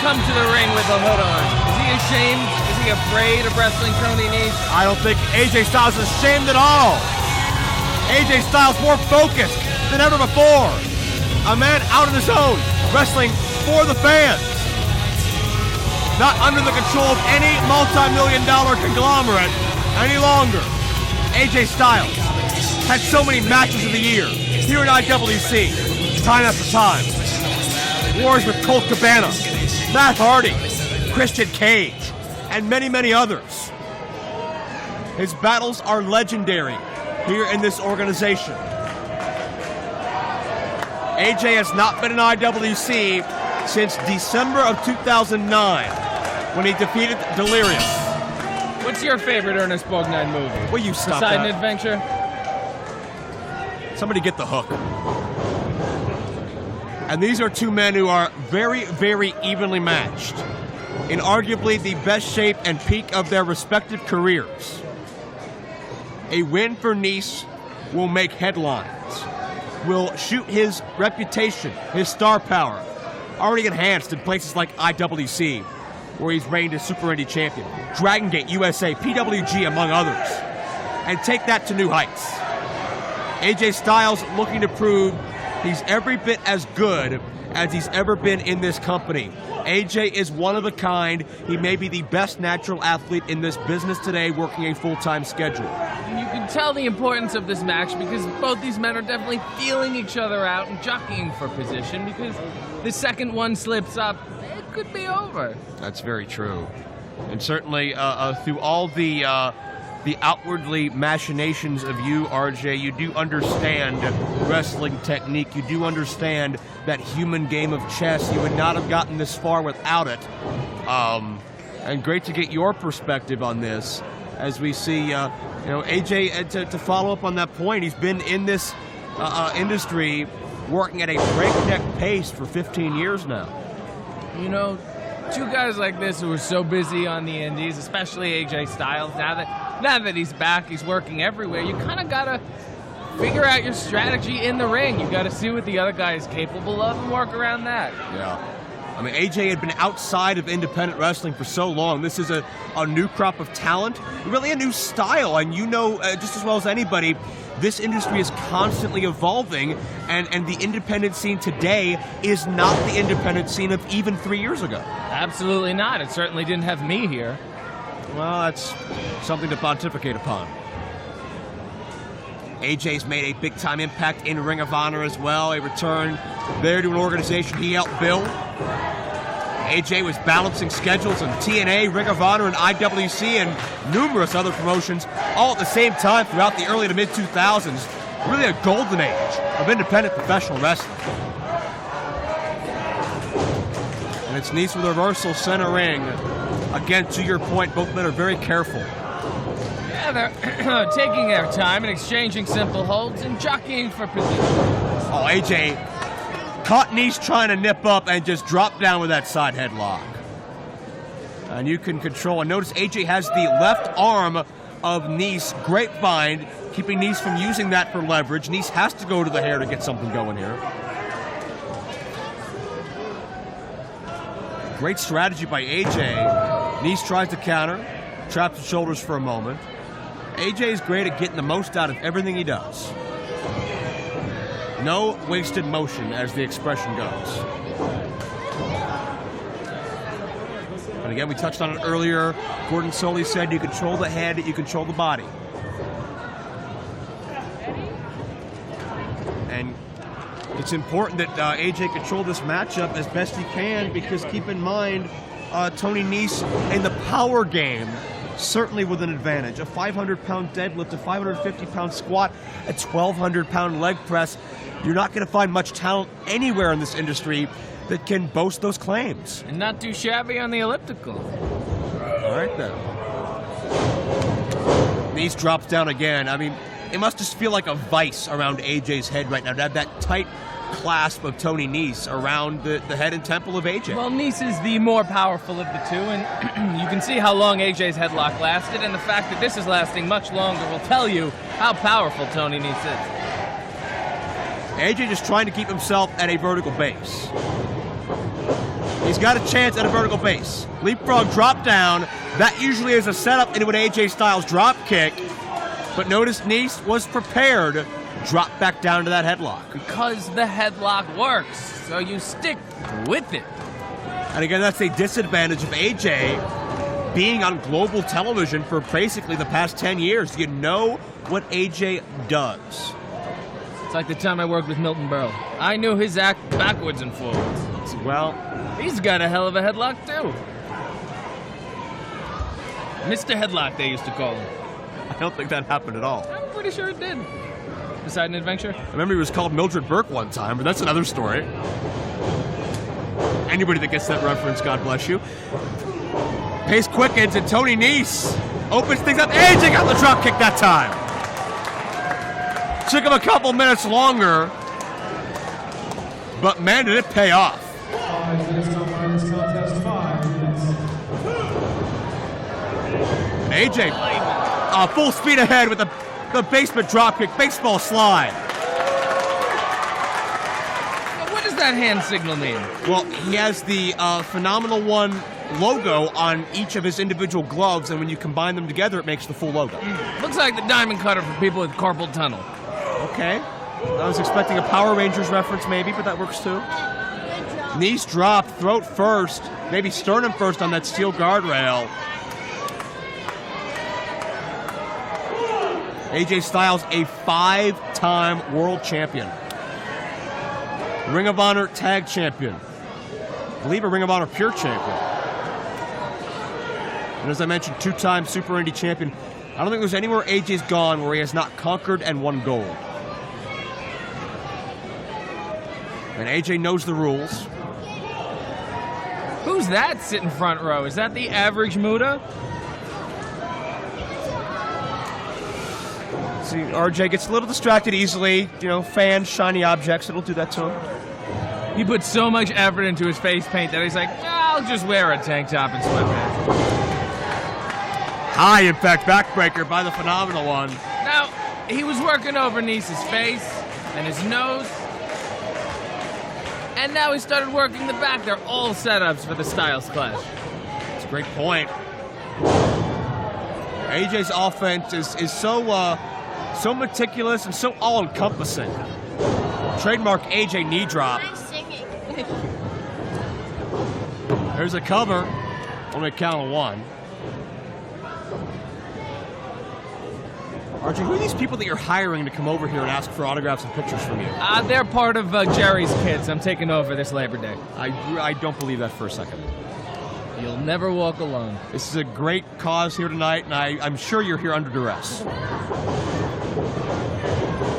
come to the ring with a hood on? Is he ashamed? Is he afraid of wrestling Tony Nese? I don't think AJ Styles is ashamed at all. AJ Styles more focused than ever before. A man out on his own, wrestling for the fans. Not under the control of any multi-million-dollar conglomerate any longer. AJ Styles had so many matches of the year here in IWC, time after time. Wars with Colt Cabana, Matt Hardy, Christian Cage, and many, many others. His battles are legendary here in this organization. AJ has not been in IWC since December of 2009 when he defeated Delirious. What's your favorite Ernest Borgnine movie? Will you stop Poseidon that? Adventure? Somebody get the hook. And these are two men who are very, very evenly matched in arguably the best shape and peak of their respective careers. A win for Nese will make headlines, will shoot his reputation, his star power, already enhanced in places like IWC, where he's reigned as Super Indy champion, Dragon Gate USA, PWG, among others, and take that to new heights. AJ Styles looking to prove he's every bit as good as he's ever been in this company. AJ is one of a kind. He may be the best natural athlete in this business today, working a full-time schedule. You can tell the importance of this match because both these men are definitely feeling each other out and jockeying for position, because the second one slips up, it could be over. That's very true. And certainly through all the outwardly machinations of you, RJ, you do understand wrestling technique. You do understand that human game of chess. You would not have gotten this far without it. And great to get your perspective on this as we see, AJ, to follow up on that point, he's been in this industry working at a breakneck pace for 15 years now. You know, two guys like this who are so busy on the indies, especially AJ Styles, now that he's back, he's working everywhere, you kind of got to figure out your strategy in the ring. You got to see what the other guy is capable of and work around that. Yeah. I mean, AJ had been outside of independent wrestling for so long. This is a new crop of talent, really a new style. And you know just as well as anybody, this industry is constantly evolving, and the independent scene today is not the independent scene of even 3 years ago. Absolutely not. It certainly didn't have me here. Well, that's something to pontificate upon. AJ's made a big-time impact in Ring of Honor as well. A return there to an organization he helped build. AJ was balancing schedules in TNA, Ring of Honor, and IWC, and numerous other promotions, all at the same time throughout the early to mid-2000s. Really a golden age of independent professional wrestling. And it's Nese with a reversal center ring. Again, to your point, both men are very careful. Yeah, they're taking their time and exchanging simple holds and jockeying for position. Oh, AJ caught Nese trying to nip up and just dropped down with that side headlock. And you can control. And notice AJ has the left arm of Nese grapevine, keeping Nese from using that for leverage. Nese has to go to the hair to get something going here. Great strategy by AJ. Nese tries to counter, traps the shoulders for a moment. AJ is great at getting the most out of everything he does. No wasted motion, as the expression goes. And again, we touched on it earlier. Gordon Soley said you control the head, you control the body. And it's important that AJ control this matchup as best he can, because keep in mind, Tony Nese in the power game, certainly with an advantage. A 500-pound deadlift, a 550-pound squat, a 1,200-pound leg press. You're not going to find much talent anywhere in this industry that can boast those claims. And not too shabby on the elliptical. All right, then. Nese drops down again. I mean, it must just feel like a vice around AJ's head right now to have that tight clasp of Tony Nese around the head and temple of AJ. Well, Nese is the more powerful of the two, and you can see how long AJ's headlock lasted, and the fact that this is lasting much longer will tell you how powerful Tony Nese is. AJ just trying to keep himself at a vertical base. He's got a chance at a vertical base. Leapfrog drop down. That usually is a setup into an AJ Styles drop kick. But notice Nese was prepared to drop back down to that headlock. Because the headlock works, so you stick with it. And again, that's a disadvantage of AJ being on global television for basically the past 10 years. You know what AJ does. It's like the time I worked with Milton Berle. I knew his act backwards and forwards. Well, he's got a hell of a headlock, too. Mr. Headlock, they used to call him. I don't think that happened at all. I'm pretty sure it did. Beside an adventure? I remember he was called Mildred Burke one time, but that's another story. Anybody that gets that reference, God bless you. Pace quickens, and Tony Nese opens things up. AJ got the drop kick that time. Took him a couple minutes longer, but man, did it pay off. 5 minutes to run this contest. 5 minutes. AJ, full speed ahead with the basement drop kick, baseball slide. What does that hand signal mean? Well, he has the Phenomenal One logo on each of his individual gloves, and when you combine them together, it makes the full logo. Looks like the diamond cutter for people with carpal tunnel. Okay. I was expecting a Power Rangers reference maybe, but that works too. Knees dropped, throat first, maybe sternum first on that steel guardrail. AJ Styles, a 5-time world champion. Ring of Honor tag champion. I believe a Ring of Honor pure champion. And as I mentioned, 2-time Super Indy champion. I don't think there's anywhere AJ's gone where he has not conquered and won gold. And AJ knows the rules. Who's that sitting front row? Is that the average Muda? See, RJ gets a little distracted easily. You know, fans, shiny objects, it'll do that to him. He put so much effort into his face paint that he's like, I'll just wear a tank top and sweatpants. High impact backbreaker by the Phenomenal One. Now, he was working over Nese's face and his nose. And now he started working the back. They're all setups for the Styles Clash. That's a great point. AJ's offense is so meticulous and so all-encompassing. Trademark AJ knee drop. Singing. There's a cover. Only a count of 1. RJ, who are these people that you're hiring to come over here and ask for autographs and pictures from you? They're part of Jerry's kids. I'm taking over this Labor Day. I don't believe that for a second. You'll never walk alone. This is a great cause here tonight, and I'm sure you're here under duress.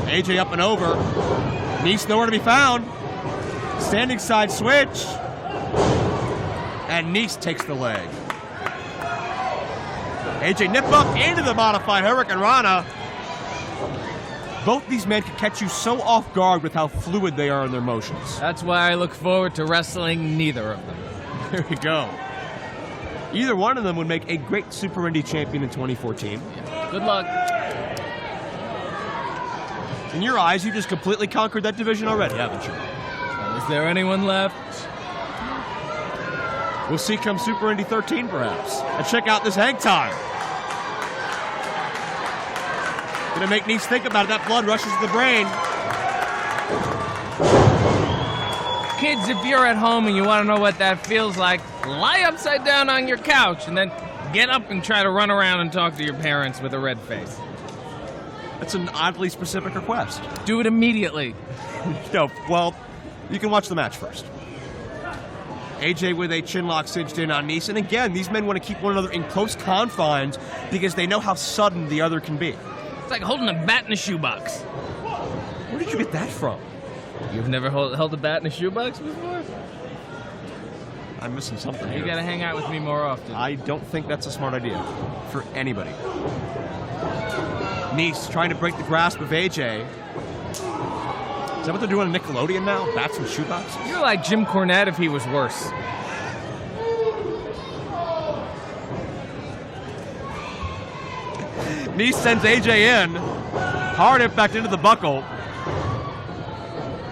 AJ up and over. Nese nowhere to be found. Standing side switch. And Nese takes the leg. AJ nip up into the modified Hurricane Rana. Both these men can catch you so off guard with how fluid they are in their motions. That's why I look forward to wrestling neither of them. There we go. Either one of them would make a great Super Indy champion in 2014. Yeah. Good luck. In your eyes, you just completely conquered that division already, haven't you? Is there anyone left? We'll see come Super Indy 13, perhaps. And check out this hang time. Gonna make Nese think about it. That blood rushes to the brain. Kids, if you're at home and you want to know what that feels like, lie upside down on your couch and then get up and try to run around and talk to your parents with a red face. That's an oddly specific request. Do it immediately. No, well, you can watch the match first. AJ with a chin lock cinched in on Nese. And again, these men want to keep one another in close confines because they know how sudden the other can be. It's like holding a bat in a shoebox. Where did you get that from? You've never held a bat in a shoebox before? I'm missing something You here. gotta hang out with me more often. I don't think that's a smart idea for anybody. Nese trying to break the grasp of AJ. Is that what they're doing on Nickelodeon now? Bats and shoeboxes? You're like Jim Cornette if he was worse. Nese sends AJ in. Hard impact into the buckle.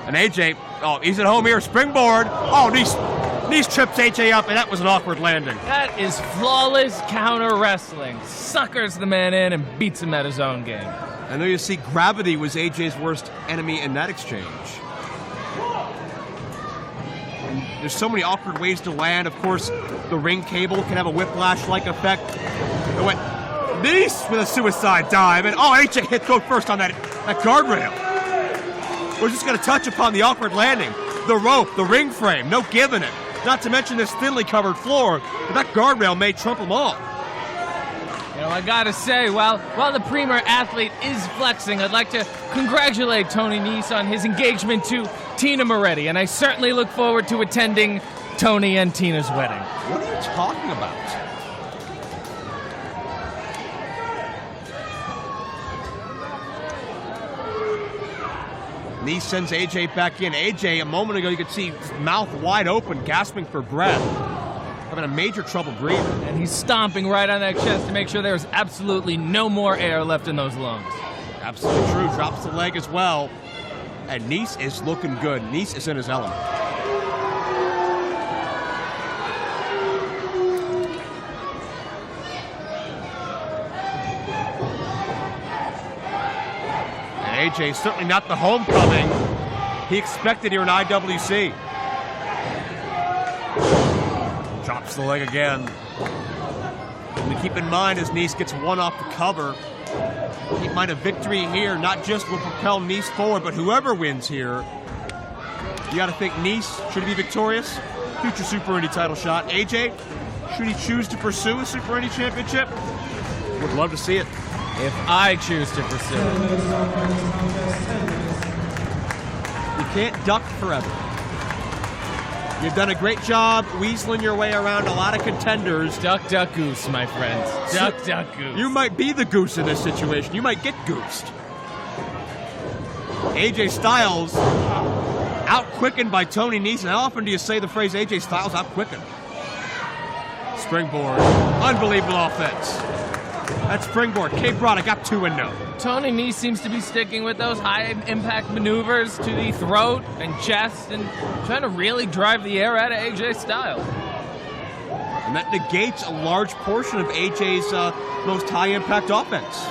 And AJ, oh, he's at home here. Springboard. Oh, Nese Nese trips AJ up, and that was an awkward landing. That is flawless counter wrestling. Suckers the man in and beats him at his own game. I know you see gravity was AJ's worst enemy in that exchange. And there's so many awkward ways to land. Of course, the ring cable can have a whiplash-like effect. It went Nese with a suicide dive, and AJ hit throat first on that guardrail. We're just going to touch upon the awkward landing. The rope, the ring frame, no giving it. Not to mention this thinly covered floor, but that guardrail may trump them all. You know, I gotta say, while the premier athlete is flexing, I'd like to congratulate Tony Nese on his engagement to Tina Moretti, and I certainly look forward to attending Tony and Tina's wedding. What are you talking about? Nese sends AJ back in. AJ, a moment ago, you could see his mouth wide open, gasping for breath. Having a major trouble breathing. And he's stomping right on that chest to make sure there's absolutely no more air left in those lungs. Absolutely true. Drops the leg as well. And Nese is looking good. Nese is in his element. And AJ, certainly not the homecoming he expected here in IWC. Drops the leg again. And to keep in mind as Nese gets one off the cover, keep in mind a victory here not just will propel Nese forward, but whoever wins here, you got to think Nese, should he be victorious? Future Super Indy title shot. AJ, should he choose to pursue a Super Indy championship? Would love to see it. If I choose to pursue it. You can't duck forever. You've done a great job weaseling your way around a lot of contenders. Duck, duck, goose, my friends. Duck, duck, goose. You might be the goose in this situation. You might get goosed. AJ Styles out-quickened by Tony Nese. And how often do you say the phrase AJ Styles out-quickened? Springboard. Unbelievable offense. That springboard. Cape Broderick got 2 and no. Tony Nese seems to be sticking with those high-impact maneuvers to the throat and chest and trying to really drive the air out of AJ Styles. And that negates a large portion of AJ's most high-impact offense.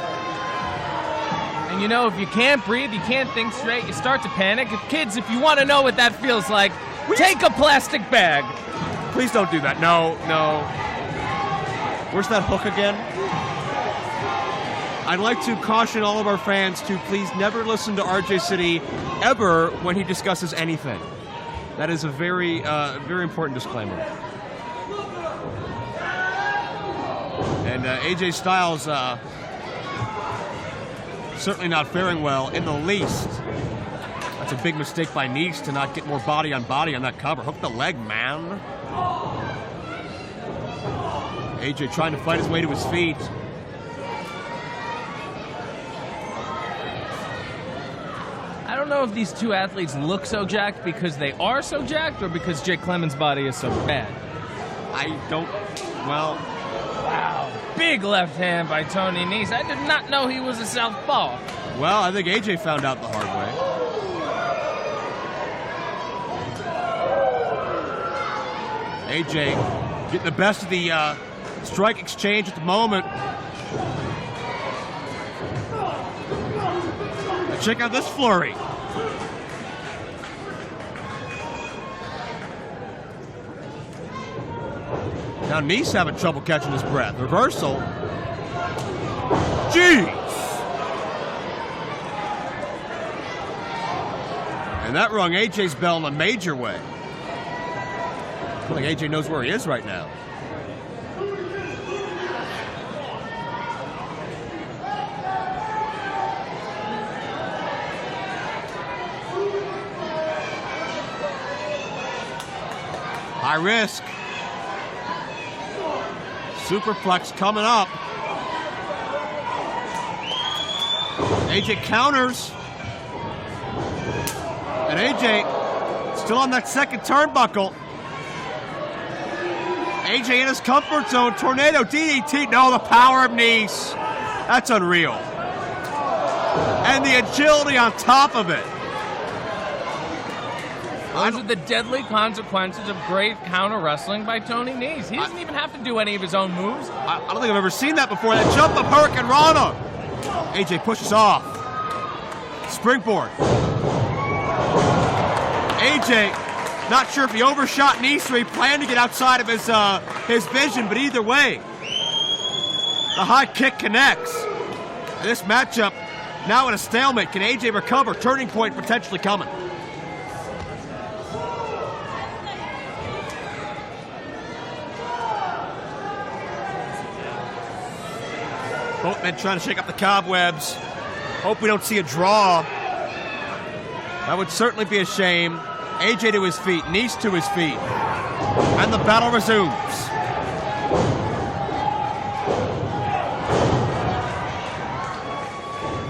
And you know, if you can't breathe, you can't think straight, you start to panic. Kids, if you want to know what that feels like, take a plastic bag. Please don't do that. No. Where's that hook again? I'd like to caution all of our fans to please never listen to RJ City ever when he discusses anything. That is a very, very important disclaimer. And AJ Styles certainly not faring well in the least. That's a big mistake by Nese to not get more body on that cover. Hook the leg, man. AJ trying to fight his way to his feet. I don't know if these two athletes look so jacked because they are so jacked or because Jake Clemens' body is so bad. Wow. Big left hand by Tony Nese. I did not know he was a southpaw. Well, I think AJ found out the hard way. AJ getting the best of the strike exchange at the moment. Now check out this flurry. Now Nese having trouble catching his breath. Reversal. Jeez! And that rung AJ's bell in a major way. I feel like AJ knows where he is right now. High risk. Superplex coming up. AJ counters. And AJ still on that second turnbuckle. AJ in his comfort zone. Tornado DDT. No, the power of Nese. That's unreal. And the agility on top of it. Those are the deadly consequences of great counter wrestling by Tony Nese. He doesn't even have to do any of his own moves. I don't think I've ever seen that before. That jump up Hurricane Rana. AJ pushes off. Springboard. AJ, not sure if he overshot Nese or he planned to get outside of his vision, but either way, the high kick connects. And this matchup now in a stalemate. Can AJ recover? Turning point potentially coming. Both men trying to shake up the cobwebs. Hope we don't see a draw. That would certainly be a shame. AJ to his feet, Nese to his feet. And the battle resumes.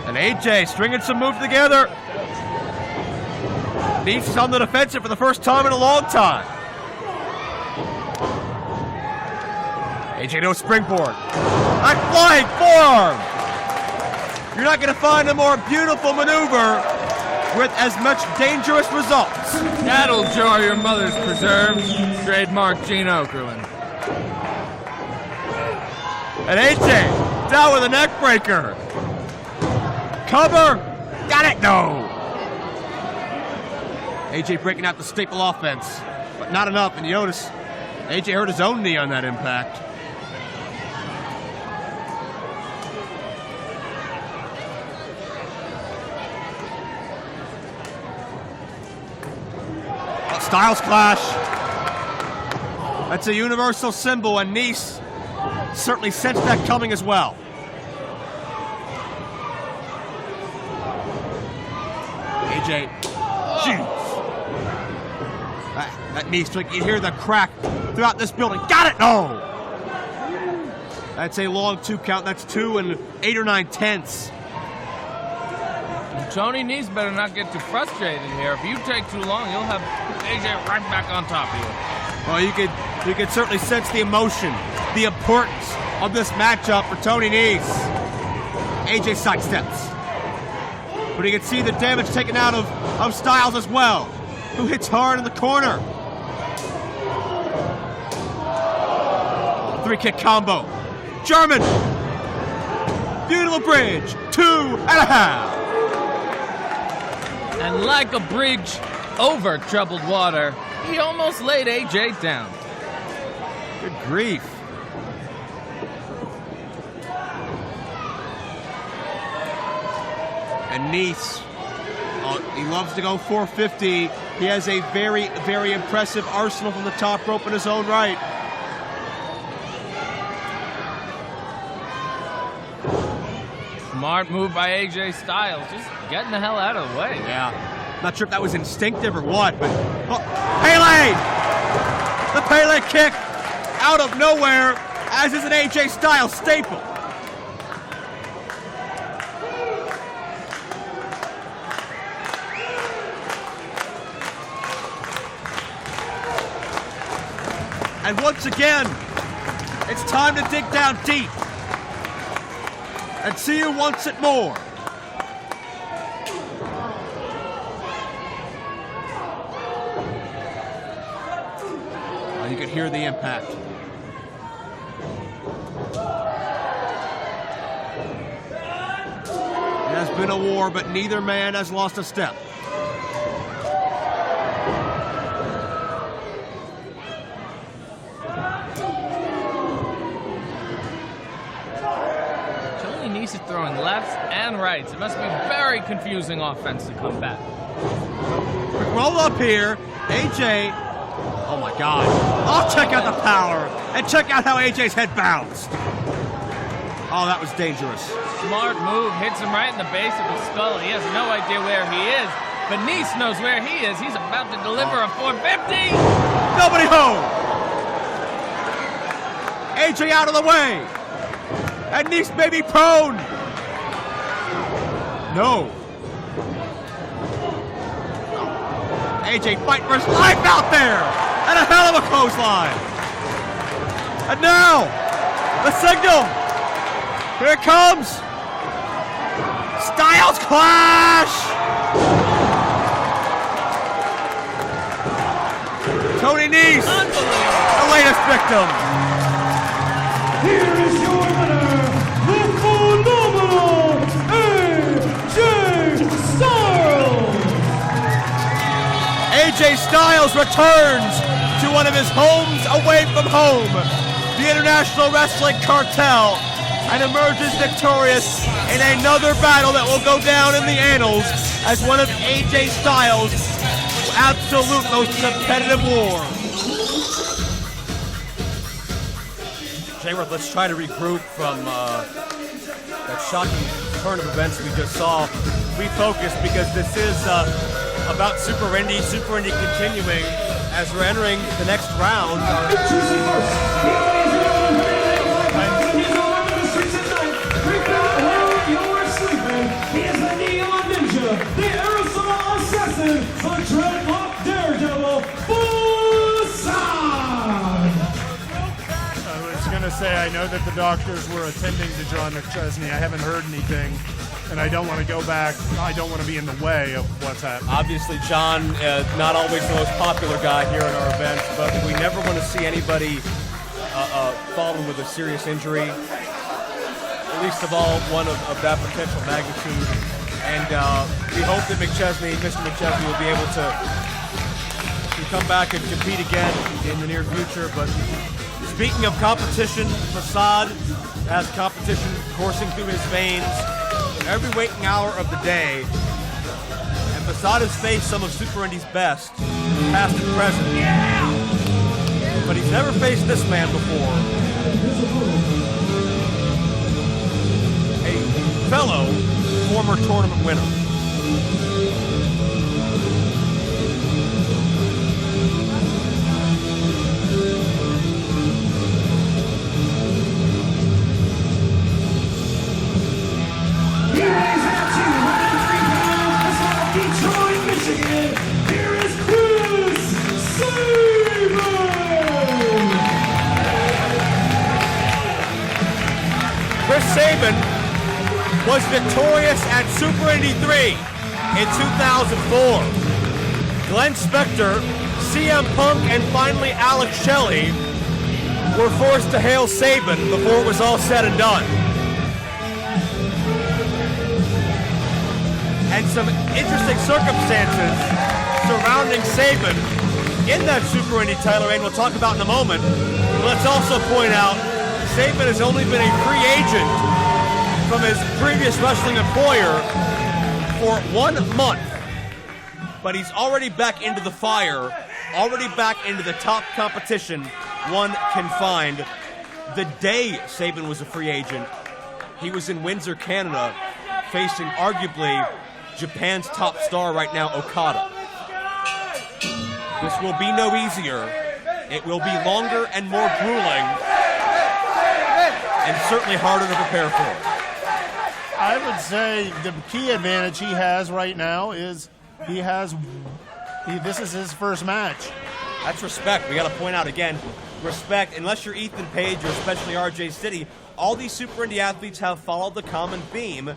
And AJ stringing some moves together. Nese is on the defensive for the first time in a long time. AJ no springboard. A flying forearm! You're not going to find a more beautiful maneuver with as much dangerous results. That'll jar your mother's preserves. Trademark Gene Okerlund. And AJ down with a neck breaker. Cover. Got it. No. AJ breaking out the staple offense, but not enough. And you notice AJ hurt his own knee on that impact. Styles clash. That's a universal symbol, and Nese certainly sensed that coming as well. AJ, jeez. That Nese, like you hear the crack throughout this building. Got it! No! That's a long 2 count. That's 2 and 8 or 9 tenths. Tony Nese better not get too frustrated here. If you take too long, you'll have AJ right back on top of you. Well, you could certainly sense the emotion, the importance of this matchup for Tony Nese. AJ sidesteps. But you can see the damage taken out of Styles as well, who hits hard in the corner. 3-kick combo. German. Beautiful bridge. 2.5. And like a bridge over troubled water, he almost laid AJ down. Good grief. And Nese, he loves to go 450. He has a very, very impressive arsenal from the top rope in his own right. Smart move by AJ Styles, just getting the hell out of the way. Yeah, not sure if that was instinctive or what, but Pele! The Pele kick out of nowhere, as is an AJ Styles staple. And once again, it's time to dig down deep and see who wants it more. Oh, you can hear the impact. It has been a war, but neither man has lost a step. Nese is throwing lefts and rights. It must be very confusing offense to combat. Roll up here. AJ. Oh my God. I'll check out the power and check out how AJ's head bounced. Oh, that was dangerous. Smart move. Hits him right in the base of his skull. He has no idea where he is, but Nese knows where he is. He's about to deliver a 450. Nobody home. AJ out of the way. And Nese may be prone. No. AJ fighting for his life out there. And a hell of a clothesline. And now, the signal. Here it comes. Styles clash. Tony Nese, the latest victim. Here is your winner, the phenomenal AJ Styles! AJ Styles returns to one of his homes away from home, the International Wrestling Cartel, and emerges victorious in another battle that will go down in the annals as one of AJ Styles' absolute most competitive war. J-Worth, let's try to regroup from that shocking turn of events we just saw. Refocus, because this is about Super Indy continuing as we're entering the next round. Introducing first, he's all over the streets at night. Break out while you're sleeping. He is the Neon Ninja, the Aerosol Assassin, the Dreadlock Daredevil, Facade! I was going to say, I know that the doctors were attending to John McChesney. I haven't heard anything, and I don't want to go back. I don't want to be in the way of what's happening. Obviously, John, not always the most popular guy here in our events, but we never want to see anybody falling with a serious injury, least of all one of that potential magnitude. And we hope that Mr. McChesney will be able to come back and compete again in the near future. But speaking of competition, Facade has competition coursing through his veins every waking hour of the day. And Facade has faced some of Super Indy's best, past and present. But he's never faced this man before. A fellow former tournament winner. Detroit, Michigan, here is Chris Sabin! Chris Sabin was victorious at Super Indy 3 in 2004. Glenn Spector, CM Punk, and finally Alex Shelley were forced to hail Sabin before it was all said and done. And some interesting circumstances surrounding Sabin in that Super Indy title reign we'll talk about in a moment. But let's also point out, Sabin has only been a free agent from his previous wrestling employer for 1 month. But he's already back into the fire, already back into the top competition one can find. The day Sabin was a free agent, he was in Windsor, Canada, facing arguably Japan's top star right now, Okada. This will be no easier. It will be longer and more grueling, and certainly harder to prepare for. I would say the key advantage he has right now is this is his first match. That's respect. We got to point out again, respect. Unless you're Ethan Page or especially RJ City, all these Super Indy athletes have followed the common theme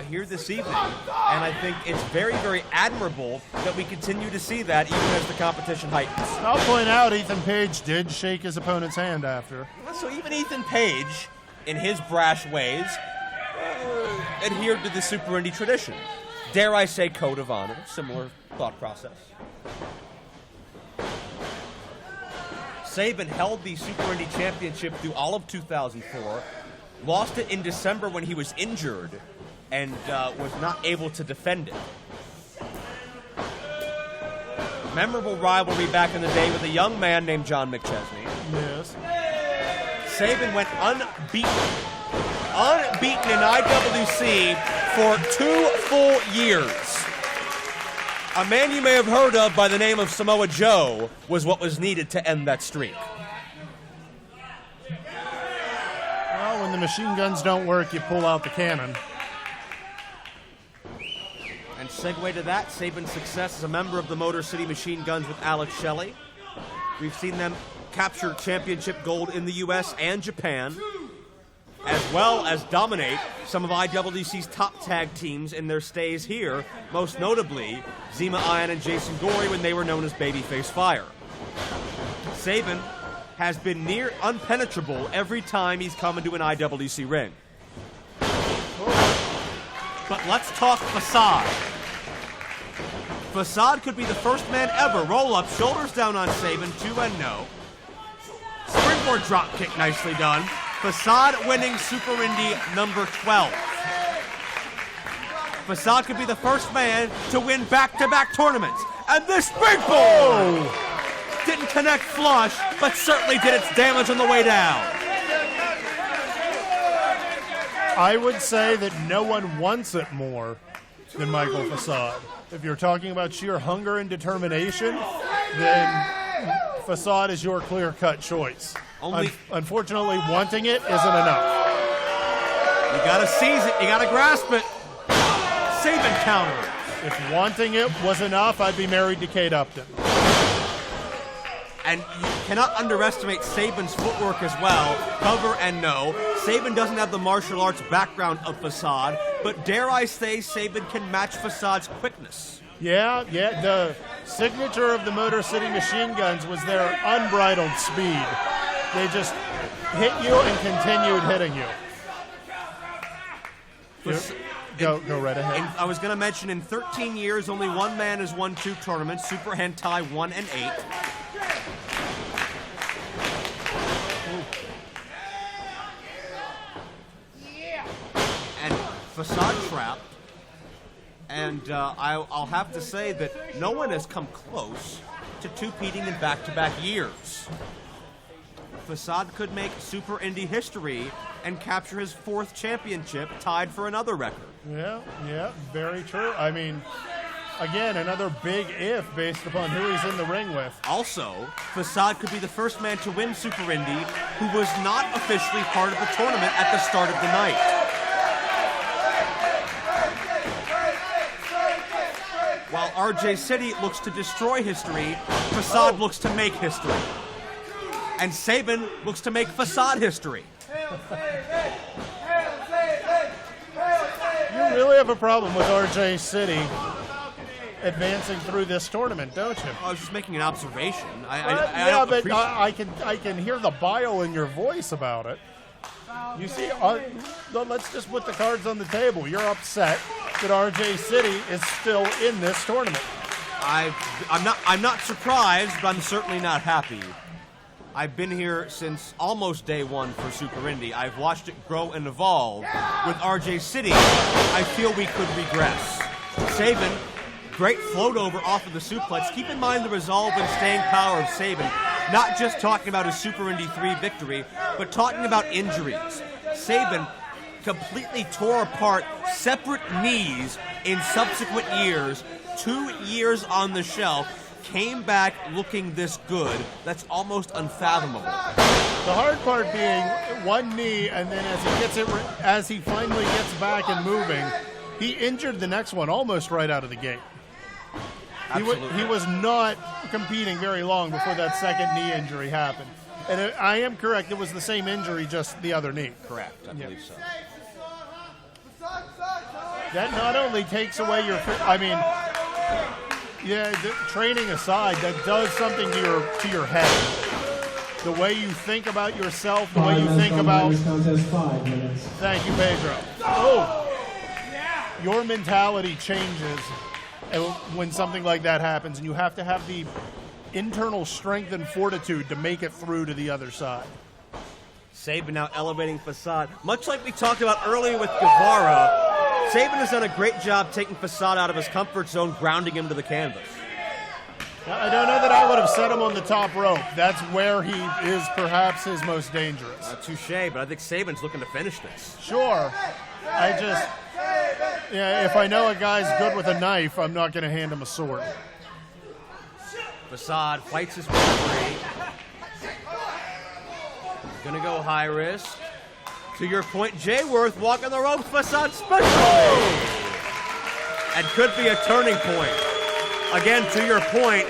here this evening. And I think it's very, very admirable that we continue to see that even as the competition heightens. I'll point out Ethan Page did shake his opponent's hand after. So even Ethan Page, in his brash ways, adhered to the Super Indy tradition. Dare I say code of honor, similar thought process. Sabin held the Super Indy Championship through all of 2004, lost it in December when he was injured, and was not able to defend it. Memorable rivalry back in the day with a young man named John McChesney. Yes. Sabin went unbeaten in IWC for 2 full years. A man you may have heard of by the name of Samoa Joe was what was needed to end that streak. Well, when the machine guns don't work, you pull out the cannon. And segue to that, Sabin's success as a member of the Motor City Machine Guns with Alex Shelley. We've seen them capture championship gold in the U.S. and Japan, as well as dominate some of IWC's top tag teams in their stays here, most notably Zema Ion and Jason Gorey when they were known as Babyface Fire. Sabin has been near unpenetrable every time he's come into an IWC ring. But let's talk Facade. Facade could be the first man ever. Roll up, shoulders down on Sabin, 2-0. Springboard drop kick, nicely done. Facade winning Super Indy number 12. Facade could be the first man to win back-to-back tournaments. And this springboard didn't connect flush, but certainly did its damage on the way down. I would say that no one wants it more than Michael Facade. If you're talking about sheer hunger and determination, then Facade is your clear-cut choice. Unfortunately, wanting it isn't enough. You gotta seize it, you gotta grasp it. Sabin counter. If wanting it was enough, I'd be married to Kate Upton. And you cannot underestimate Sabin's footwork as well. Cover and no. Sabin doesn't have the martial arts background of Facade, but dare I say Sabin can match Facade's quickness. Yeah, the signature of the Motor City Machine Guns was their unbridled speed. They just hit you and continued hitting you. Go right ahead. I was going to mention in 13 years, only one man has won 2 tournaments, Super Hentai 1 and 8. And Facade trapped. And I'll have to say that no one has come close to two-peating in back-to-back years. Facade could make Super Indy history and capture his 4th championship, tied for another record. Yeah, very true. I mean, again, another big if based upon who he's in the ring with. Also, Facade could be the first man to win Super Indy who was not officially part of the tournament at the start of the night. While RJ City looks to destroy history, Facade looks to make history. And Sabin looks to make Facade history. You really have a problem with RJ City advancing through this tournament, don't you? I was just making an observation. I can hear the bile in your voice about it. You see, let's just put the cards on the table. You're upset that RJ City is still in this tournament. I'm not surprised, but I'm certainly not happy. I've been here since almost day one for Super Indy. I've watched it grow and evolve. With RJ City, I feel we could regress. Sabin, great float over off of the suplex. Keep in mind the resolve and staying power of Sabin. Not just talking about his Super Indy 3 victory, but talking about injuries. Sabin completely tore apart separate knees in subsequent years. 2 years on the shelf. Came back looking this good. That's almost unfathomable. The hard part being one knee, and then as he finally gets back and moving, he injured the next one almost right out of the gate. He was not competing very long before that second knee injury happened. And I am correct, it was the same injury, just the other knee. Correct, I believe so. That not only takes away your... training aside, that does something to your head. The way you think about yourself, the way you think about... Thank you, Pedro. Your mentality changes when something like that happens, and you have to have the internal strength and fortitude to make it through to the other side. Sabin now elevating Facade. Much like we talked about earlier with Guevara, Sabin has done a great job taking Facade out of his comfort zone, grounding him to the canvas. I don't know that I would have set him on the top rope. That's where he is perhaps his most dangerous. Touche, but I think Sabin's looking to finish this. Sure. If I know a guy's good with a knife, I'm not going to hand him a sword. Facade fights his way free. Gonna go high risk. To your point, Jayworth walking the ropes, Facade special move. And could be a turning point. Again, to your point,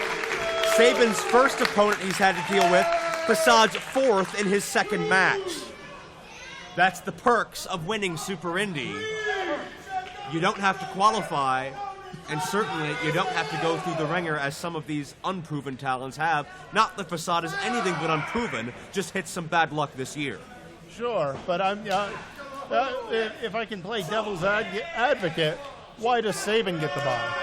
Sabin's first opponent he's had to deal with, Facade's 4th in his second match. That's the perks of winning Super Indy. You don't have to qualify And certainly, you don't have to go through the ringer as some of these unproven talents have. Not that Facade is anything but unproven, just hit some bad luck this year. Sure, but if I can play devil's advocate, why does Sabin get the bye?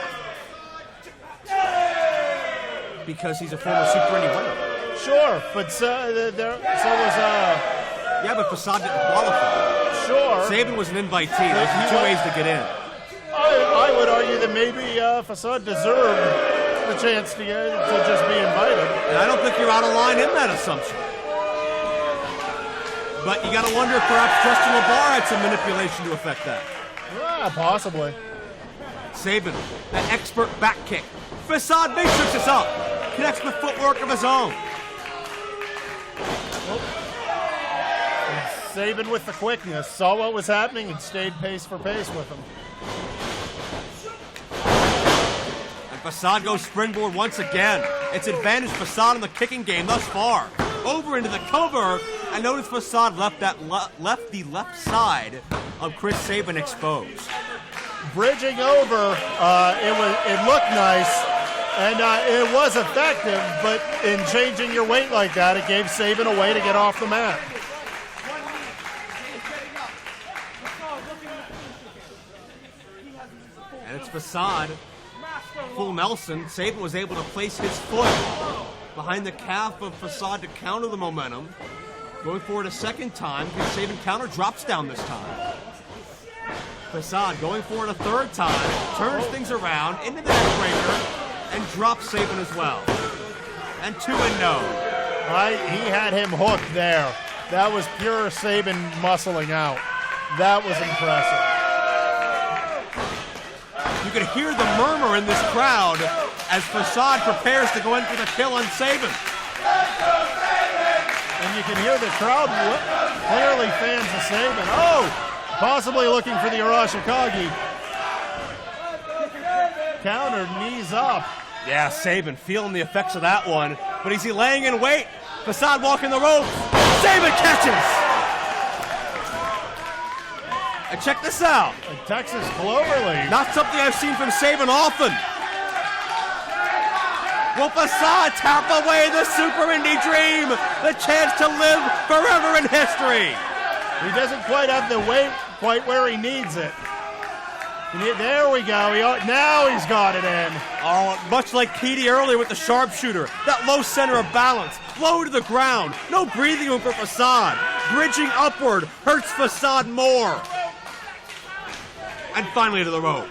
Because he's a former Super Indy winner. Sure, but Yeah, but Facade didn't qualify. Sure. Sabin was an invitee. There's two ways to get in. I would argue that maybe Facade deserved the chance to just be invited. And I don't think you're out of line in that assumption. But you got to wonder if perhaps Justin LeBar had some manipulation to affect that. Yeah, possibly. Sabin, that expert back kick. Facade matrix this up. Connects with footwork of his own. Sabin with the quickness, saw what was happening and stayed pace for pace with him. And Facade goes springboard once again. It's advantage Facade in the kicking game thus far. Over into the cover, and notice Facade left the left side of Chris Sabin exposed. Bridging over, it looked nice, and it was effective, but in changing your weight like that, it gave Sabin a way to get off the mat. And it's Facade. Full Nelson. Sabin was able to place his foot behind the calf of Facade to counter the momentum. Going forward a second time. Sabin counter drops down this time. Facade going forward a third time. Turns things around into the neck breaker and drops Sabin as well. And 2-0. He had him hooked there. That was pure Sabin muscling out. That was impressive. You could hear the murmur in this crowd as Facade prepares to go in for the kill on Sabin. And you can hear the crowd clearly fans of Sabin. Oh, possibly looking for the Arashikage. Countered, knees up. Yeah, Sabin feeling the effects of that one. But is he laying in wait? Facade walking the ropes. Sabin catches! And check this out. A Texas Cloverleaf. Not something I've seen from Sabin often. Will Facade tap away the Super Indy dream? The chance to live forever in history. He doesn't quite have the weight quite where he needs it. There we go. Now he's got it in. Oh, much like Keedy earlier with the sharpshooter. That low center of balance. Low to the ground. No breathing room for Facade. Bridging upward hurts Facade more. And finally to the rope.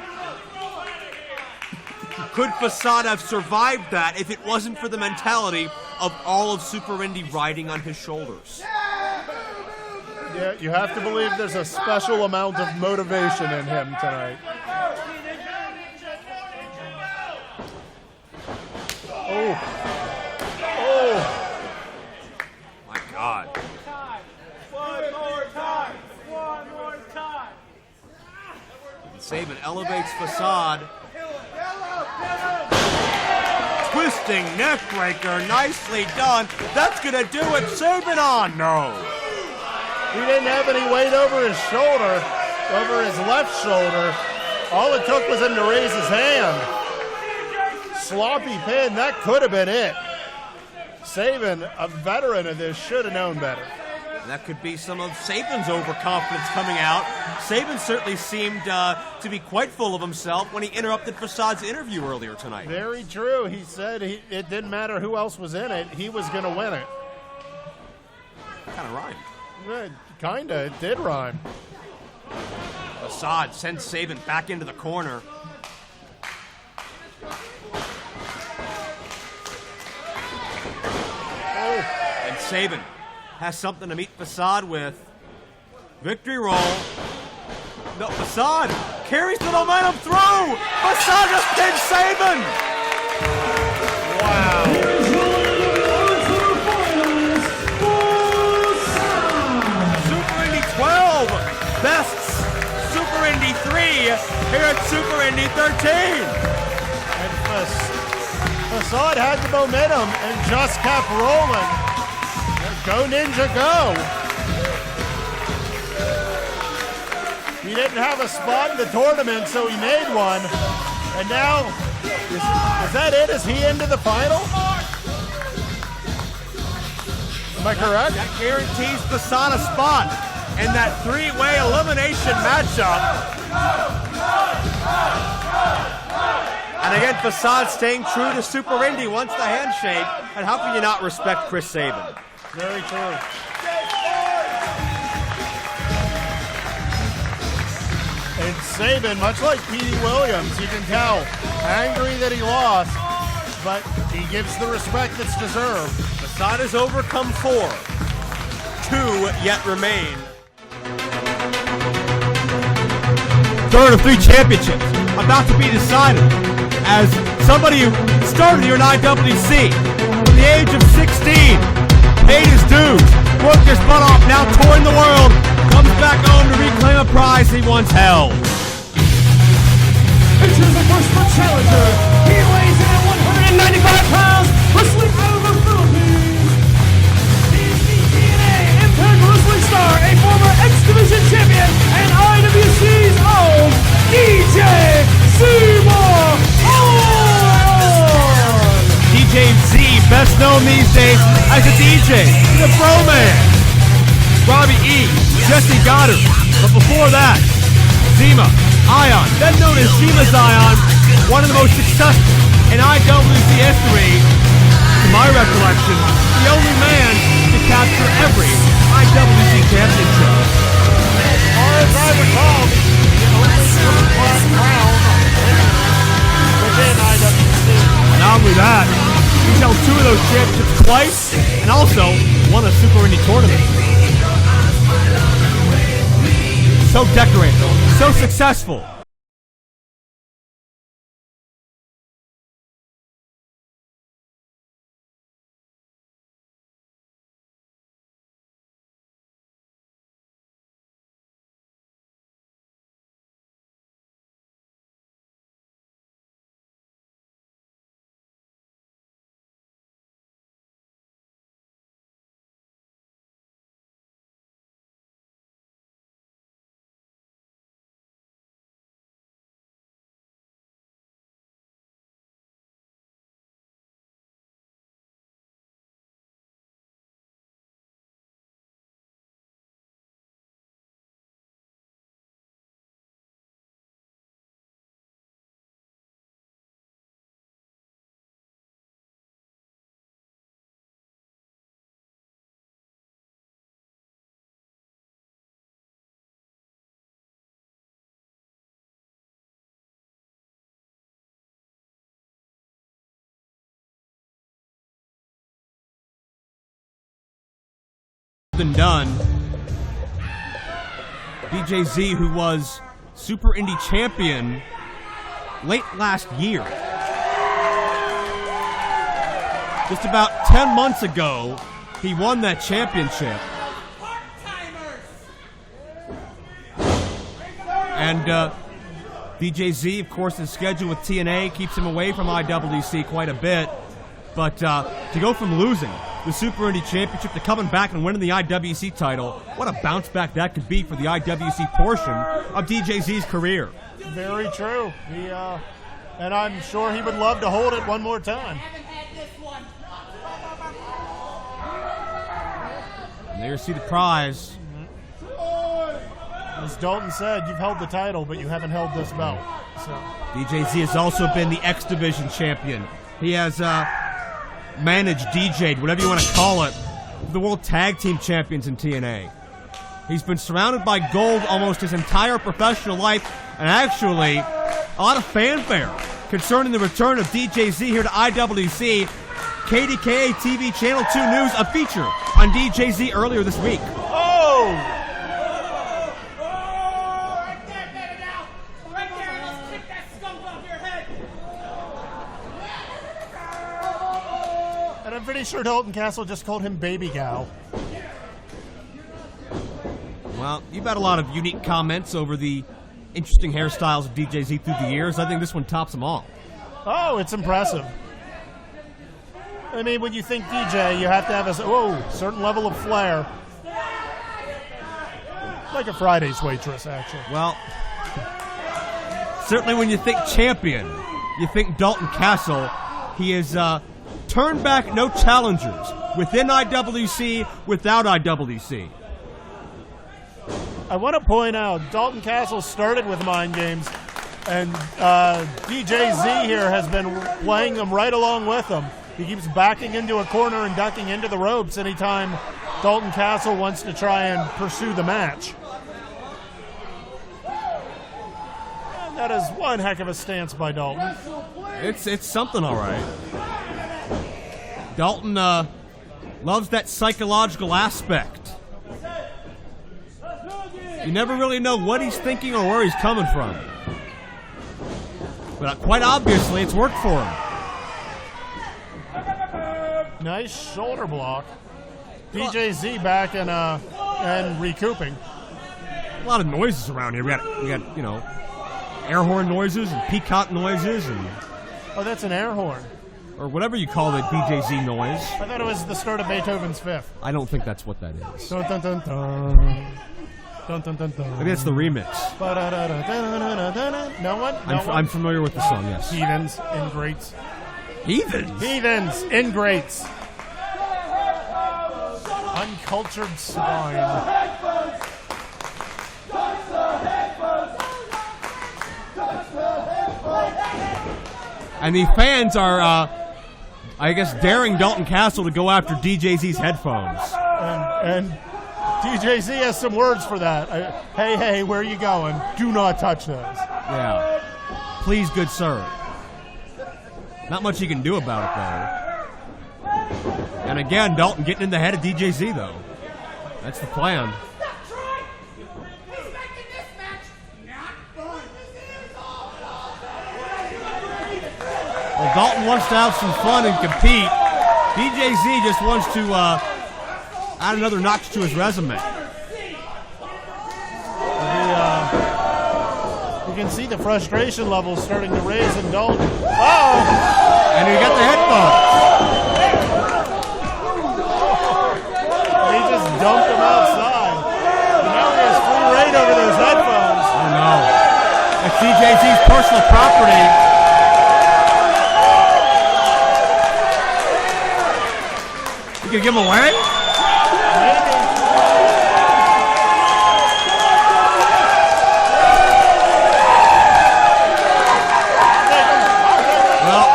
Could Facade have survived that if it wasn't for the mentality of all of Super Indy riding on his shoulders? Yeah, you have to believe there's a special amount of motivation in him tonight. Oh. My God. One more time. Sabin elevates Facade. Twisting neck breaker, nicely done. That's gonna do it. Sabin on. No. He didn't have any weight over his shoulder, over his left shoulder. All it took was him to raise his hand. Sloppy pin, that could have been it. Sabin, a veteran of this, should have known better. And that could be some of Sabin's overconfidence coming out. Sabin certainly seemed to be quite full of himself when he interrupted Facade's interview earlier tonight. Very true. He said it didn't matter who else was in it. He was going to win it. Kind of rhymed. Kinda. It did rhyme. Facade sends Sabin back into the corner. Oh. And Sabin has something to meet Facade with. Victory roll. No, Facade carries the momentum through. Facade just pins Sabin. Wow. Super Indy 12 bests Super Indy 3 here at Super Indy 13. And Facade had the momentum and just kept rolling. Go Ninja, go! He didn't have a spot in the tournament, so he made one. And now, is that it? Is he into the final? Am I correct? That guarantees Facade a spot in that three-way elimination matchup. And again, Facade staying true to Super Indy once the handshake. And how can you not respect Chris Sabin? Very true. And Sabin, much like Petey Williams, you can tell, angry that he lost, but he gives the respect that's deserved. Facade has overcome 4. 2 yet remain. Third of 3 championships about to be decided as somebody who started here in IWC from the age of 16, paid his dues, worked his butt off, now touring the world, comes back home to reclaim a prize he once held. Into the first for challenger. He weighs in at 195 pounds, wrestling over Philippines. He's the TNA Impact Wrestling star, a former X Division champion, and IWC's own DJ Zema. DJ Z, best known these days as a DJ, the Pro Man. Robbie E, Jesse Goddard, but before that, Zema, Ion, then known as Sheena Zion, one of the most successful in IWC history. To my recollection, the only man to capture every IWC championship. As far as I recall, the only first-class crown within IWC. Not only that, he's held 2 of those championships twice, and also won a Super Indy tournament. So decorated, so successful. Been done. DJ Z, who was Super Indy champion late last year. Just about 10 months ago, he won that championship. And DJ Z, of course, is scheduled with TNA, keeps him away from IWC quite a bit. But to go from losing the Super Indy Championship to coming back and winning the IWC title, what a bounce back that could be for the IWC portion of DJ Z's career. Very true. And I'm sure he would love to hold it one more time. And there you see the prize. As Dalton said, you've held the title, but you haven't held this belt. So DJ Z has also been the X Division champion. He has managed, DJ'd, whatever you want to call it, the World Tag Team Champions in TNA. He's been surrounded by gold almost his entire professional life, and actually a lot of fanfare concerning the return of DJ Z here to IWC. KDKA TV Channel 2 News, a feature on DJ Z earlier this week. Oh! I'm pretty sure Dalton Castle just called him Baby Gal. Well, you've had a lot of unique comments over the interesting hairstyles of DJ Z through the years. I think this one tops them all. Oh, it's impressive. I mean, when you think DJ, you have to have a certain level of flair. Like a Friday's waitress, actually. Well, Certainly when you think champion, you think Dalton Castle. He has turned back no challengers within IWC, without IWC. I want to point out, Dalton Castle started with mind games, and DJ Z here has been playing them right along with him. He keeps backing into a corner and ducking into the ropes anytime Dalton Castle wants to try and pursue the match. And that is one heck of a stance by Dalton. It's something, all right. Dalton loves that psychological aspect. You never really know what he's thinking or where he's coming from. But quite obviously, it's worked for him. Nice shoulder block. DJ Z back and recouping. A lot of noises around here. We got air horn noises and peacock noises and Oh, that's an air horn. or whatever you call the DJZ noise. I thought it was the start of Beethoven's Fifth. I don't think that's what that is. Dun, dun, dun, dun. Dun, dun, dun, dun. Maybe it's the remix. No one? I'm familiar with the song, yes. Heathens, ingrates. Heathens? Heathens, ingrates. Uncultured swine. And the fans are, I guess, daring Dalton Castle to go after DJZ's headphones. And DJZ has some words for that. Hey, where are you going? Do not touch those. Yeah. Please, good sir. Not much he can do about it, though. And again, Dalton getting in the head of DJZ, though. That's the plan. Well, Dalton wants to have some fun and compete. DJZ just wants to add another notch to his resume. You can see the frustration levels starting to raise in Dalton. Oh! And he got the headphones. He just dumped them outside. And now he has free reign over those headphones. Oh, no. That's DJZ's personal property. You gonna give him away? Maybe. Well,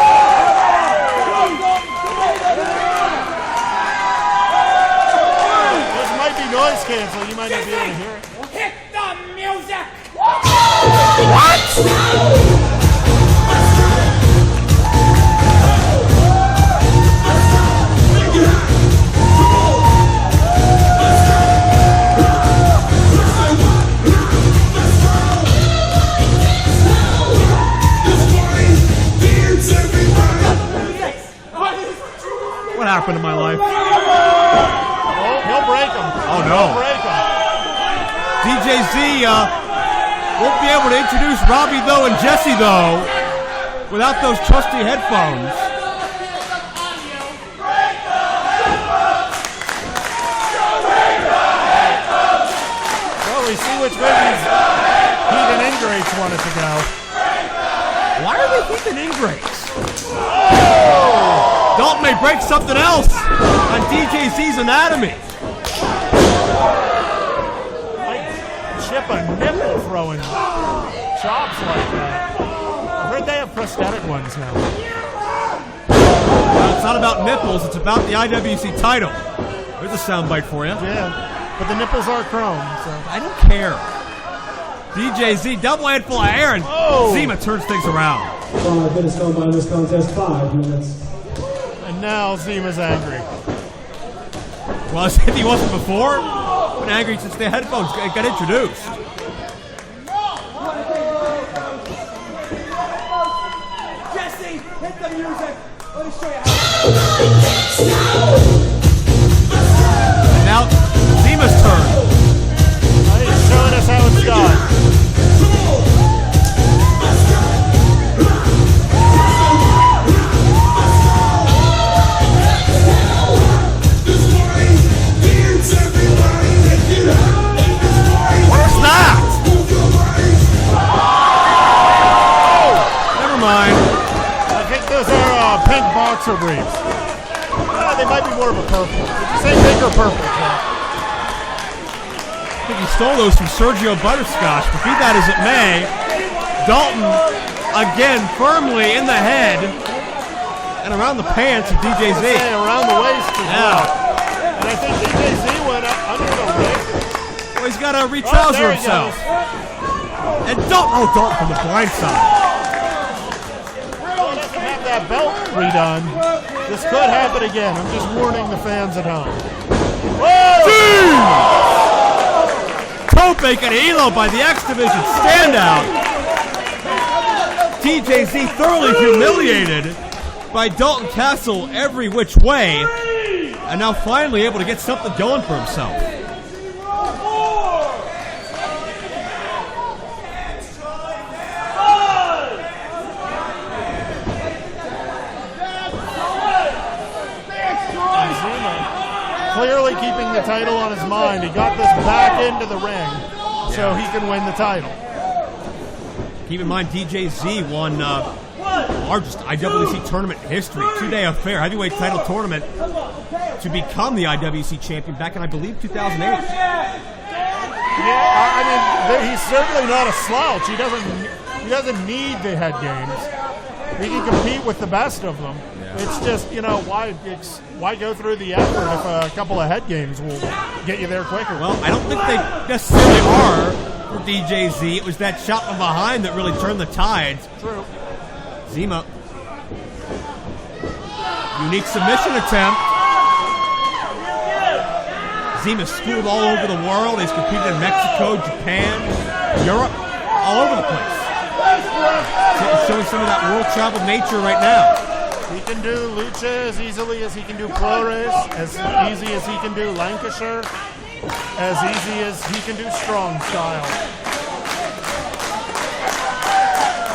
this might be noise cancel. You might not be able to hear it. Hit the music! what happened in my life? Oh, he'll break them. Oh, no. He'll break them. DJZ won't be able to introduce Robbie, though, and Jesse, though, without those trusty headphones. Well, we see which way these heathen ingrates want it to go. Why are they heathen ingrates? Dalton may break something else on DJZ's anatomy. Might chip a nipple throwing chops like that. I heard they have prosthetic ones now. It's not about nipples, it's about the IWC title. There's a soundbite for you. Yeah, but the nipples are chrome, so. I don't care. DJZ, double handful of air, and Zema turns things around. Finish home by this contest, 5 minutes. And now Zema's angry. Well, as if he wasn't before, been angry since the headphones got introduced. Jesse, hit the music. Let me show you And now, Zema's turn. He's showing us how it's done. What is that? boxer briefs. They might be more of a purple. Did you say pink or purple, Jack? I think he stole those from Sergio Butterscotch, but be that as it may, Dalton, again, firmly in the head and around the pants of DJZ. Around the waist as well. And I think DJZ went up under the waist. Well, he's got to re-trouser himself. And Dalton from the blind side. Well, doesn't have that belt redone. This could happen again. I'm just warning the fans at home. Whoa! Tope and Elo by the X Division standout. DJZ thoroughly humiliated by Dalton Castle every which way, and now finally able to get something going for himself. Clearly keeping the title on his mind. He got this back into the ring so he can win the title. Keep in mind, DJZ won largest IWC tournament in history, 2-day affair, heavyweight title tournament, to become the IWC champion back in, I believe, 2008. Yeah, I mean, he's certainly not a slouch. He doesn't need the head games. He can compete with the best of them. It's just, why go through the effort if a couple of head games will get you there quicker? Well, I don't think they necessarily are for DJZ. It was that shot from behind that really turned the tides. True. Zema. Unique submission attempt. Zema's schooled all over the world. He's competed in Mexico, Japan, Europe, all over the place. Showing some of that world travel nature right now. He can do lucha as easily as he can do Flores, as easy as he can do Lancashire, as easy as he can do strong style.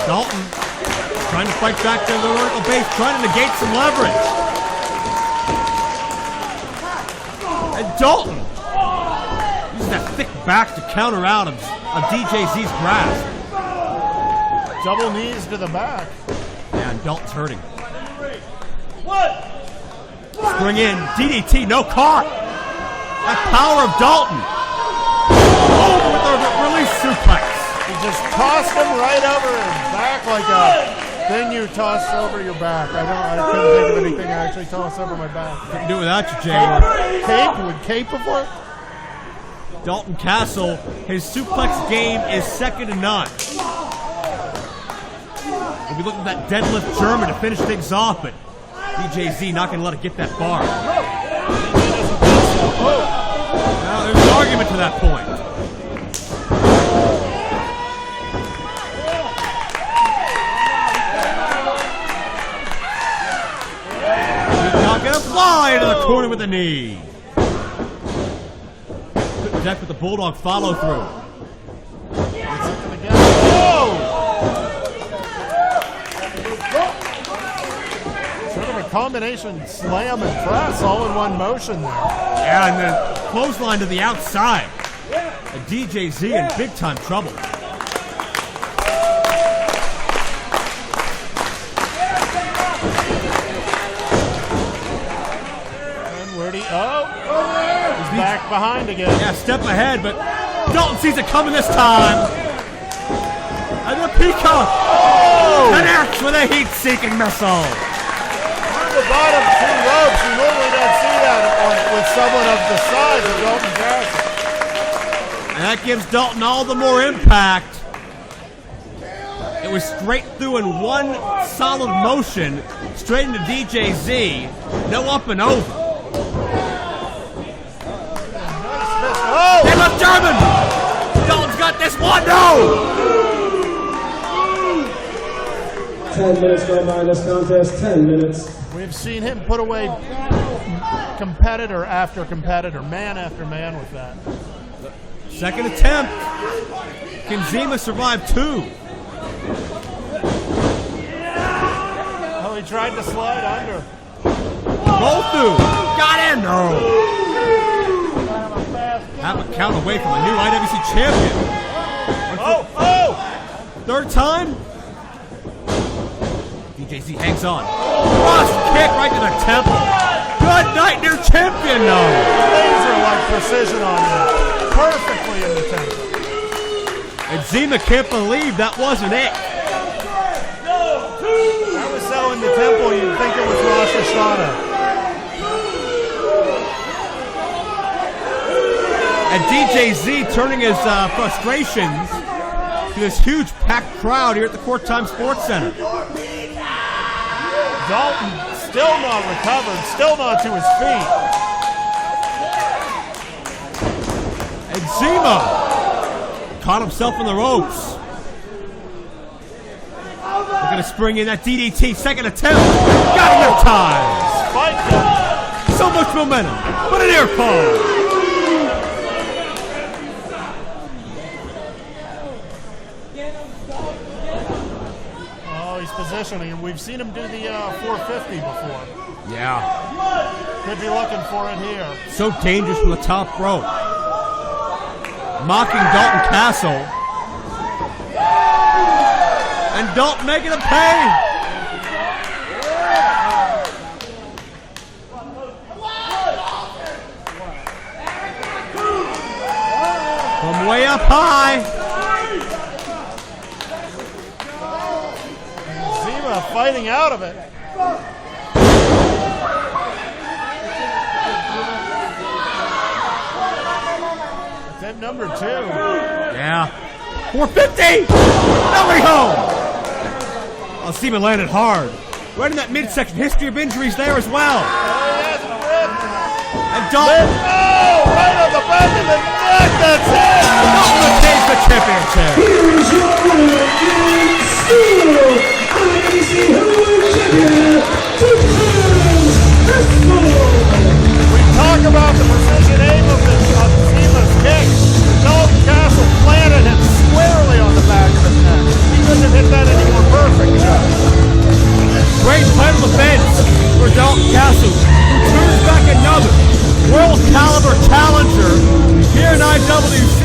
Dalton trying to fight back to the vertical base, trying to negate some leverage. And Dalton uses that thick back to counter out of DJZ's grasp. Double knees to the back. Yeah, and Dalton's hurting. Spring in, DDT, no caught. That power of Dalton. Oh, with a release suplex. He just tossed him right over his back like a thing you toss over your back. I couldn't think of anything I actually toss over my back. Couldn't do it without you, Jay. Cape? Would cape before? Dalton Castle, his suplex game is second to none. We'll be looking at that deadlift German to finish things off, but DJZ not going to let it get that far. Now, there's an argument to that point. He's not going to fly into the corner with a knee. Good depth with the Bulldog follow through. Combination slam and press all in one motion there. Yeah, and the clothesline to the outside. A DJZ in big time trouble. And where'd he? He's back behind again. Yeah, step ahead, but Dalton sees it coming this time. And the Peacock connects with a heat-seeking missile. The bottom two ropes, you normally don't see that with someone of the size of Dalton Castle. And that gives Dalton all the more impact. It was straight through in one solid motion, straight into DJZ, no up and over. They left German! Dalton's got this one, no! 10 minutes going by in this contest, 10 minutes. We've seen him put away competitor after competitor, man after man with that. Second attempt. Can Zema survive two? Oh, he tried to slide under. Both do. Got in. No. Have a count away from the new IWC champion. Third time. AJZ hangs on. Cross kick right to the temple. Good night, new champion, though. Laser-like precision on that. Perfectly in the temple. And Zema can't believe that wasn't it. That was so in the temple, you'd think it was Rosh Hashanah. And DJZ turning his frustrations to this huge packed crowd here at the Court Time Sports Center. Dalton still not recovered, still not to his feet. And Zema caught himself in the ropes. Looking to spring in that DDT, second attempt. Got enough time. Fight good. So much momentum, but an air call. He's positioning, and we've seen him do the 450 before. Yeah. Could be looking for it here. So dangerous from the top rope. Mocking Dalton Castle. And Dalton making him pay. From way up high. Fighting out of it. Attempt number 2. Yeah. 450! Nobody home! Oh, Sabin landed hard. Right in that midsection. History of injuries there as well. And Dalton. Oh, right on the back of the neck. That's it. Dalton retains the championship. Here's your winner in steel. We talk about the precision aim of Zema's kick. Dalton Castle planted it squarely on the back of his neck. He couldn't have hit that any more perfect. Great title defense for Dalton Castle, who turns back another world caliber challenger here in IWC.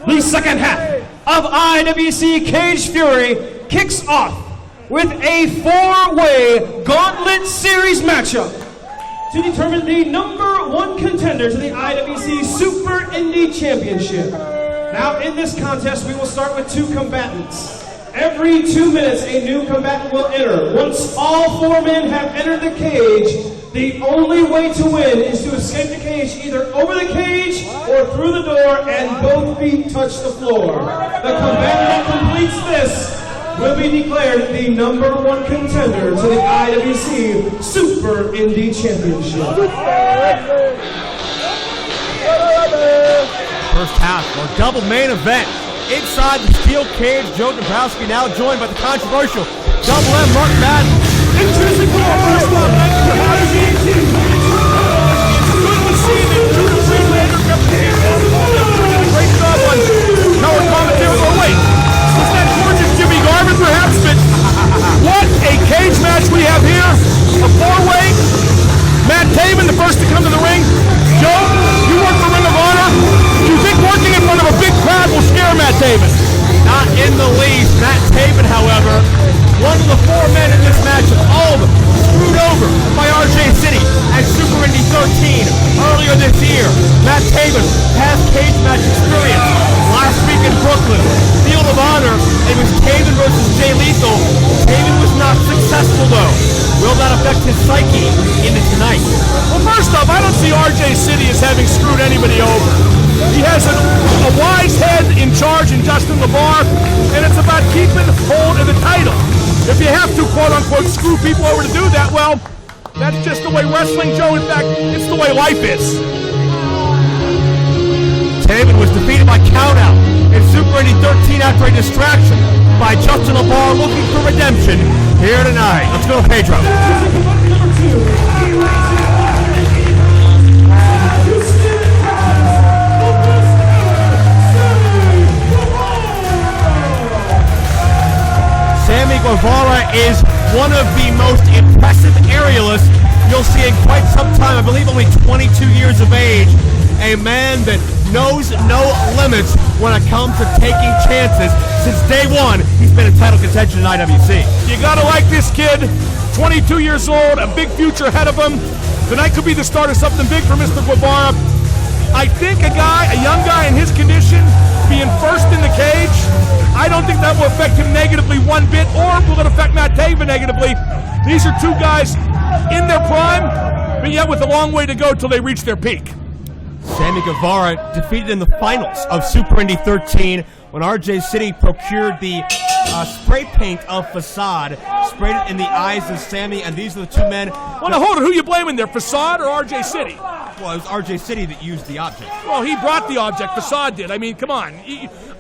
The second half of IWC Cage Fury kicks off with a 4-way Gauntlet Series matchup to determine the number 1 contender to the IWC Super Indy Championship. Now in this contest, we will start with 2 combatants. Every 2 minutes, a new combatant will enter. Once all 4 men have entered the cage, the only way to win is to escape the cage either over the cage or through the door and both feet touch the floor. The combatant that completes this will be declared the number 1 contender to the IWC Super Indy Championship. First half, or double main event. Inside the steel cage, Joe Dabrowski now joined by the controversial Double M Mark Madden. Introducing for our first one, IWC. Good to see the Judas Freelander Great job on color commentary. Oh, wait. Was that gorgeous Jimmy Garvin, perhaps? But what a cage match we have here. A 4-way. Matt Taven, the first to come to the ring. Joe, you work for Ring of Honor. Do you think working in front of a big crowd will scare Matt Taven? Not in the least. Matt Taven, however, one of the 4 men in this match, all of them screwed over by RJ City at Super Indy 13 earlier this year. Matt Taven has cage match experience. Last week in Brooklyn, Field of Honor, it was Taven versus Jay Lethal. Taven was not successful though. Will that affect his psyche into tonight? Well, first off, I don't see RJ City as having screwed anybody over. He has a wise head in charge in Justin LeBar, and it's about keeping hold of the title. If you have to, quote-unquote, screw people over to do that, well, that's just the way wrestling, Joe. In fact, it's the way life is. Taven was defeated by countout in Super Indy 13 after a distraction by Justin LeBar, looking for redemption here tonight. Let's go, Pedro. Sammy Guevara is one of the most impressive aerialists you'll see in quite some time. I believe only 22 years of age. A man that knows no limits when it comes to taking chances. Since day one, he's been in title contention in IWC. You gotta like this kid, 22 years old, a big future ahead of him. Tonight could be the start of something big for Mr. Guevara. I think a young guy in his condition, being first in the cage, I don't think that will affect him negatively one bit, or will it affect Matt Taven negatively. These are two guys in their prime, but yet with a long way to go till they reach their peak. Sammy Guevara defeated in the finals of Super Indy 13 when XIII procured the spray paint of Facade, sprayed it in the eyes of Sammy, and these are the two men. Well, now hold it. Who you blaming there, Facade or XIII? Well, it was XIII that used the object. Well, he brought the object. Facade did. I mean, come on.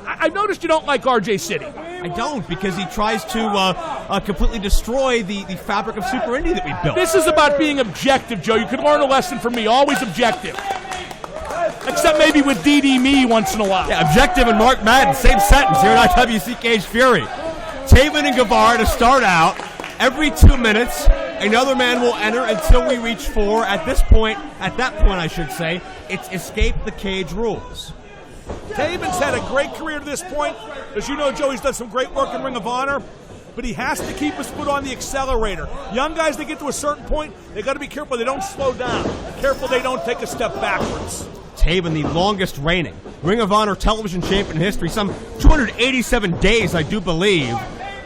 I've noticed you don't like XIII. I don't, because he tries to completely destroy the fabric of Super Indy that we built. This is about being objective, Joe. You could learn a lesson from me. Always objective. Except maybe with DD me once in a while. Yeah, objective and Mark Madden, same sentence here at IWC Cage Fury. Taven and Guevara to start out. Every 2 minutes, another man will enter until we reach 4. At that point, I should say, it's escape the cage rules. Taven's had a great career to this point. As you know, Joe, he's done some great work in Ring of Honor, but he has to keep his foot on the accelerator. Young guys, they get to a certain point, they got to be careful they don't slow down. Careful they don't take a step backwards. Taven, the longest reigning Ring of Honor television champion in history, some 287 days, I do believe,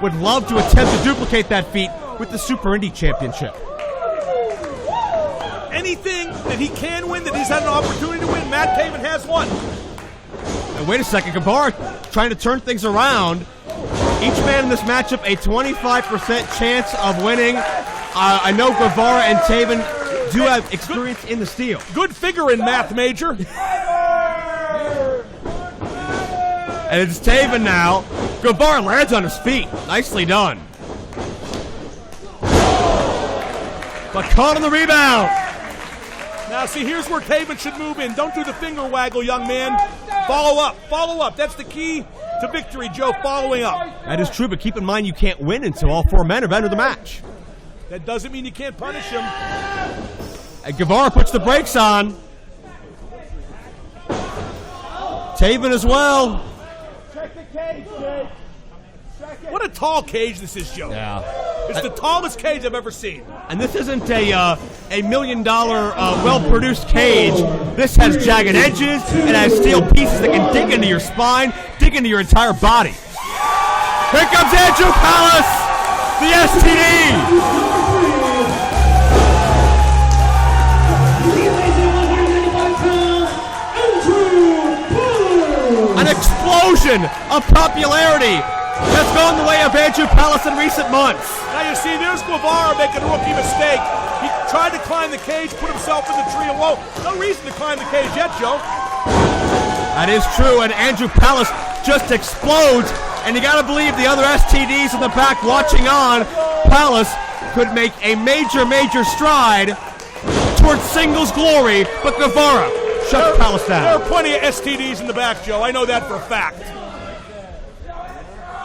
would love to attempt to duplicate that feat with the Super Indy Championship. Anything that he can win, that he's had an opportunity to win, Matt Taven has won. And wait a second, Guevara trying to turn things around. Each man in this matchup, a 25% chance of winning. I know Guevara and Taven do have experience in the steel. Good figure in math, Major. And it's Taven now. Guevara lands on his feet. Nicely done. But caught on the rebound. Now, see, here's where Taven should move in. Don't do the finger waggle, young man. Follow up. Follow up. That's the key to victory, Joe, following up. That is true, but keep in mind you can't win until all 4 men have entered the match. That doesn't mean you can't punish him. And Guevara puts the brakes on. Taven as well. Check the cage, Jake. What a tall cage this is, Joe. Yeah. It's the tallest cage I've ever seen. And this isn't a $1 million well-produced cage. This has jagged edges. It has steel pieces that can dig into your spine, dig into your entire body. Here comes Andrew Palace, the STD. An explosion of popularity has gone the way of Andrew Palace in recent months. Now you see, there's Guevara making a rookie mistake. He tried to climb the cage, put himself in the tree alone. No reason to climb the cage yet, Joe. That is true, and Andrew Palace just explodes, and you gotta believe the other STDs in the back watching on. Palace could make a major, major stride towards singles glory, but Guevara shuts Palace down. There are plenty of STDs in the back, Joe. I know that for a fact.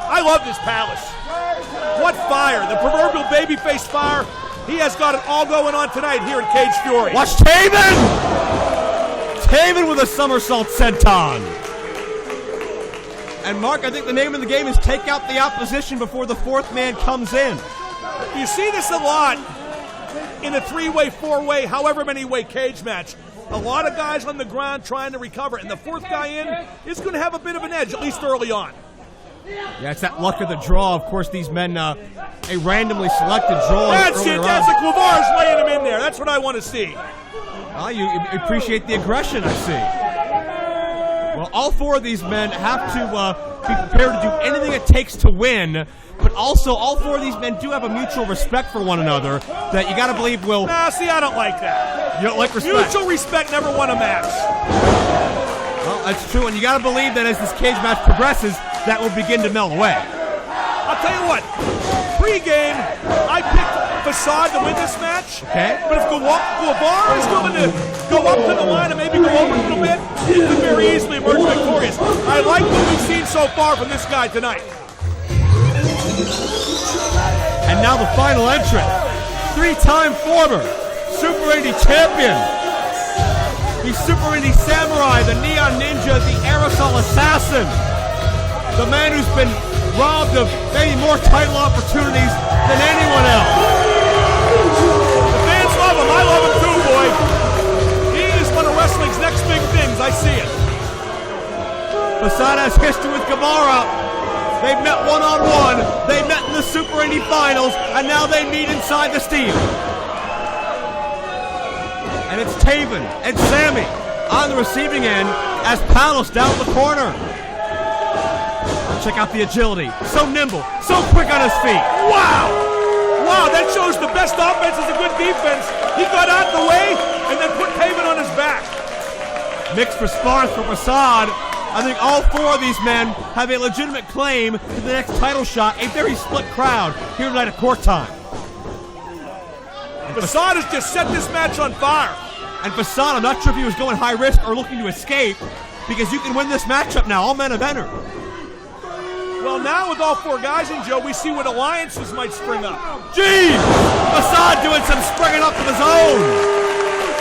I love this Palace. What fire. The proverbial babyface fire. He has got it all going on tonight here in Cage Fury. Watch Taven! Taven with a somersault senton. And Mark, I think the name of the game is take out the opposition before the 4th man comes in. You see this a lot in a 3-way, 4-way, however many way cage match. A lot of guys on the ground trying to recover, and the 4th guy in is going to have a bit of an edge, at least early on. Yeah, it's that luck of the draw. Of course, these men, a randomly selected draw. That's it. That's it. Guevara's laying him in there. That's what I want to see. You appreciate the aggression, I see. Well, all 4 of these men have to be prepared to do anything it takes to win, but also all 4 of these men do have a mutual respect for one another that you got to believe will... Nah, see, I don't like that. You don't like respect? Mutual respect never won a match. Well, that's true, and you got to believe that as this cage match progresses, that will begin to melt away. I'll tell you what, pre-game, I picked Facade to win this match. Okay. But if Guevara is willing to go up to the line and maybe go over a little bit, he could very easily emerge victorious. I like what we've seen so far from this guy tonight. And now the final entrant, 3-time former Super Indy champion, the Super Indy Samurai, the Neon Ninja, the Aerosol Assassin, the man who's been robbed of maybe more title opportunities than anyone else. The fans love him. I love him too, boy. He is one of wrestling's next big things. I see it. Facade has history with Guevara. They've met one-on-one. They met in the Super Indy Finals, and now they meet inside the Steel. And it's Taven and Sammy on the receiving end as Palos down the corner. Check out the agility. So nimble, so quick on his feet. Wow! Wow, that shows the best offense is a good defense. He got out of the way and then put Taven on his back. Mixed response from Facade. I think all four of these men have a legitimate claim to the next title shot. A very split crowd here tonight at court time. Facade has just set this match on fire. And Facade, I'm not sure if he was going high risk or looking to escape, because you can win this matchup now. All men have entered. Well, now with all four guys in, Joe, we see what alliances might spring up. Jeez! Facade doing some springing up of his own.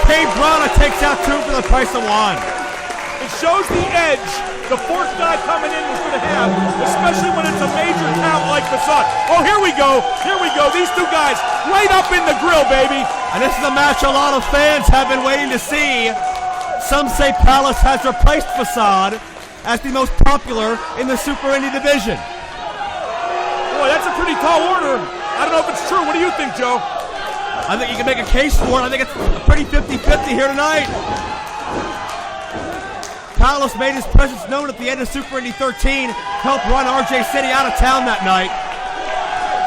Guevara takes out two for the price of one. It shows the edge the fourth guy coming in was going to have, especially when it's a major talent like Facade. Oh, here we go. Here we go. These two guys right up in the grill, baby. And this is a match a lot of fans have been waiting to see. Some say Palos has replaced Facade as the most popular in the Super Indy division. Boy, that's a pretty tall order. I don't know if it's true. What do you think, Joe? I think you can make a case for it. I think it's a pretty 50-50 here tonight. Palos made his presence known at the end of Super Indy 13, helped run RJ City out of town that night.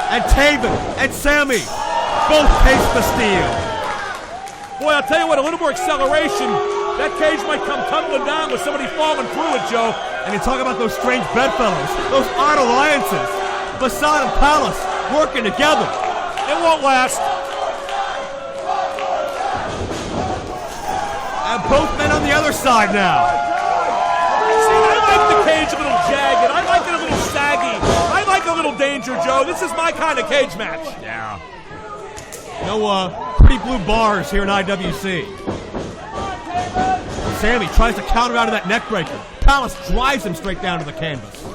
And Taven and Sammy both taste the steel. Boy, I'll tell you what, a little more acceleration, that cage might come tumbling down with somebody falling through it, Joe. And you talk about those strange bedfellows, those odd alliances. Facade and Palos working together. It won't last. And both men on the other side now. See, I like the cage a little jagged. I like it a little saggy. I like a little danger, Joe. This is my kind of cage match. Yeah. No pretty blue bars here in IWC. Sammy tries to counter out of that neck breaker. Palos drives him straight down to the canvas.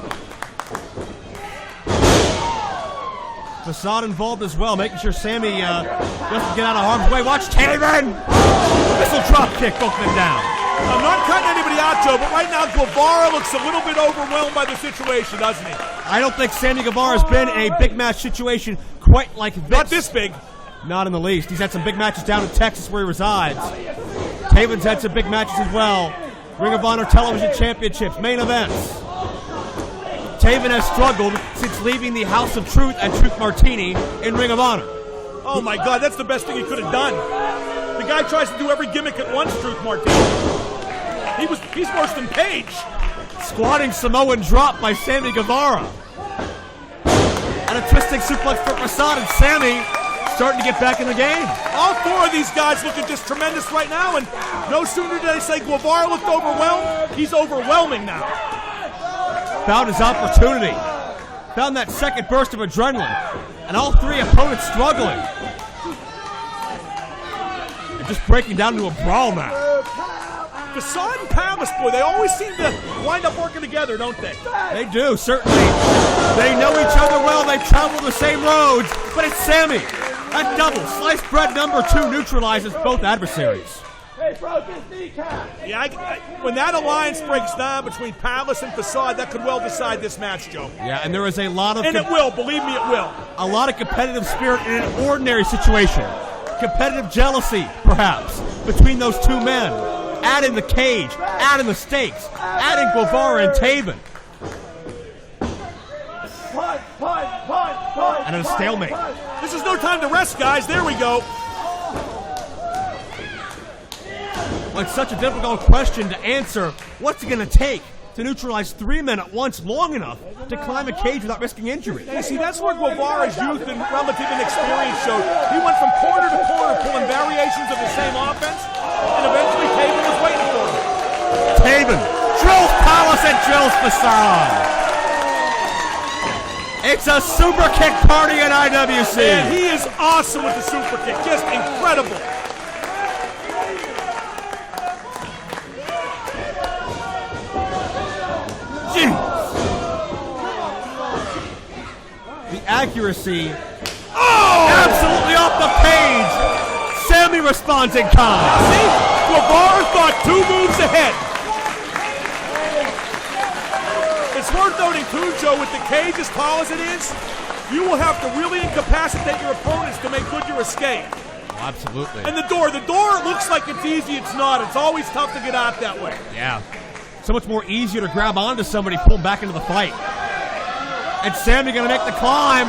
Facade involved as well, making sure Sammy doesn't get out of harm's way. Watch Taven! Missile drop kick, both men down. I'm not cutting anybody out, Joe, but right now Guevara looks a little bit overwhelmed by the situation, doesn't he? I don't think Sammy Guevara has been in a big match situation quite like this. Not this big. Not in the least. He's had some big matches down in Texas where he resides. Taven's had some big matches as well. Ring of Honor Television Championships, main events. Taven has struggled since leaving the House of Truth and Truth Martini in Ring of Honor. Oh my God, that's the best thing he could have done. The guy tries to do every gimmick at once, Truth Martini. He's worse than Page. Squatting Samoan drop by Sammy Guevara. And a twisting suplex for Facade, and Sammy starting to get back in the game. All four of these guys looking just tremendous right now, and no sooner did I say Guevara looked overwhelmed, he's overwhelming now. Found his opportunity. Found that second burst of adrenaline. And all three opponents struggling. They're just breaking down into a brawl now. Facade and Palos, boy, they always seem to wind up working together, don't they? They do, certainly. They know each other well. They travel the same roads. But it's Sammy. That double sliced bread number 2 neutralizes both adversaries. Yeah, when that alliance breaks down between Palos and Facade, that could well decide this match, Joe. Yeah, and there is a lot of... And it will, believe me, it will. A lot of competitive spirit in an ordinary situation. Competitive jealousy, perhaps, between those two men. Add in the cage, add in the stakes, add in Guevara and Taven. And a stalemate. This is no time to rest, guys. There we go. Well, it's such a difficult question to answer. What's it going to take to neutralize 3 men at once long enough to climb a cage without risking injury? You see, that's where Guevara's youth and relative inexperience showed. He went from corner to corner pulling variations of the same offense, and eventually Taven was waiting for him. Taven drills Palos and drills Facade. It's a super kick party in IWC. Man, he is awesome with the super kick. Just incredible. accuracy. Oh! Absolutely off the page. Sammy responds in kind. See? Guevara thought 2 moves ahead. It's worth noting too, Joe, with the cage as tall as it is, you will have to really incapacitate your opponents to make good your escape. Absolutely. And the door looks like it's easy, it's not. It's always tough to get out that way. Yeah. So much more easier to grab onto somebody, pull them back into the fight. And Sammy gonna make the climb.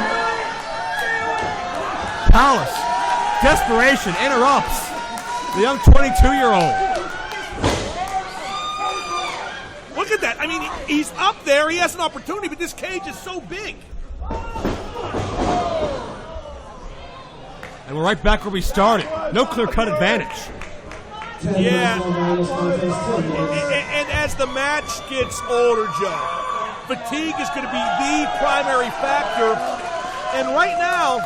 Palace, desperation, interrupts the young 22-year-old. Look at that. I mean, he's up there. He has an opportunity, but this cage is so big. And we're right back where we started. No clear-cut advantage. Yeah. And as the match gets older, Joe, fatigue is going to be the primary factor. And right now,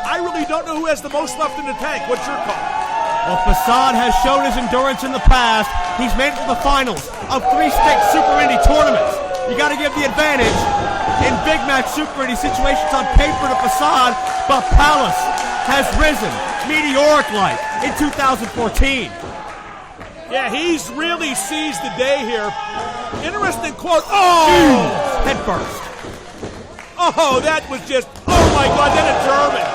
I really don't know who has the most left in the tank. What's your call? Well, Facade has shown his endurance in the past. He's made it to the finals of 3 straight Super Indy tournaments. You got to give the advantage in big match Super Indy situations on paper to Facade, but Palace has risen meteoric-like in 2014. Yeah, he's really seized the day here. Interesting quote. Oh! Head first. Oh, that was just, oh my God, then a German.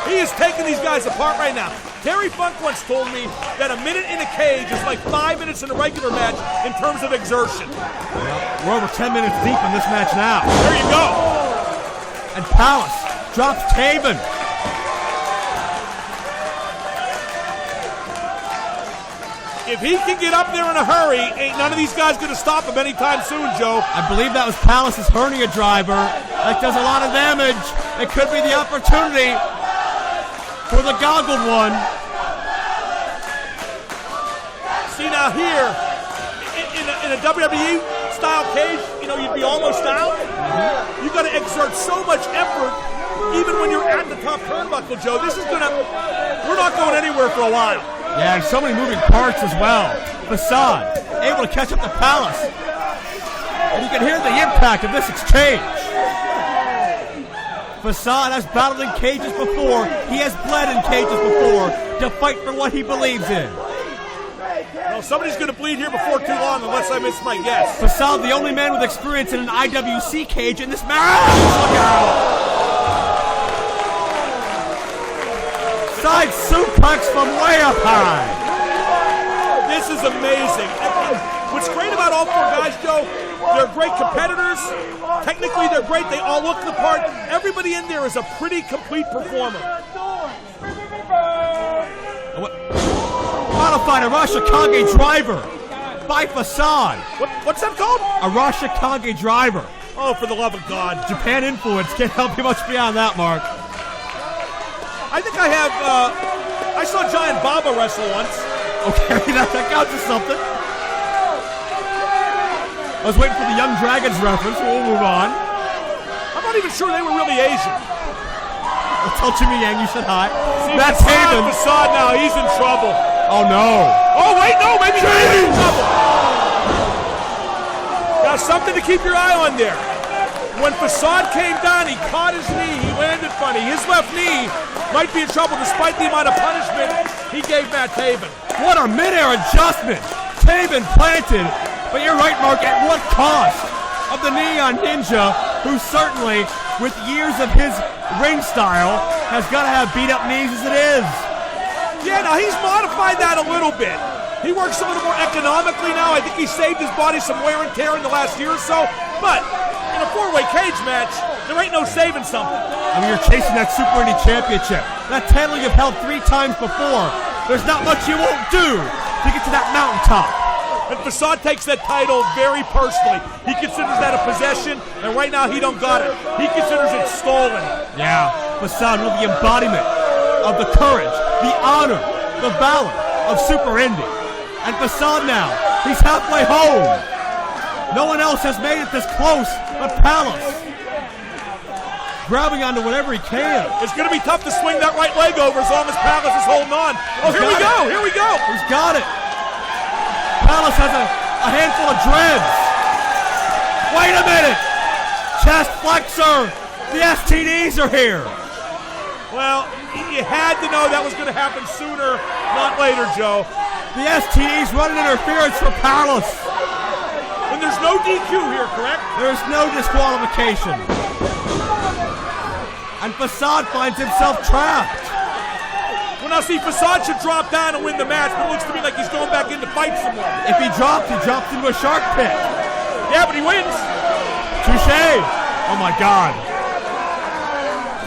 He is taking these guys apart right now. Terry Funk once told me that a minute in a cage is like 5 minutes in a regular match in terms of exertion. We're over 10 minutes deep in this match now. There you go. And Palace drops Taven. If he can get up there in a hurry, ain't none of these guys going to stop him anytime soon, Joe. I believe that was Palace's hernia driver. That does a lot of damage. It could be the opportunity for the goggled one. See, now here, in a WWE style cage, you know, you'd be almost out. You got to exert so much effort, even when you're at the top turnbuckle, Joe. This is we're not going anywhere for a while. Yeah, and so many moving parts as well. Facade able to catch up to Palace. And you can hear the impact of this exchange. Facade has battled in cages before. He has bled in cages before to fight for what he believes in. Well, somebody's going to bleed here before too long, unless I miss my guess. Facade, the only man with experience in an IWC cage in this match. Look out! Side suplex from way up high. This is amazing. What's great about all 4 guys, Joe, they're great competitors. Technically, they're great. They all look the part. Everybody in there is a pretty complete performer. Modified Arashikage driver by Facade. What's that called? Arashikage driver. Oh, for the love of God. Japan influence. Can't help you much beyond that, Mark. I think I have, I saw Giant Baba wrestle once. Okay, that counts as something. I was waiting for the Young Dragons reference. We'll move on. I'm not even sure they were really Asian. I'll tell Jimmy Yang you said hi. See, That's Taven. Taven. Facade now, he's in trouble. Oh, no. Oh, wait, no, maybe he's in trouble. Now, something to keep your eye on there. When Facade came down, he caught his knee. He landed funny. His left knee might be in trouble despite the amount of punishment he gave Matt Taven. What a midair adjustment. Taven planted. But you're right, Mark, at what cost? Of the Neon Ninja, who certainly, with years of his ring style, has got to have beat-up knees as it is. Yeah, now he's modified that a little bit. He works a little more economically now. I think he saved his body some wear and tear in the last year or so. But in a 4-way cage match, there ain't no saving something. I mean, you're chasing that Super Indy Championship. That title you've held 3 times before. There's not much you won't do to get to that mountaintop. And Facade takes that title very personally. He considers that a possession, and right now he don't got it. He considers it stolen. Yeah, Facade with the embodiment of the courage, the honor, the valor of Super Indy. And Facade now, he's halfway home. No one else has made it this close but Palace. Grabbing onto whatever he can. It's going to be tough to swing that right leg over as long as Palace is holding on. Oh, here we go, here we go. He's got it. Palace has a handful of dreads. Wait a minute. Chest flexor The STDs are here. Well, you had to know that was going to happen sooner, not later, Joe. The STDs running interference for Palace. And there's no DQ here, correct? There's no disqualification. And Facade finds himself trapped. Well, now see, Facade should drop down and win the match, but it looks to me like he's going back in to fight someone. If he drops into a shark pit. Yeah, but he wins. Touché. Oh my God.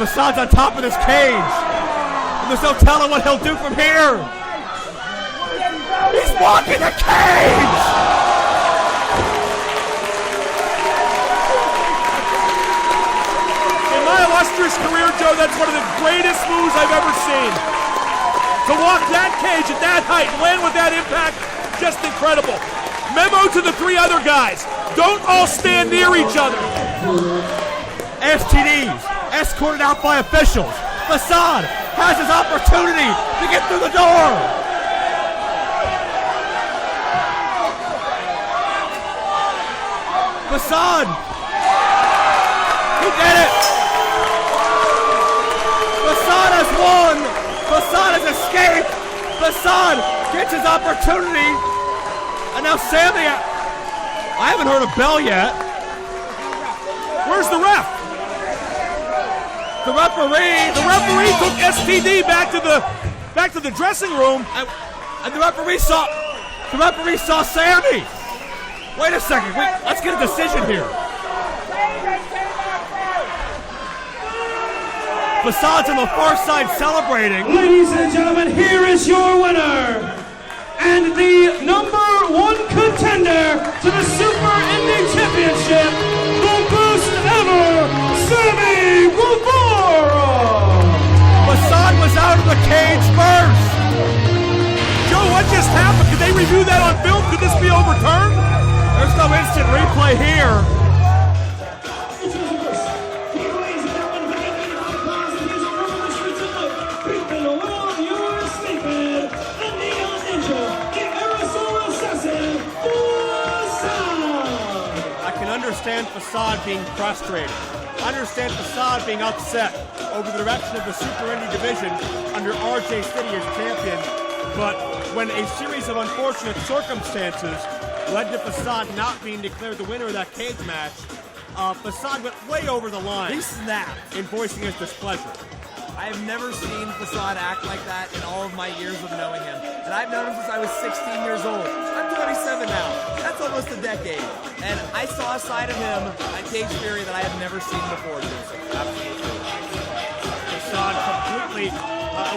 Facade's on top of this cage. And there's no telling what he'll do from here. He's walking the cage! In my illustrious career, Joe, that's one of the greatest moves I've ever seen. To walk that cage at that height, land with that impact, just incredible. Memo to the 3 other guys. Don't all stand near each other. STDs escorted out by officials. Facade has his opportunity to get through the door. Facade. He did it. Facade has won. Facade has escaped. Facade gets his opportunity. And now Sammy, I haven't heard a bell yet. Where's the ref? The referee took STD back to the dressing room, and the referee saw Sammy. Wait a second, let's get a decision here. Facade's on the far side celebrating. Ladies and gentlemen, here is your winner and the #1 contender to the Super Indy Championship, the best ever, Sammy Guevara. Facade was out of the cage first. Joe, what just happened? Could they review that on film? Could this be overturned? There's no instant replay here. Facade being frustrated. I understand Facade being upset over the direction of the Super Indy division under RJ City as champion, but when a series of unfortunate circumstances led to Facade not being declared the winner of that cage match, Facade went way over the line. He snapped in voicing his displeasure. I have never seen Facade act like that in all of my years of knowing him. And I've known him since I was 16 years old. I'm 27 now. That's almost a decade. And I saw a side of him at Cage Fury that I have never seen before, Joseph. Absolutely. Facade completely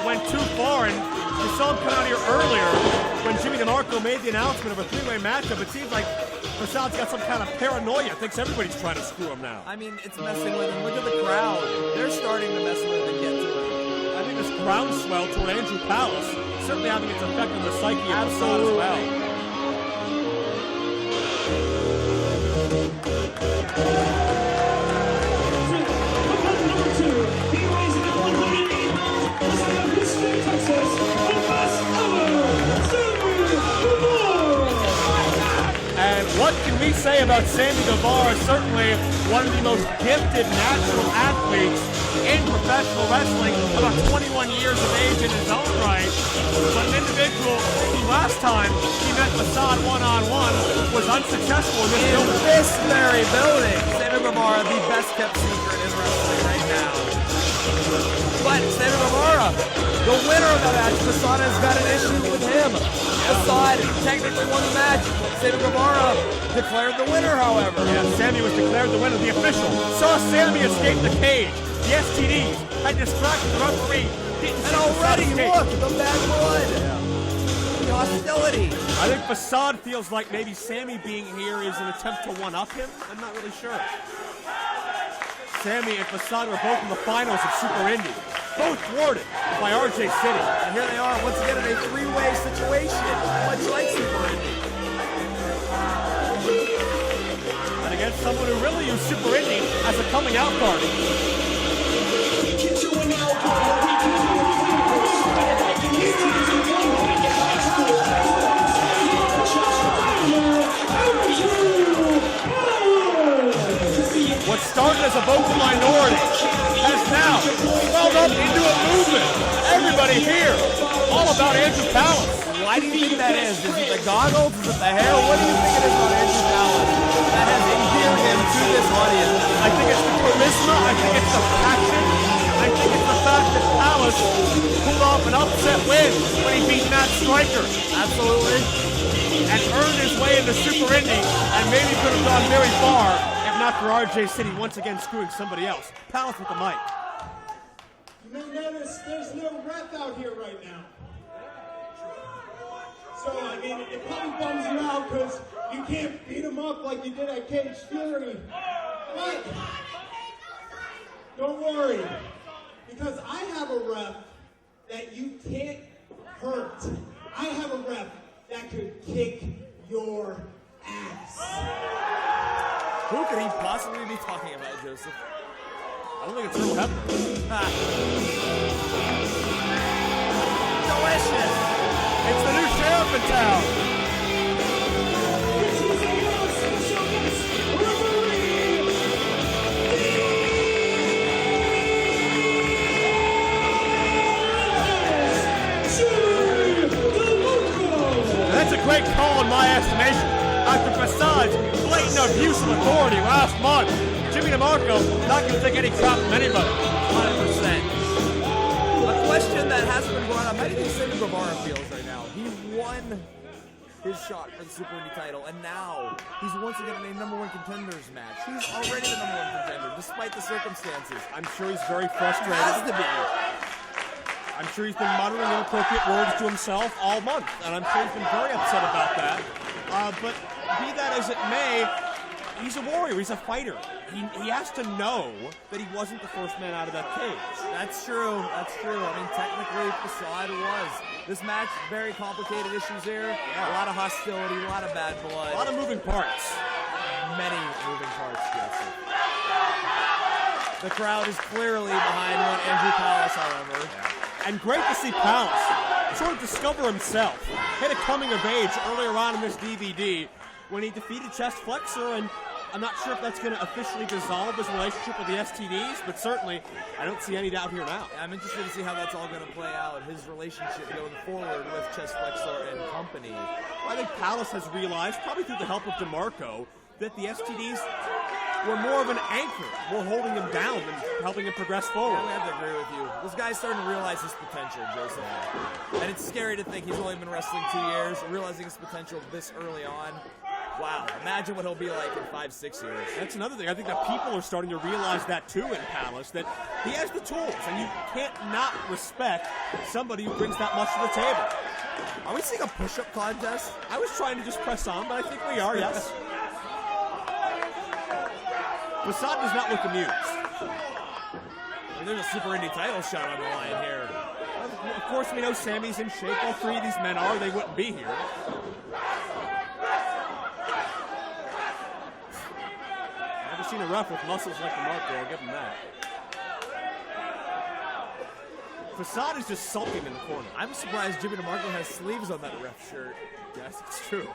went too far, and you saw him come out here earlier when Jimmy DeMarco made the announcement of a 3-way matchup. It seems like Facade's got some kind of paranoia, thinks everybody's trying to screw him now. I mean, it's messing with him. Look at the crowd. They're starting to mess with him and get to him. I think this groundswell toward Andrew Palace certainly having its effect on the psyche of Facade as well. And what can we say about Sammy Guevara? Certainly one of the most gifted natural athletes in professional wrestling, about 21 years of age in his own right. But an individual who last time he met Facade one-on-one was unsuccessful in this In building. this very building, Sammy Guevara, the best kept secret in wrestling right now. But Sammy Guevara, the winner of that match, Facade has got an issue with him. Facade technically won the match. Sammy Guevara declared the winner, however. Yeah, Sammy was declared the winner. The official saw Sammy escape the cage. The STDs had distracted the referee. And already, look, the bad blood. The hostility. I think Facade feels like maybe Sammy being here is an attempt to one-up him. I'm not really sure. Sammy and Facade were both in the finals of Super Indy, both thwarted by RJ City. And here they are once again in a 3-way situation, much like Super Indy. And against someone who really used Super Indy as a coming out party. What started as a vocal minority into a movement. Everybody here, all about Andrew Palace. Why do you think that is? Is it the goggles? Is it the hair? What do you think it is about Andrew Palace that has endeared him to this audience? I think it's the charisma. I think it's the passion. I think it's the fact that Palace pulled off an upset win when he beat Matt Striker. Absolutely. And earned his way into Super Indy, and maybe could have gone very far if not for RJ City once again screwing somebody else. Palace with the mic. You may notice there's no ref out here right now. So, I mean, it probably bums you out because you can't beat him up like you did at Cage Fury. But don't worry, because I have a ref that you can't hurt. I have a ref that could kick your ass. Who could he possibly be talking about, Joseph? I don't think it's Earl Hebner. Delicious! It's the new sheriff in town. That's a great call in my estimation. After Facade's blatant abuse of authority last month, Jimmy DeMarco not going to take any crap from anybody. 100%. A question that hasn't been brought up. How do you think Sammy Guevara feels right now? He won his shot for the Super Indy title, and now he's once again in a #1 contenders match. He's already the #1 contender, despite the circumstances. I'm sure he's very frustrated. Has to be. I'm sure he's been muttering inappropriate words to himself all month, and I'm sure he's been very upset about that. But be that as it may, he's a warrior. He's a fighter. He has to know that he wasn't the first man out of that cage. That's true. That's true. I mean, technically, Facade was. This match, very complicated issues here. Yeah. A lot of hostility, a lot of bad blood. A lot of moving parts. Many moving parts, Joseph. The crowd is clearly behind one Andrew Palace, however. And great to see Palace sort of discover himself. Hit a coming of age earlier on in this DVD when he defeated Chest Flexor, and I'm not sure if that's going to officially dissolve his relationship with the STDs, but certainly I don't see any doubt here now. I'm interested to see how that's all going to play out, his relationship going forward with Chest Flexor and company. I think Palace has realized, probably through the help of DeMarco, that the STDs were more of an anchor, more holding him down than helping him progress forward. I have to agree with you. This guy's starting to realize his potential, Joseph. And it's scary to think he's only been wrestling 2 years, realizing his potential this early on. Wow, imagine what he'll be like in 5-6 years. That's another thing. I think that people are starting to realize that too in Palace, that he has the tools, and you can't not respect somebody who brings that much to the table. Are we seeing a push-up contest? I was trying to just press on, but I think we are, yes. Facade does not look amused. I mean, there's a Super Indy title shot on the line here. Of course, we know Sammy's in shape. All three of these men are. They wouldn't be here. Never seen a ref with muscles like DeMarco. I'll give him that. Facade is just sulking in the corner. I'm surprised Jimmy DeMarco has sleeves on that ref shirt. Yes, it's true.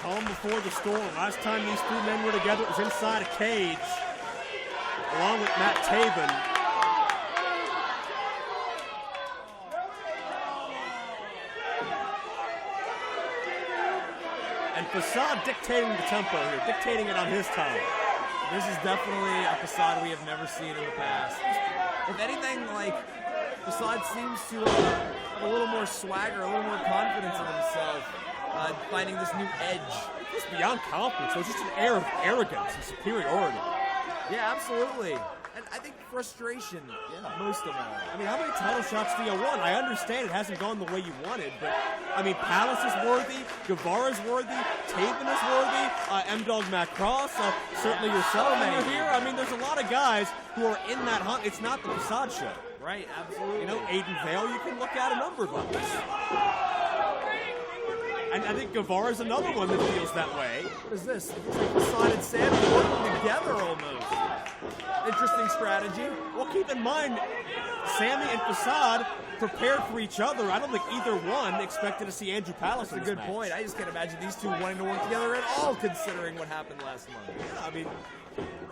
Calm before the storm. Last time these three men were together, it was inside a cage, along with Matt Taven. And Facade dictating the tempo here, dictating it on his time. This is definitely a Facade we have never seen in the past. If anything, like, Facade seems to have a little more swagger, a little more confidence in himself. Finding this new edge. It's beyond confidence. There's just an air of arrogance and superiority. Yeah, absolutely. And I think frustration, most of all. I mean, how many title shots do you want? I understand it hasn't gone the way you wanted, but, I mean, Palace is worthy, Guevara's worthy, Taven is worthy, M-Dog Matt Cross, certainly yourself when you're here. I mean, there's a lot of guys who are in that hunt. It's not the Facade show. Right, absolutely. You know, Aiden Vale, you can look at a number of others. And I think Guevara's another one that feels that way. What is this? It's like Facade and Sammy working together almost. Interesting strategy. Well, keep in mind, Sammy and Facade prepared for each other. I don't think either one expected to see Andrew Palace. That's a good point. I just can't imagine these two wanting to work together at all, considering what happened last month. Yeah, I mean,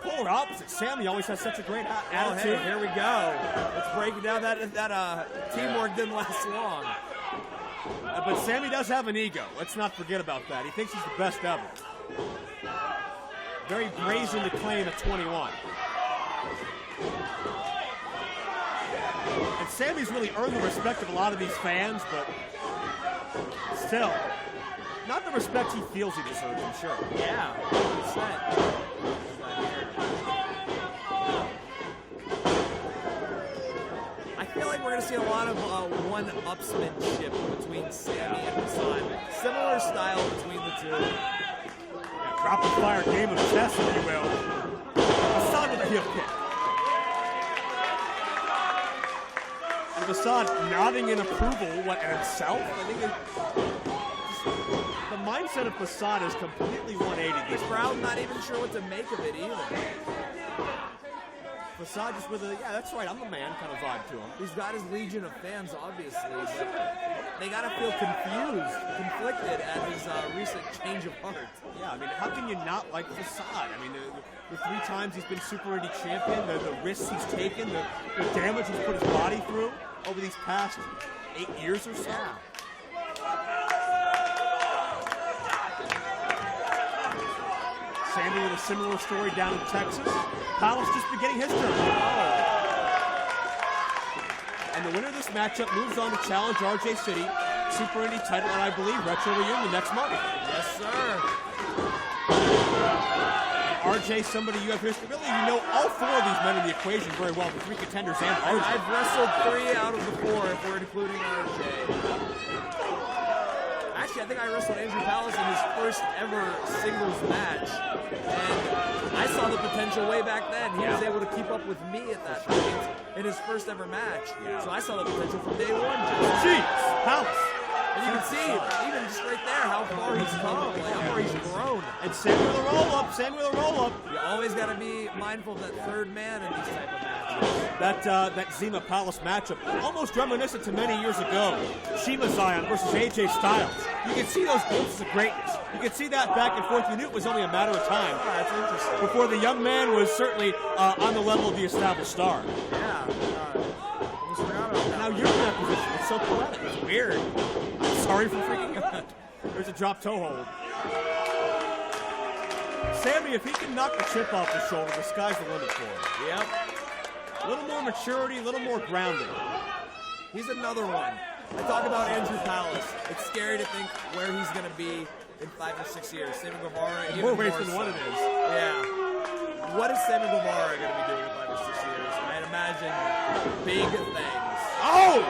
polar opposite. Sammy always has such a great attitude. Hey, here we go. Let's break down that teamwork didn't last long. But Sammy does have an ego. Let's not forget about that. He thinks he's the best ever. Very brazen to claim at 21. And Sammy's really earned the respect of a lot of these fans, but still, not the respect he feels he deserves, I'm sure. Yeah, 100%. I feel like we're going to see a lot of one-upsmanship between Sammy and Facade. Similar style between the two. Yeah, rapid-fire game of chess, if you will. Facade with a heel kick. And Facade nodding in approval at himself. I think the mindset of Facade is completely 180. The crowd not even sure what to make of it either. Facade just with a, yeah, that's right, I'm the man kind of vibe to him. He's got his legion of fans, obviously, but they got to feel confused, conflicted at his recent change of heart. Yeah, I mean, how can you not like Facade? I mean, the 3 times he's been Super Indy champion, the risks he's taken, the damage he's put his body through over these past 8 years or so. Yeah. Sammy with a similar story down in Texas. Palace just beginning his turn. And the winner of this matchup moves on to challenge RJ City, Super Indy title, and I believe Retro Reunion next month. Yes, sir. RJ, somebody you have history. Really, you know all 4 of these men in the equation very well, the 3 contenders and RJ. I've wrestled 3 out of the 4 if we're including RJ. Actually, I think I wrestled Andrew Palace in his first ever singles match. And I saw the potential way back then. He was able to keep up with me at that point in his first ever match. So I saw the potential from day one. Jeez, Palace. And you can see, even just right there, how far he's come, like how far he's grown. And Sammy with a roll-up, Sammy with a roll-up. You always got to be mindful of that third man in these type of matches. That Zema Palace matchup, almost reminiscent to many years ago. Sheena Zion versus AJ Styles. You can see those glimpses of greatness. You can see that back and forth. You knew it was only a matter of time. Oh, that's interesting. Before the young man was certainly on the level of the established star. Yeah. Almost forgot about that. Now you're in that position. It's so poetic. It's weird. I'm sorry for freaking out. There's a drop toe hold. Sammy, if he can knock the chip off the shoulder, the sky's the limit for him. Yep. A little more maturity, a little more grounding. He's another one. I talk about Andrew Palace. It's scary to think where he's going to be in 5 or 6 years. Sammy Guevara, even More more ways than so. one it is. Yeah. What is Sammy Guevara going to be doing in 5 or 6 years? I'd imagine big things. Oh!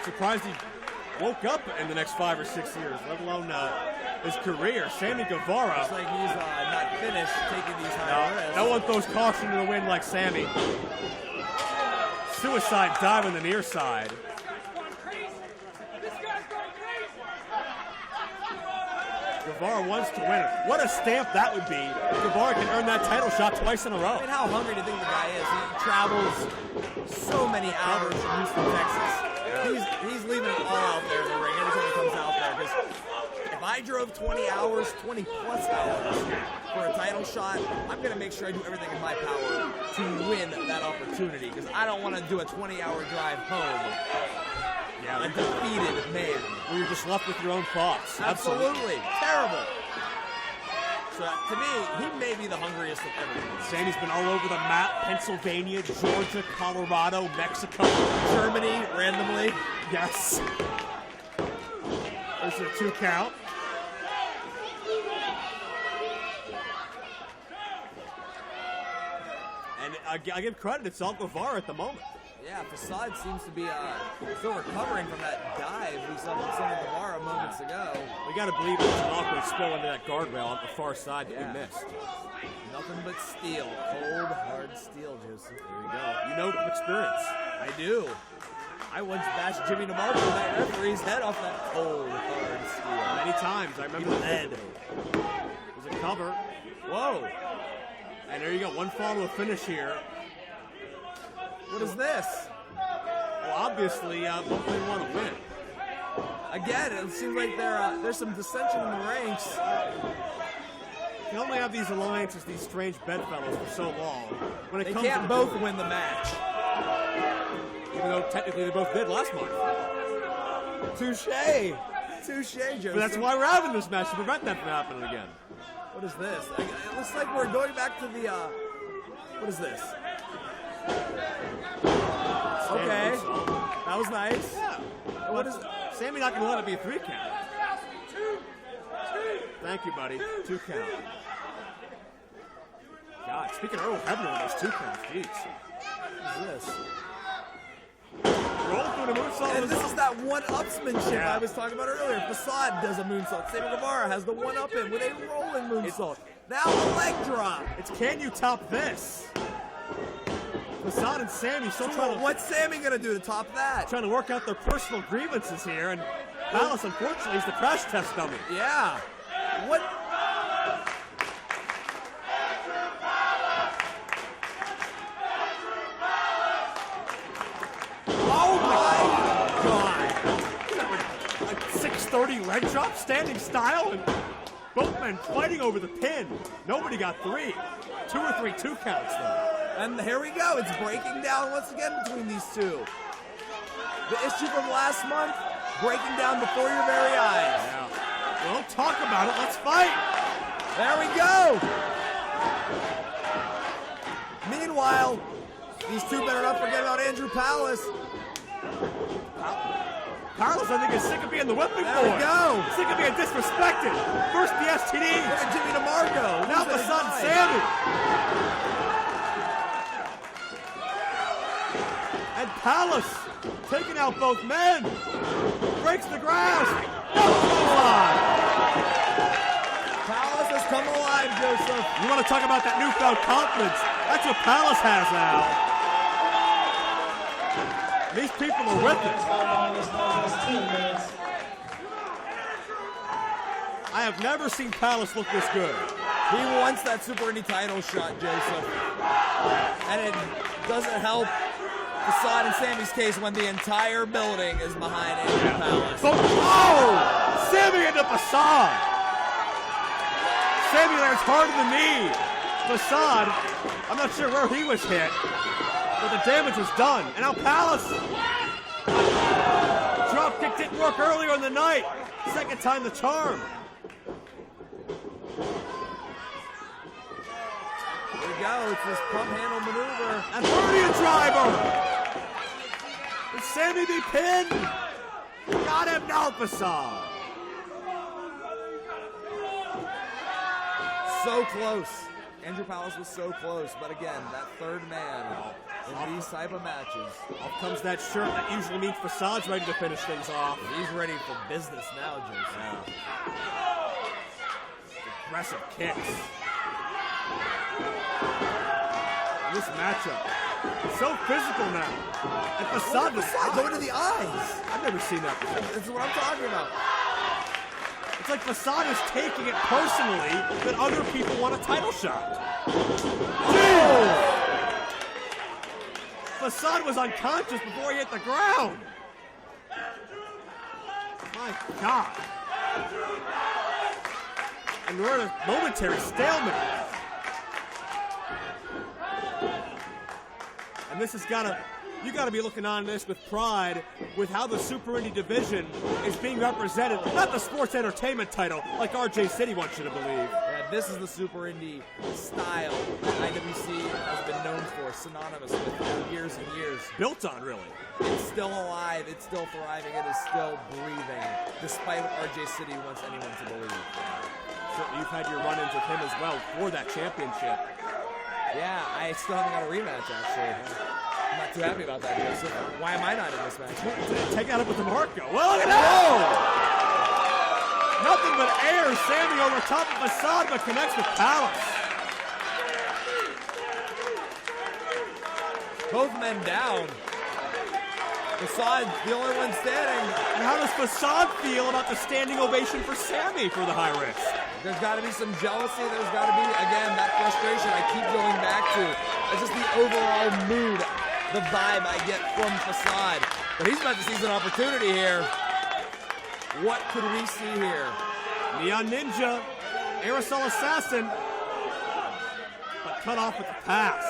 Surprised he woke up in the next 5 or 6 years, let alone his career. Sammy Guevara. Looks like he's not finished taking these high risks. No one throws caution to the wind like Sammy. Suicide dive on the near side. Guevara wants to win it. What a stamp that would be if Guevara can earn that title shot twice in a row. I mean, how hungry do you think the guy is? He travels so many hours from Houston, Texas. He's leaving it all out there in the ring every time he comes out there. Because if I drove 20 hours, 20 plus hours for a title shot, I'm going to make sure I do everything in my power to win that opportunity. Because I don't want to do a 20-hour drive home. Yeah, a defeated man. Where you're just left with your own thoughts. Absolutely. Terrible. So to me, he may be the hungriest of everyone. Sammy's been all over the map. Pennsylvania, Georgia, Colorado, Mexico. Germany, randomly. Yes. There's a 2 count. And I give credit, it's all Guevara at the moment. Yeah, Facade seems to be still recovering from that dive we saw from Sammy Guevara moments ago. We got to believe it was an awkward spill into that guardrail on the far side that we missed. Nothing but steel. Cold, hard steel, Joseph. There you go. You know from experience. I do. I once bashed Jimmy DeMarco with that referee's head off that cold, hard steel. Many times. I remember lead. There's a cover. Whoa. And there you go. One fall to a finish here. What is this? Well, obviously, both men want to win. Again, it seems like there's some dissension in the ranks. You can only have these alliances, these strange bedfellows, for so long. When it They comes can't to both win the match. even though technically they both did last month. Touche, Joseph. But that's why we're having this match, to prevent that from happening again. What is this? It looks like we're going back to the, what is this? Okay, that was nice. Yeah. What is Sammy not going to let it be a 3 count. Thank you, buddy. 2 count. God, speaking of Earl Hebner with those 2 counts, jeez. What is this? Roll through the moonsault. And this is that one-upsmanship Yeah. I was talking about earlier. Facade does a moonsault. Sammy Guevara has the one-up-in with a rolling moonsault. Now the leg drop. It's can you top this? Facade and Sammy still What's Sammy gonna do to top that? trying to work out their personal grievances here, and Palace, unfortunately, is the crash test dummy. Yeah. What? Oh my God! A 630 leg drop, standing style, and both men fighting over the pin. Nobody got 3. 2 or 3 2 counts though. And here we go. It's breaking down once again between these two. The issue from last month breaking down before your very eyes. Yeah. Well, don't talk about it. Let's fight. There we go. Meanwhile, these two better not forget about Andrew Palace. Carlos, I think, is sick of being the whipping boy. There we go. Sick of being disrespected. First the STDs. Look at Jimmy DeMarco. Now the son, Sammy. And Palace taking out both men. Breaks the grass. No, Palace has come alive, Joseph. you want to talk about that newfound confidence? That's what Palace has now. These people are with it. I have never seen Palace look this good. He wants that Super Indy title shot, Joseph. And it doesn't help Facade and Sammy's case when the entire building is behind Andrew Palace. Oh! Sammy into Facade. Sammy lands hard in the knee. Facade, I'm not sure where he was hit, but the damage was done. And now Palace. Drop kick didn't work earlier in the night. Second time the charm. Here we go. It's this pump handle maneuver. And Hernia driver. Will Sammy be pinned? Got him now, Facade. So close. Andrew Palace was so close, but again, that third man in these type of matches. Off comes that shirt that usually means Facade's ready to finish things off. He's ready for business now, Joseph. Aggressive kicks. This matchup, so physical now. And Facade Going to the eyes. I've never seen that before. This is what I'm talking about. It's like Facade is taking it personally that other people want a title shot. Oh! Facade was unconscious before he hit the ground. My God. And we're in a momentary stalemate. And this has got to, you got to be looking on this with pride with how the Super Indy division is being represented. Not the sports entertainment title like RJ City wants you to believe. Yeah, this is the Super Indy style that IWC has been known for, synonymous with for years and years. Built on, really. It's still alive, it's still thriving, it is still breathing, despite what RJ City wants anyone to believe. Certainly you've had your run-ins with him as well for that championship. Yeah, I still haven't got a rematch, actually. I'm not too happy about that, Joseph. Why am I not in this match? Take out it with the Marco. Well, look at that! Nothing but air. Sammy over top of Facade, but connects with Palace. Both men down. Facade, the only one standing. And how does Facade feel about the standing ovation for Sammy for the high risk? There's got to be some jealousy. There's got to be, again, that frustration I keep going back to. It's just the overall mood the vibe I get from Facade. But he's about to seize an opportunity here. What could we see here? Neon Ninja, Aerosol Assassin, but cut off with the pass.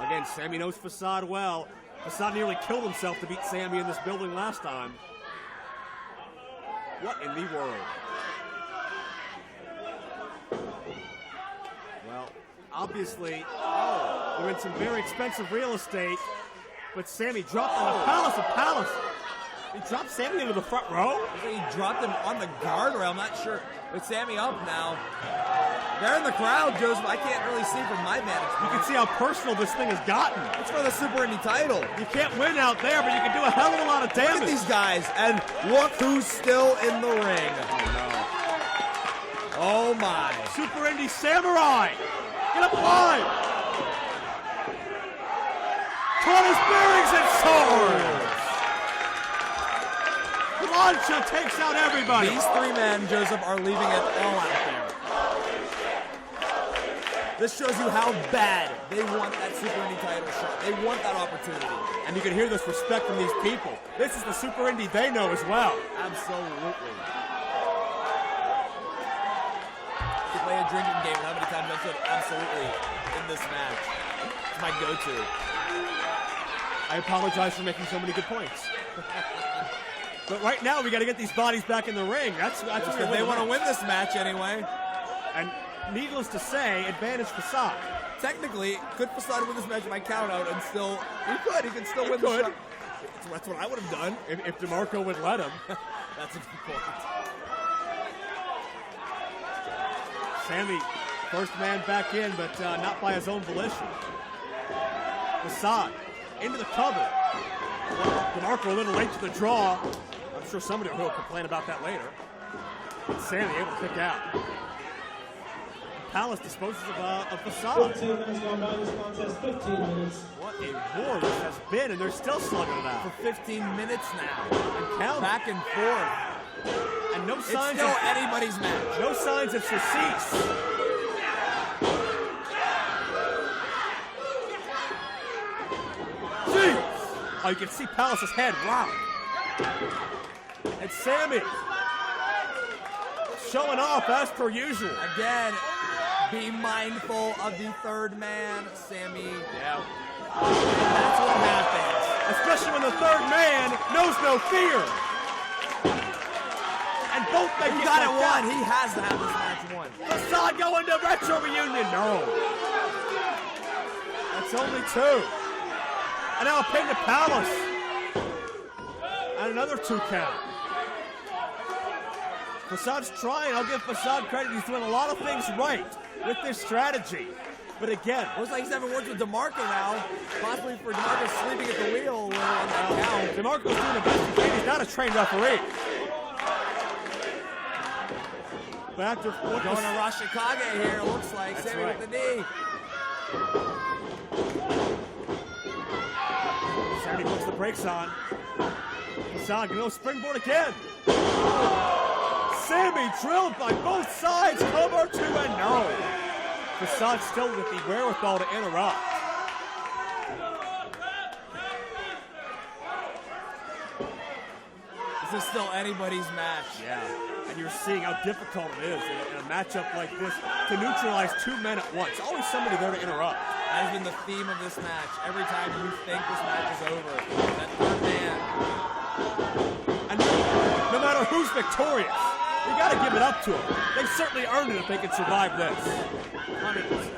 Again, Sammy knows Facade well. Facade nearly killed himself to beat Sammy in this building last time. What in the world? Well, obviously, they're in some very expensive real estate, but Sammy dropped on the Palace of Palace. He dropped Sammy into the front row? He dropped him on the guardrail, I'm not sure. With Sammy up now. They're in the crowd, Joseph. I can't really see from my vantage point. You can see how personal this thing has gotten. It's for the Super Indy title. You can't win out there, but you can do a hell of a lot of damage. Look at these guys, and look who's still in the ring. Oh my. Super Indy Samurai. Get up high. Caught his bearings and swords. Plancha takes out everybody. These three men, Joseph, are leaving it all out there. This shows you how bad they want that Super Indy title shot. They want that opportunity. And you can hear this respect from these people. This is the Super Indy they know as well. Absolutely. You play a drinking game, how many times I've said absolutely in this match. It's my go-to. I apologize for making so many good points. But right now, we got to get these bodies back in the ring. That's what they want to win this match anyway. And needless to say, advantage Facade. Technically, could Facade win this match by count out and still, he could still win the shot. That's what I would have done. If DeMarco would let him. That's a good point. Sammy, first man back in, but not by his own volition. Facade into the cover. DeMarco a little late to the draw. I'm sure somebody will complain about that later. But Sammy able to kick out. Palace disposes of Facade. 15 minutes gone by this contest, 15 minutes. What a war this has been, and they're still slugging it out. For 15 minutes now. And count. Back and forth. And no It's signs still of anybody's match. no signs of surcease. Jeez! Oh, you can see Palace's head rock. And Sammy showing off as per usual. Again, be mindful of the third man, Sammy. Yeah. That's what happens. Especially when the third man knows no fear. And both men He get got it knocked won. out. He has to have this match won. Facade going to retro reunion. No. That's only two. And now a pin to Palace. And another 2 count. Facade's trying. I'll give Facade credit. He's doing a lot of things right with this strategy. But again, Looks like he's having words with DeMarco now. Possibly for DeMarco sleeping at the wheel on that count. DeMarco's doing the best he can. He's not a trained referee. But after what Going to Rashikage here, it looks like. That's Sammy right. with the knee. Sammy puts the brakes on. Facade going to springboard again. Sammy drilled by both sides. Cover 2 and no. Facade still with the wherewithal to interrupt. This is still anybody's match. Yeah. And you're seeing how difficult it is in a matchup like this to neutralize 2 men at once. Always somebody there to interrupt. That has been the theme of this match. Every time you think this match is over, that third man. And no matter who's victorious, you got to give it up to them. They've certainly earned it if they can survive this. 100%.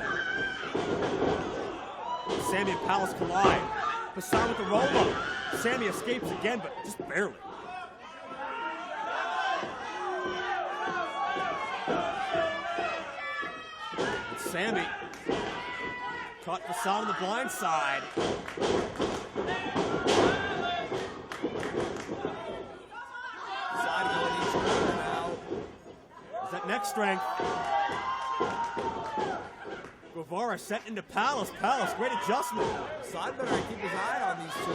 Sammy and Palace collide. Facade with the roll-up. Sammy escapes again, but just barely. And Sammy caught Facade on the blind side. Side going each corner now. Is that neck strength? Guevara sent into Palace. Palace, great adjustment. Side better keep his eye on these two.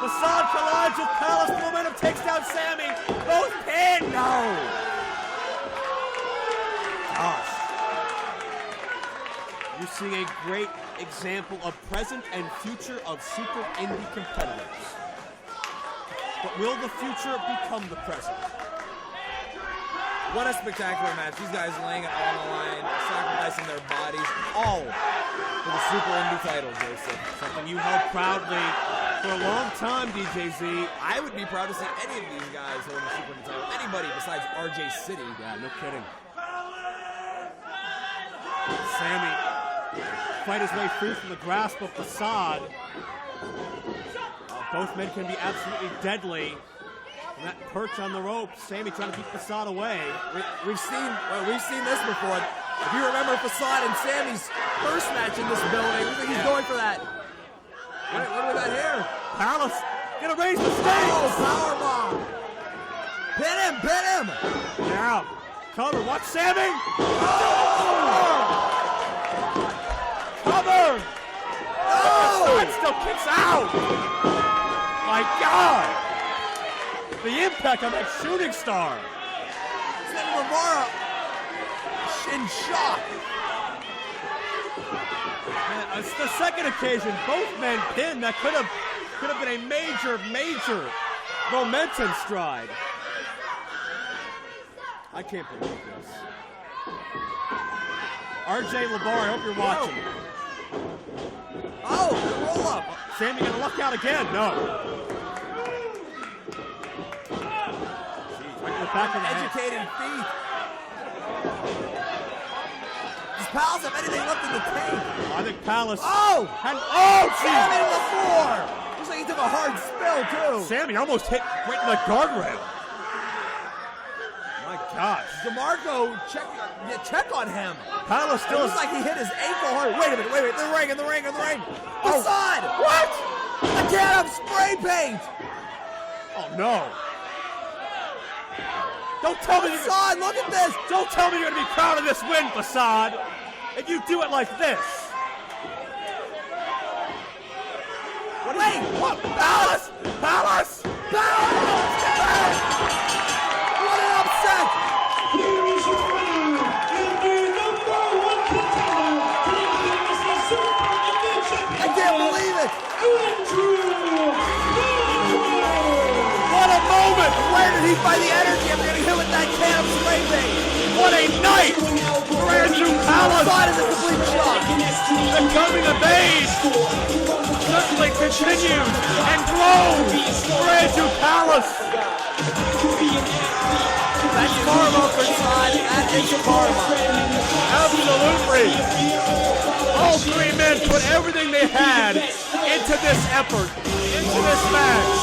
Facade collides with Palace. Momentum takes down Sammy. Both pinned. No. Gosh. seeing a great example of present and future of Super Indy competitors. But will the future become the present? What a spectacular match. These guys laying it all on the line, sacrificing their bodies, all for the Super Indy title, Joseph. Something you held proudly for a long time, DJZ. I would be proud to see any of these guys holding the Super Indy title. Anybody besides RJ City. Yeah, no kidding. Sammy fight his way free from the grasp of Facade. Both men can be absolutely deadly. And that perch on the rope, Sammy trying to keep Facade away. We've seen this before. If you remember Facade and Sammy's first match in this building, we think he's going for that. What do we got here? Palace gonna raise the stakes. Oh, powerbomb. Pin him. Now, cover, watch Sammy. Cover. Oh! Facade still kicks out. My God. The impact on that shooting star. Sammy Guevara in shock. Man, it's the second occasion both men pinned. That could have been a major momentum stride. I can't believe this. RJ Labar, I hope you're watching. Oh, roll up. Sammy gonna luck out again. No. Right to the back of the head. Educated feet. Does Palace have anything left in the tank? I think Palace. Oh! Sammy to the floor. Looks like he took a hard spill too. Sammy almost hit right in the guardrail. My gosh. DeMarco, check on him. Palace still looks like he hit his ankle hard. Wait a minute. In the ring. Facade! What? I can't have spray paint. Oh no. Don't tell me Facade, look at this. Don't tell me you're gonna be proud of this win, Facade. If you do it like this. Wait, what? Palace! What an upset! Here is your winner, and the #1 contender to the IndyWrestling Super Indy Championship. I can't believe it! What a moment! Where did he find the energy after getting hit with that can of spray paint? What a night for Andrew Palace! Facade is a complete shock. The coming of age certainly continues and grows for Andrew Palace. That's karma, Facade. That is karma. Absolutely. All three men put everything they had into this effort, into this match.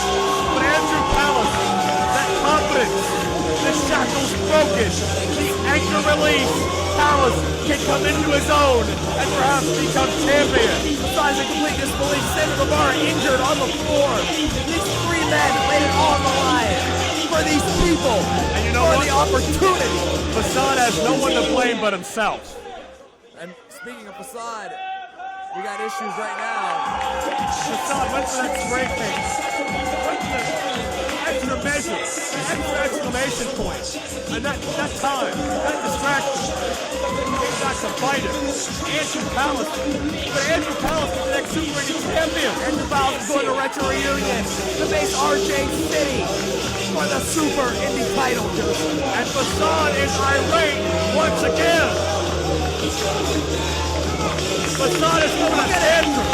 But Andrew Palace, that confidence, the shackles broken, the anchor release, Palace can come into his own and perhaps become champion. Facade is in complete disbelief. Sammy Guevara injured on the floor. These three men laid it all on the line for these people. And you know for what? the opportunity. Facade has no one to blame but himself. And speaking of Facade, we got issues right now. Facade went for that spray paint. Went for the extra measure, extra exclamation point. And that time, that distraction, came back to bite him. Andrew Palace. But Andrew Palace is the next Super Indy champion. Andrew Palace is going to Retro Reunion to face RJ City for the Super Indy title. And Facade is irate once again. Facade is going to answer.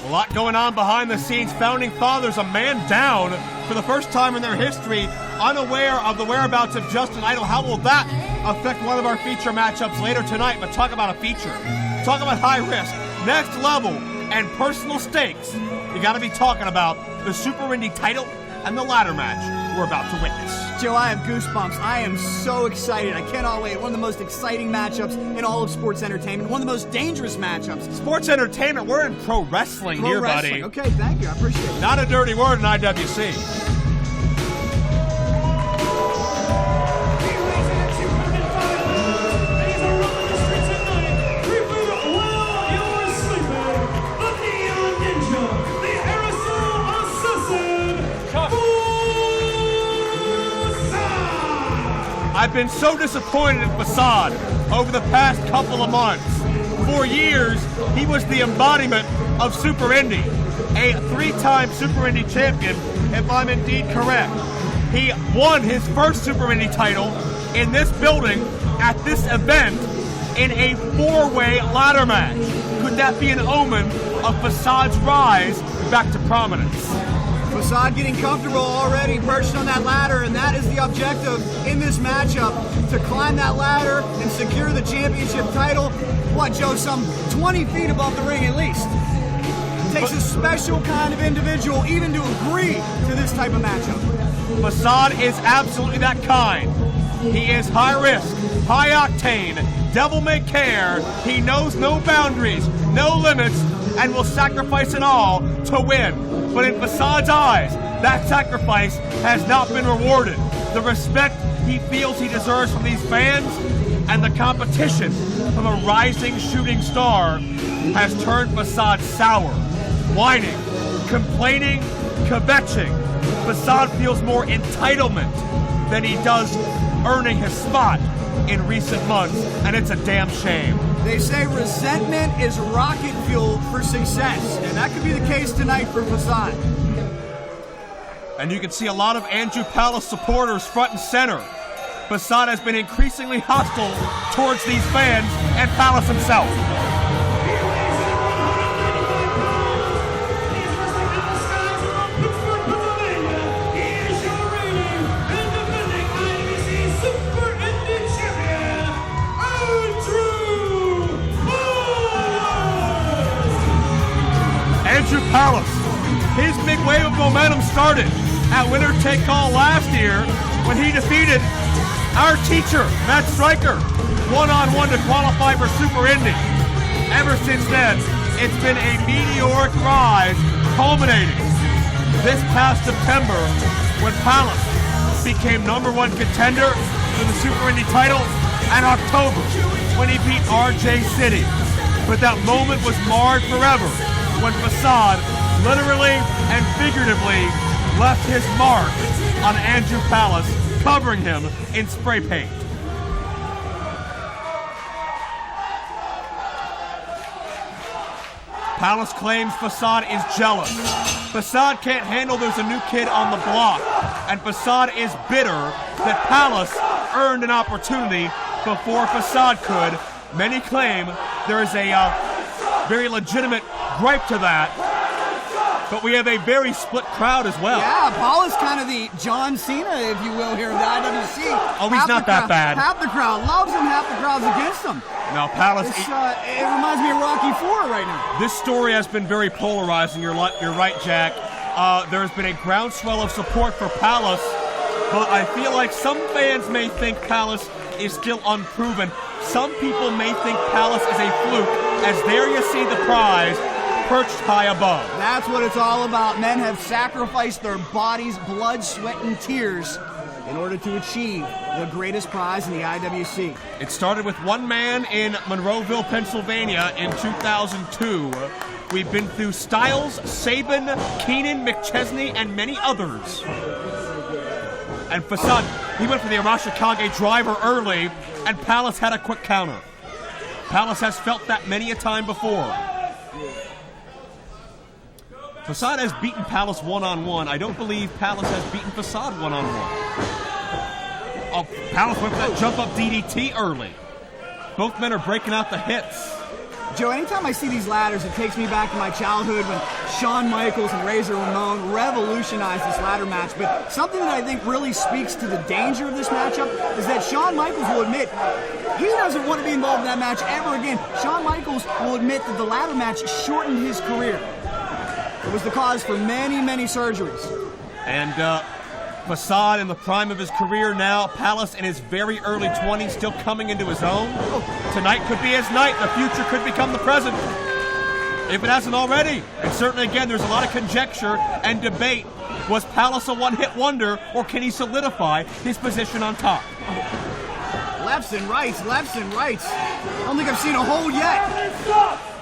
A lot going on behind the scenes. Founding Fathers, a man down for the first time in their history, unaware of the whereabouts of Justin Idol. How will that affect one of our feature matchups later tonight? But talk about a feature. Talk about high risk, next level, and personal stakes. You got to be talking about the Super Indy title and the ladder match we're about to witness. Joe, I have goosebumps. I am so excited. I cannot wait. One of the most exciting matchups in all of sports entertainment. One of the most dangerous matchups. Sports entertainment, we're in pro wrestling Pro here, wrestling. buddy. Okay, thank you. I appreciate it. Not a dirty word in IWC. I've been so disappointed in Facade over the past couple of months. For years, he was the embodiment of Super Indy, a 3-time Super Indy champion, if I'm indeed correct. He won his first Super Indy title in this building at this event in a 4-way ladder match. Could that be an omen of Facade's rise back to prominence? Facade getting comfortable already, perched on that ladder, and that is the objective in this matchup, to climb that ladder and secure the championship title. What, Joe, some 20 feet above the ring at least. It takes a special kind of individual even to agree to this type of matchup. Facade is absolutely that kind. He is high risk, high octane, devil may care. He knows no boundaries, no limits, and will sacrifice it all to win. But in Facade's eyes, that sacrifice has not been rewarded. The respect he feels he deserves from these fans and the competition from a rising shooting star has turned Facade sour, whining, complaining, kvetching. Facade feels more entitlement than he does earning his spot in recent months, and it's a damn shame. They say resentment is rocket fuel for success, and that could be the case tonight for Facade. And you can see a lot of Andrew Palace supporters front and center. Facade has been increasingly hostile towards these fans and Palace himself. Andrew Palace, his big wave of momentum started at Winner Take All last year when he defeated our teacher, Matt Stryker, one-on-one to qualify for Super Indy. Ever since then, it's been a meteoric rise, culminating this past September when Palace became #1 contender for the Super Indy title, and October when he beat RJ City. But that moment was marred forever when Facade literally and figuratively left his mark on Andrew Palace, covering him in spray paint. Palace claims Facade is jealous. Facade can't handle there's a new kid on the block, and Facade is bitter that Palace earned an opportunity before Facade could. Many claim there is a very legitimate gripe to that, but we have a very split crowd as well. Yeah, Paul is kind of the John Cena, if you will, here in the IWC. Oh, he's not that bad. Half the crowd loves him, half the crowd's against him. No, Palace. It reminds me of Rocky IV right now. This story has been very polarizing. You're right, Jack. There has been a groundswell of support for Palace, but I feel like some fans may think Palace is still unproven. Some people may think Palace is a fluke, as there you see the prize perched high above. That's what it's all about. Men have sacrificed their bodies, blood, sweat, and tears in order to achieve the greatest prize in the IWC. It started with one man in Monroeville, Pennsylvania in 2002. We've been through Styles, Sabin, Keenan, McChesney, and many others. And Facade, he went for the Arashikage driver early, and Palace had a quick counter. Palace has felt that many a time before. Facade has beaten Palace one-on-one. I don't believe Palace has beaten Facade one-on-one. Oh, Palace went for that jump-up DDT early. Both men are breaking out the hits. Joe, anytime I see these ladders, it takes me back to my childhood when Shawn Michaels and Razor Ramon revolutionized this ladder match. But something that I think really speaks to the danger of this matchup is that Shawn Michaels will admit he doesn't want to be involved in that match ever again. Shawn Michaels will admit that the ladder match shortened his career. It was the cause for many, many surgeries. And Facade in the prime of his career now. Palace in his very early 20s, still coming into his own. Tonight could be his night. The future could become the present, if it hasn't already. And certainly, again, there's a lot of conjecture and debate. Was Palace a one-hit wonder, or can he solidify his position on top? Lefts and rights, lefts and rights. I don't think I've seen a hold yet.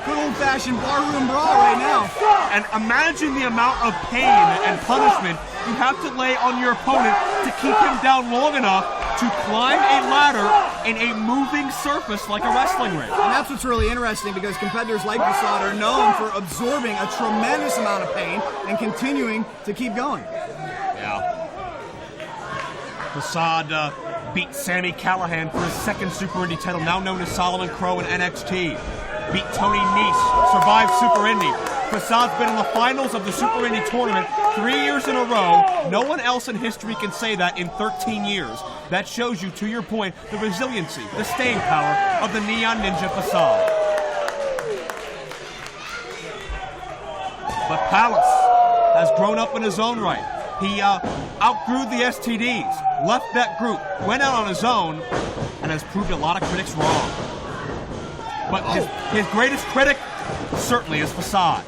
Good old-fashioned barroom brawl right now. And imagine the amount of pain and punishment you have to lay on your opponent to keep him down long enough to climb a ladder in a moving surface like a wrestling ring. And that's what's really interesting, because competitors like Facade are known for absorbing a tremendous amount of pain and continuing to keep going. Yeah. Facade beat Sammy Callahan for his second Super Indy title, now known as Solomon Crow in NXT. Beat Tony Nese, survived Super Indy. Facade's been in the finals of the Super Indy tournament 3 years in a row. No one else in history can say that in 13 years. That shows you, to your point, the resiliency, the staying power of the Neon Ninja Facade. But Palace has grown up in his own right. He outgrew the STDs, left that group, went out on his own, and has proved a lot of critics wrong. But his greatest critic certainly is Facade.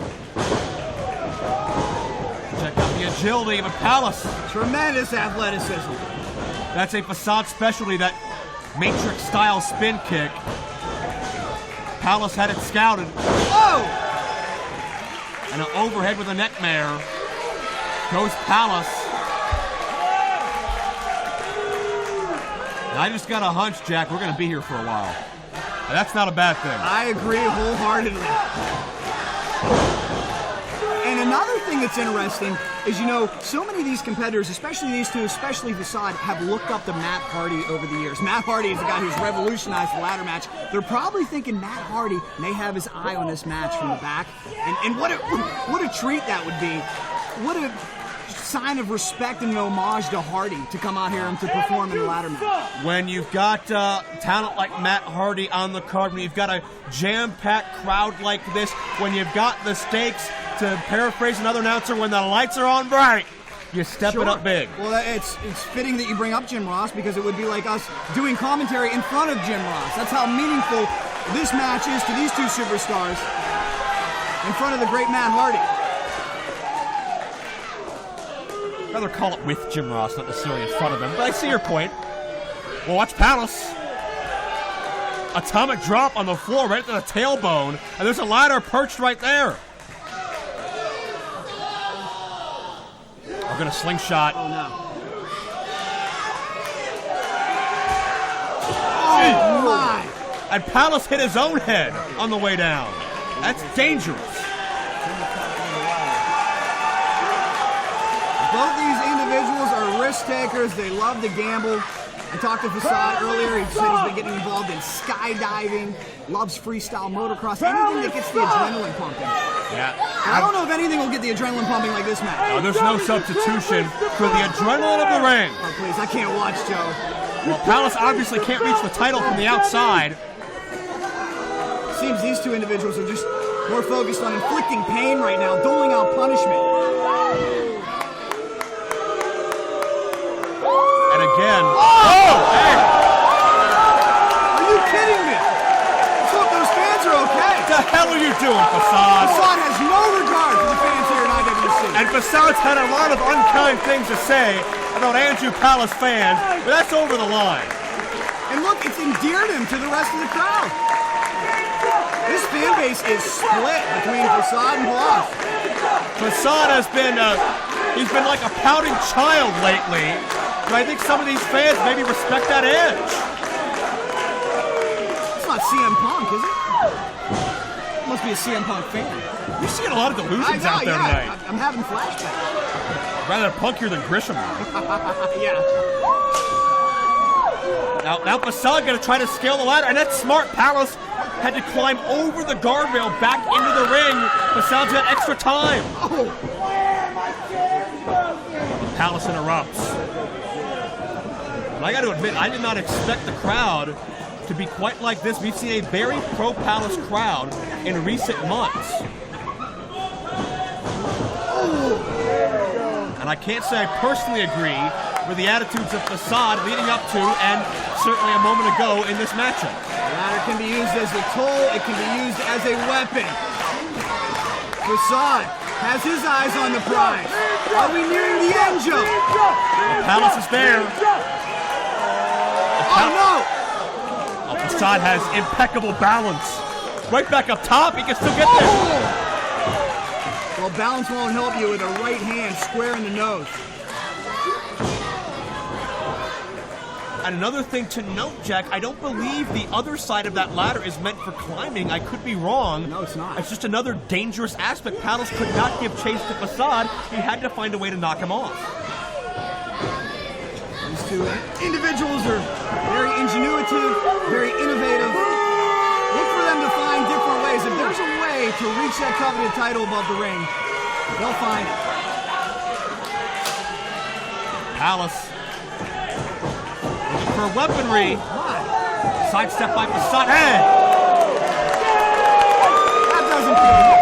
Check out the agility of a Palace. Tremendous athleticism. That's a Facade specialty, that Matrix-style spin kick. Palace had it scouted. Oh! And an overhead with a neck mare. Goes Palace. And I just got a hunch, Jack, we're going to be here for a while. And that's not a bad thing. I agree wholeheartedly. And another thing that's interesting is, so many of these competitors, especially these two, especially Facade, have looked up to Matt Hardy over the years. Matt Hardy is the guy who's revolutionized the ladder match. They're probably thinking Matt Hardy may have his eye on this match from the back. And what a treat that would be. What a sign of respect and homage to Hardy to come out here and to perform in the ladder match. When you've got talent like Matt Hardy on the card, when you've got a jam-packed crowd like this, when you've got the stakes, to paraphrase another announcer, when the lights are on bright, you step it up big. Well, it's fitting that you bring up Jim Ross, because it would be like us doing commentary in front of Jim Ross. That's how meaningful this match is to these two superstars in front of the great Matt Hardy. I'd rather call it with Jim Ross, not necessarily in front of him, but I see your point. Well, watch Palace. Atomic drop on the floor right to the tailbone, and there's a ladder perched right there. We're going to slingshot. Oh, no. Oh, my. And Palace hit his own head on the way down. That's dangerous. Both these individuals are risk takers. They love to gamble. I talked to Facade earlier. He said he's been getting involved in skydiving, loves freestyle motocross, anything that gets the adrenaline pumping. Yeah. And I don't know if anything will get the adrenaline pumping like this match. Oh, there's no substitution for the adrenaline of the ring. Oh, please, I can't watch, Joe. Well, Palace obviously can't reach the title from the outside. Seems these two individuals are just more focused on inflicting pain right now, doling out punishment. And again. Oh! Hey! Are you kidding me? Let's hope those fans are okay. What the hell are you doing, Facade? Facade has no regard for the fans here in IWC. And Facade's had a lot of unkind things to say about Andrew Palace fans, but that's over the line. And look, it's endeared him to the rest of the crowd. This fan base is split between Facade and Palace. Facade has been, he's been like a pouting child lately, but I think some of these fans maybe respect that edge. It's not CM Punk, is it? Must be a CM Punk fan. You're seeing a lot of delusions out there tonight. I'm having flashbacks. Rather punkier than Grisham. Yeah. Now Facade gonna try to scale the ladder, and that's smart. Palace had to climb over the guardrail back into the ring. Facade's got extra time. Oh. Palace interrupts. And I got to admit, I did not expect the crowd to be quite like this. We've seen a very pro-Palace crowd in recent months. And I can't say I personally agree with the attitudes of Facade leading up to and certainly a moment ago in this matchup. The ladder can be used as a tool. It can be used as a weapon. Facade has his eyes on the prize. Are we nearing the end, Joe? Palace is there. Oh, no! Facade has impeccable balance. Right back up top, he can still get there. Well, balance won't help you with a right hand square in the nose. And another thing to note, Jack, I don't believe the other side of that ladder is meant for climbing. I could be wrong. No, it's not. It's just another dangerous aspect. Palace could not give chase to Facade. He had to find a way to knock him off. These two individuals are very ingenuitive, very innovative. Look for them to find different ways. If there's a way to reach that coveted title above the ring, they'll find it. Palace looking for weaponry. Sidestep by Facade. Hey! That doesn't feel good.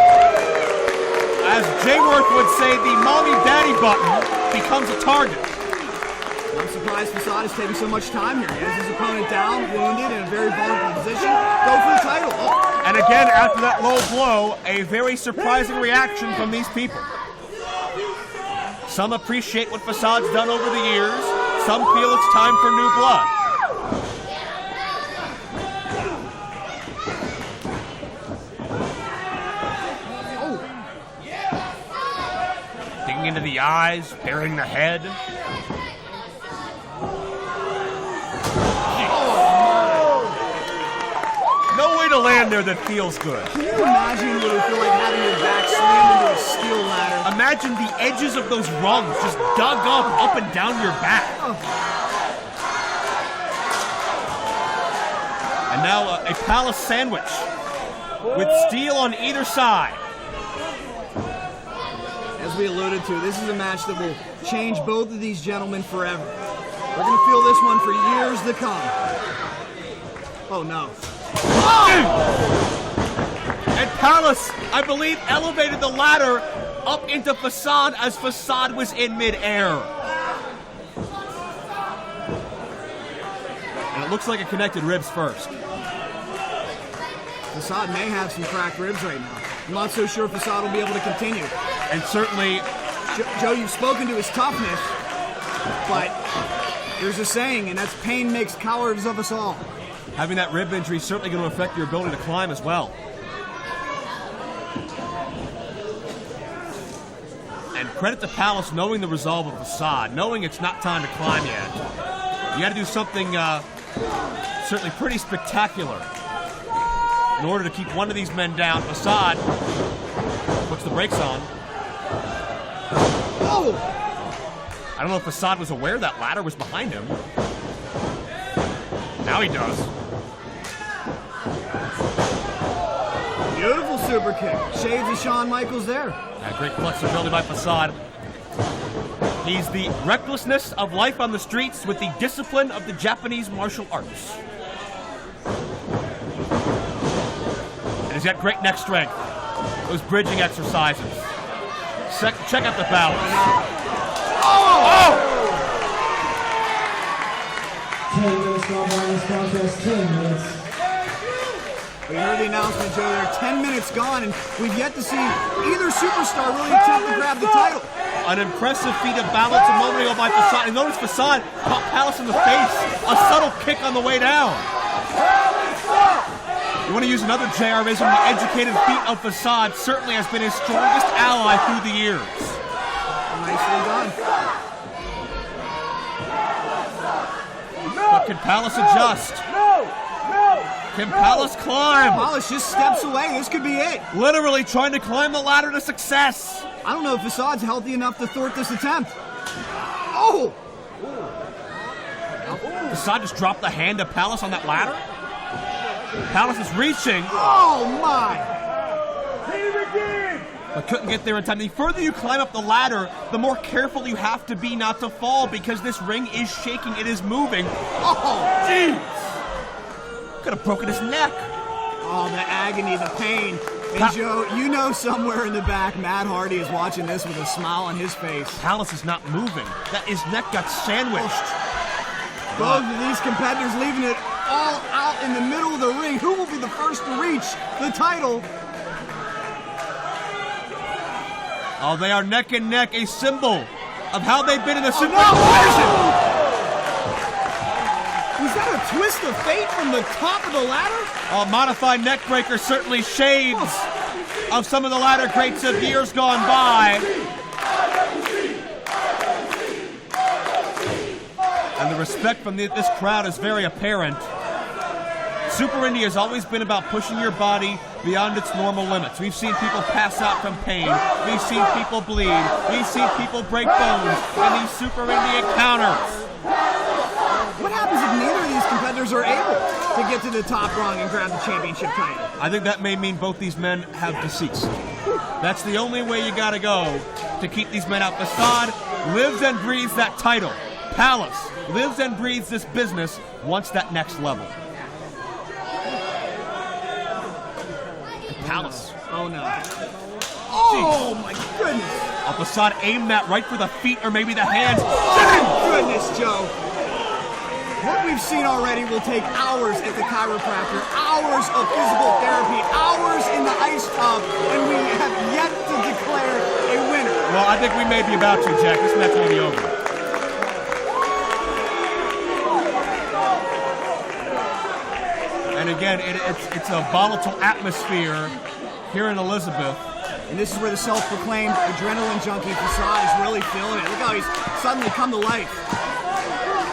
As Jayworth would say, the mommy-daddy button becomes a target. I'm surprised Facade is taking so much time here. He has his opponent down, wounded, in a very vulnerable position. Go for the title. Oh. And again, after that low blow, a very surprising reaction from these people. Some appreciate what Facade's done over the years. Some feel it's time for new blood. Digging into the eyes, burying the head. No way to land there that feels good. Can you imagine what it would feel like having your back slammed into a steel ladder? Imagine the edges of those rungs just dug up and down your back. And now a Palace sandwich with steel on either side. As we alluded to, this is a match that will change both of these gentlemen forever. We're going to feel this one for years to come. Oh, no. And Palace, I believe, elevated the ladder up into Facade as Facade was in midair. And it looks like it connected ribs first. Facade may have some cracked ribs right now. I'm not so sure Facade will be able to continue. And certainly, Joe, you've spoken to his toughness, but there's a saying, and that's pain makes cowards of us all. having that rib injury is certainly going to affect your ability to climb as well. And credit to Palace knowing the resolve of Facade, knowing it's not time to climb yet. You got to do something certainly pretty spectacular in order to keep one of these men down. Facade puts the brakes on. Oh! I don't know if Facade was aware that ladder was behind him. Now he does. Beautiful super kick. Shades of Shawn Michaels there. Great flexibility by Facade. He's the recklessness of life on the streets with the discipline of the Japanese martial arts. And he's got great neck strength. Those bridging exercises. Check out the balance. Oh! We heard the announcement, Joe. There are 10 minutes gone, and we've yet to see either superstar really attempt to grab the title. An impressive feat of balance a moment ago by Facade. And notice Facade caught Palace in the face. A subtle kick on the way down. You want to use another JRism, the educated feet of Facade certainly has been his strongest ally through the years. Nicely done. But can Palace adjust? Can Palace climb? Palace just steps away. This could be it. Literally trying to climb the ladder to success. I don't know if Facade's healthy enough to thwart this attempt. Oh! Facade just dropped the hand of Palace on that ladder. Palace is reaching. Oh, my! But couldn't get there in time. The further you climb up the ladder, the more careful you have to be not to fall because this ring is shaking. It is moving. Oh, jeez! Could have broken his neck. Oh, the agony, the pain. And Joe, you know somewhere in the back, Matt Hardy is watching this with a smile on his face. Palace is not moving. His neck got sandwiched. Both of these competitors leaving it all out in the middle of the ring. Who will be the first to reach the title? Oh, they are neck and neck, a symbol of how they've been in the Super Division. Was that a twist of fate from the top of the ladder? A modified neckbreaker, certainly shades of some of the ladder greats of years gone by. And the respect from this crowd is very apparent. Super Indy has always been about pushing your body beyond its normal limits. We've seen people pass out from pain. We've seen people bleed. We've seen people break bones in these Super Indy encounters. What happens if neither of these competitors are able to get to the top rung and grab the championship title? I think that may mean both these men have deceased. That's the only way you gotta go to keep these men out. Facade lives and breathes that title. Palace lives and breathes this business, wants that next level. Palace. Oh no. Oh my goodness. Facade aimed that right for the feet or maybe the hands. Oh goodness, Joe. What we've seen already will take hours at the chiropractor, hours of physical therapy, hours in the ice tub, and we have yet to declare a winner. Well, I think we may be about to, Jack. This match may be over. And again, it's a volatile atmosphere here in Elizabeth. And this is where the self-proclaimed adrenaline junkie Facade is really feeling it. Look how he's suddenly come to life.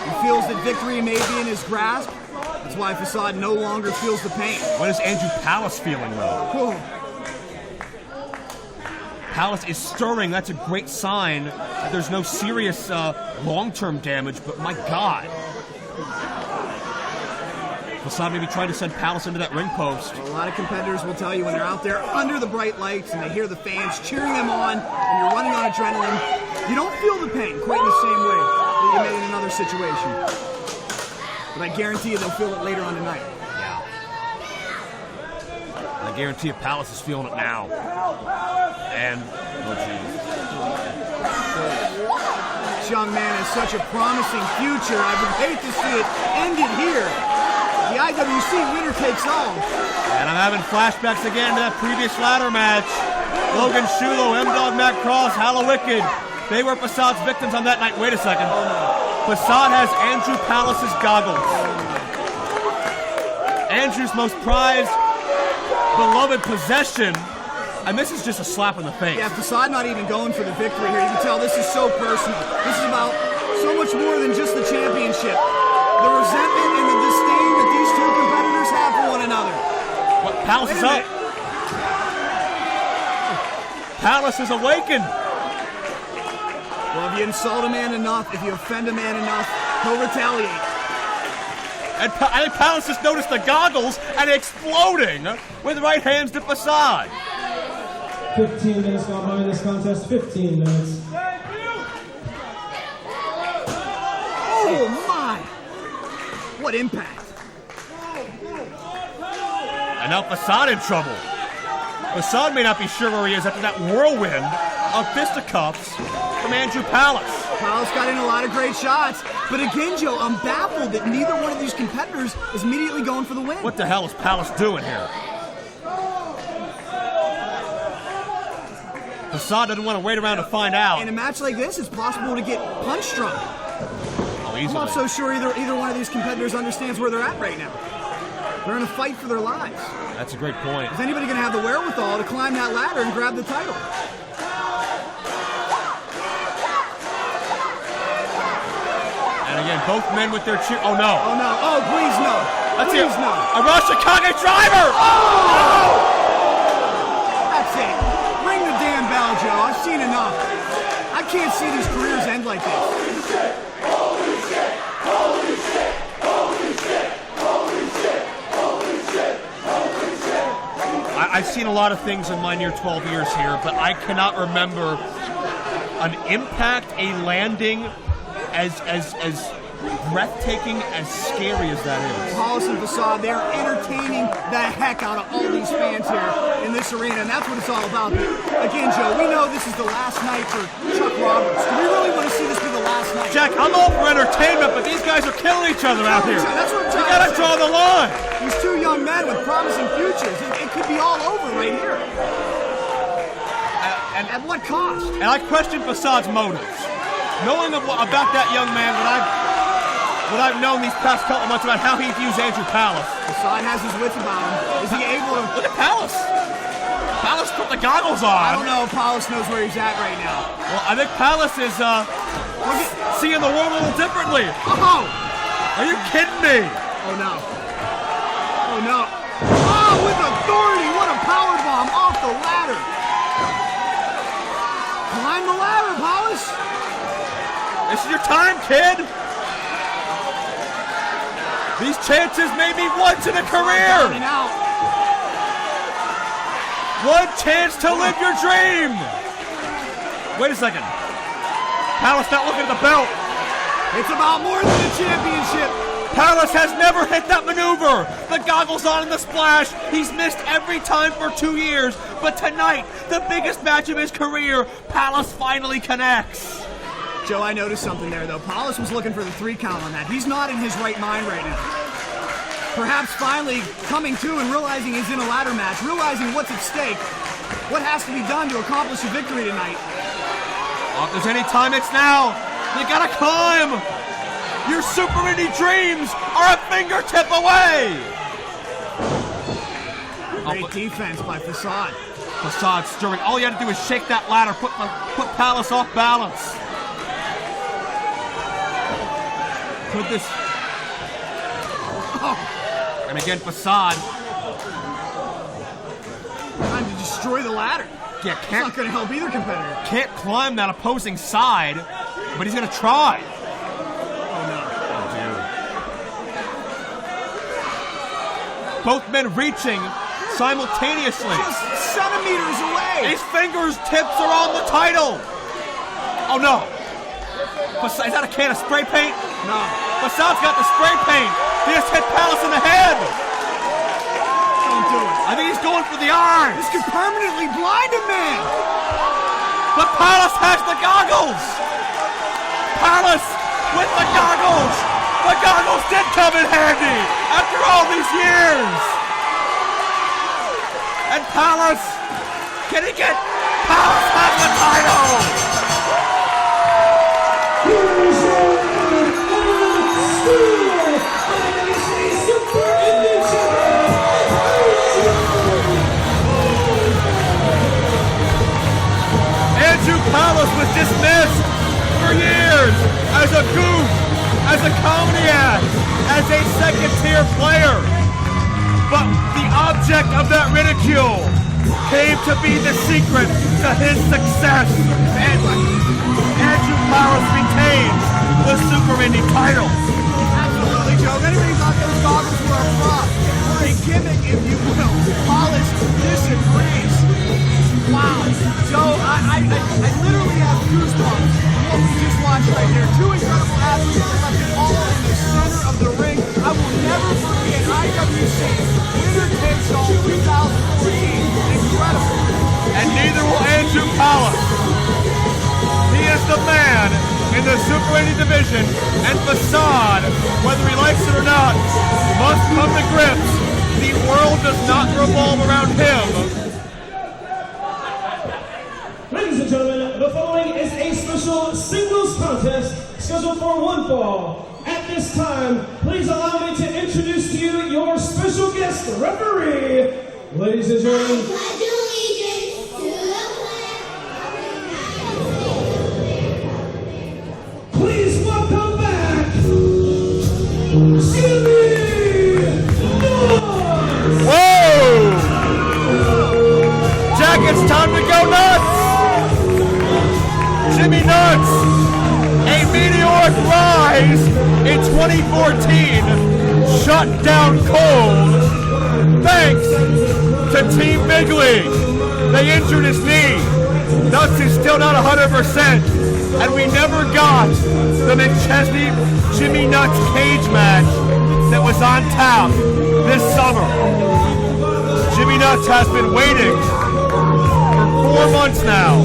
He feels that victory may be in his grasp. That's why Facade no longer feels the pain. What is Andrew Palace feeling, though? Whew. Palace is stirring. That's a great sign that there's no serious long-term damage, but my God. Facade maybe trying to send Palace into that ring post. A lot of competitors will tell you when they're out there under the bright lights and they hear the fans cheering them on and you're running on adrenaline, you don't feel the pain quite in the same way that you may in another situation. But I guarantee you they'll feel it later on tonight. Yeah. I guarantee you Palace is feeling it now. And, oh geez. This young man has such a promising future. I would hate to see it ended here. The IWC winner takes all. And I'm having flashbacks again to that previous ladder match. Logan Shulo, M-Dog Matt Cross, Hallowicked. They were Facade's victims on that night. Wait a second. Facade has Andrew Palace's goggles. Andrew's most prized, beloved possession. And this is just a slap in the face. Yeah, Facade not even going for the victory here. You can tell this is so personal. This is about so much more than just the championship. The resentment and the disdain that these two competitors have for one another. What, Palace is up. Palace is awakened. Well, if you insult a man enough, if you offend a man enough, he'll retaliate. And I think Palace just noticed the goggles and exploding with right hands to Facade. 15 minutes gone by in this contest. 15 minutes. Oh my! What impact! And now Facade in trouble. Facade may not be sure where he is after that whirlwind of fisticuffs from Andrew Palace. Palace got in a lot of great shots, but again, Joe, I'm baffled that neither one of these competitors is immediately going for the win. What the hell is Palace doing here? Facade doesn't want to wait around to find out. In a match like this, it's possible to get punch drunk. Oh, easily. I'm not so sure either one of these competitors understands where they're at right now. They're in a fight for their lives. That's a great point. Is anybody going to have the wherewithal to climb that ladder and grab the title? And again, both men with their cheer. Oh no! Oh no! Oh please no! That's please it! No! A Rashikage driver! Oh! That's it. Ring the damn bell, Joe. I've seen enough. I can't see these careers end like this. Holy shit! Holy shit! Holy shit! Holy shit! Holy shit! Holy shit! I've seen a lot of things in my near 12 years here, but I cannot remember an impact, a landing as breathtaking, as scary as that is. Hollis and Facade, they're entertaining the heck out of all these fans here in this arena, and that's what it's all about. Again, Joe, we know this is the last night for Chuck Roberts. Do we really want to see this be the last night? Jack, I'm all for entertainment, but these guys are killing each other out here. That's what I'm You gotta draw the line. These two young men with promising futures. It could be all over right here. And at what cost? And I question Facade's motives. Knowing about that young man, what I've known these past couple months about how he views Andrew Palace. Facade has his wits about him. Is he able to... Look at Palace. Palace put the goggles on. I don't know if Palace knows where he's at right now. Well, I think Palace is seeing the world a little differently. Oh! Are you kidding me? Oh no. Oh no. Oh, with authority! What a power bomb off the ladder! Climb the ladder, Polish! This is your time, kid. These chances may be once in a career. One chance to live your dream. Wait a second. Palace not looking at the belt. It's about more than a championship. Palace has never hit that maneuver. The goggles on in the splash. He's missed every time for 2 years. But tonight, the biggest match of his career, Palace finally connects. Joe, I noticed something there, though. Paulus was looking for the 3 count on that. He's not in his right mind right now. Perhaps finally coming to and realizing he's in a ladder match, realizing what's at stake, what has to be done to accomplish a victory tonight. Oh, if there's any time, it's now. You gotta climb. Your Super Indy dreams are a fingertip away. Great defense by Facade. Facade stirring. All you had to do is shake that ladder, put Palace off balance. Could this... Oh. And again, Facade. Time to destroy the ladder. Yeah, It's not going to help either competitor. Can't climb that opposing side, but he's going to try. Oh, no. Both men reaching simultaneously. Just centimeters away. His fingers tips are on the title. Oh, no. Is that a can of spray paint? No. Facade's got the spray paint. He just hit Palace in the head. Don't do it. I think he's going for the eyes. This could permanently blind a man. But Palace has the goggles. Palace with the goggles. The goggles did come in handy after all these years. And Palace, can he get? Palace has the title. Palace was dismissed for years as a goof, as a comedy act, as a second-tier player. But the object of that ridicule came to be the secret to his success. Andrew Palace retains the Super Indy title. Absolutely, Joe. If anybody thought those goggles were a prop, or a gimmick, if you will, Palace disagrees. Wow, Joe, I literally have goosebumps. What we just watched right here. 2 incredible athletes left it all in the center of the ring. I will never forget IWC winner takes all 2014. Incredible. And neither will Andrew Palace. He is the man in the Super Indy division, and Facade, whether he likes it or not, must come to grips. The world does not revolve around him. Ladies and gentlemen, the following is a special singles contest scheduled for one fall. At this time, please allow me to introduce to you your special guest referee. Ladies and gentlemen, please welcome back Sammy. Whoa! Jack, it's time to go nuts! Jimmy Nuts, a meteoric rise in 2014, shut down cold thanks to Team Big League. They injured his knee. Nuts is still not 100%, and we never got the McChesney Jimmy Nuts cage match that was on tap this summer. Jimmy Nuts has been waiting for 4 months now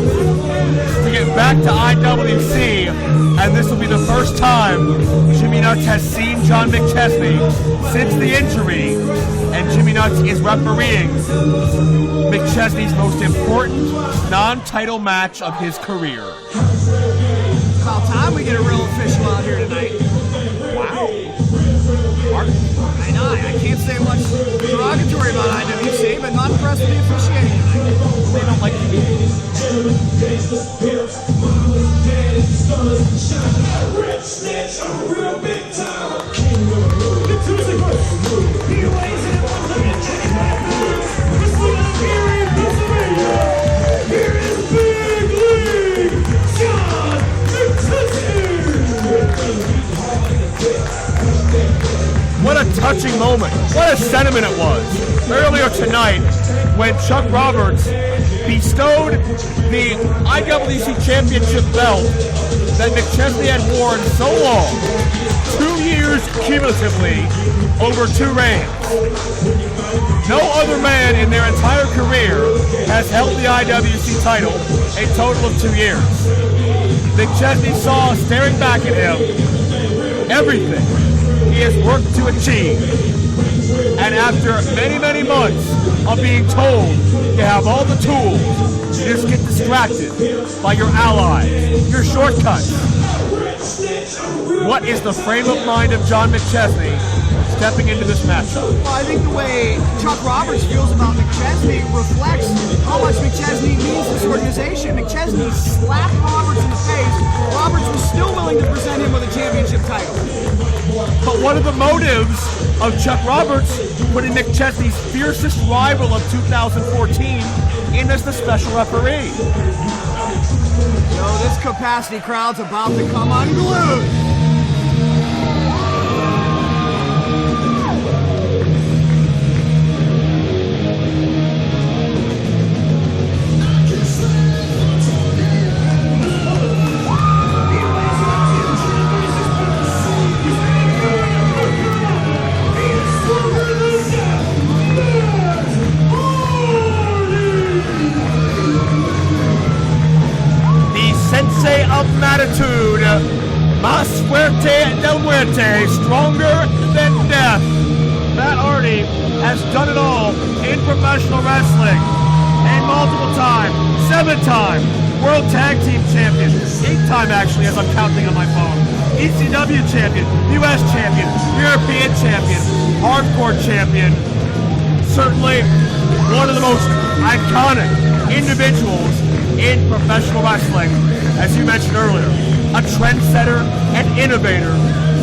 to get back to IWC, and this will be the first time Jimmy Nuts has seen John McChesney since the injury, and Jimmy Nuts is refereeing McChesney's most important non-title match of his career. About time we get a real official out here tonight. Wow. I know, I can't say much derogatory about IWC, but not impressed with the officiating tonight. They don't like to be. What a touching moment. What a sentiment it was. Earlier tonight, when Chuck Roberts bestowed the IWC Championship belt that McChesney had worn so long, 2 years cumulatively, over 2 reigns. No other man in their entire career has held the IWC title a total of 2 years. McChesney saw, staring back at him, everything he has worked to achieve. And after many, many months of being told you have all the tools, you just get distracted by your allies, your shortcuts. What is the frame of mind of John McChesney stepping into this matchup? Well, I think the way Chuck Roberts feels about McChesney reflects how much McChesney means to this organization. McChesney slapped Roberts in the face. Roberts was still willing to present him with a championship title. But what are the motives of Chuck Roberts putting McChesney's fiercest rival of 2014 in as the special referee? So this capacity crowd's about to come unglued. Sensei of Matitude, Más Fuerte del Muerte, stronger than death. Matt Hardy has done it all in professional wrestling. And multiple times, 7-time World Tag Team Champion, 8-time actually as I'm counting on my phone. ECW Champion, US Champion, European Champion, Hardcore Champion. Certainly one of the most iconic individuals in professional wrestling, as you mentioned earlier, a trendsetter and innovator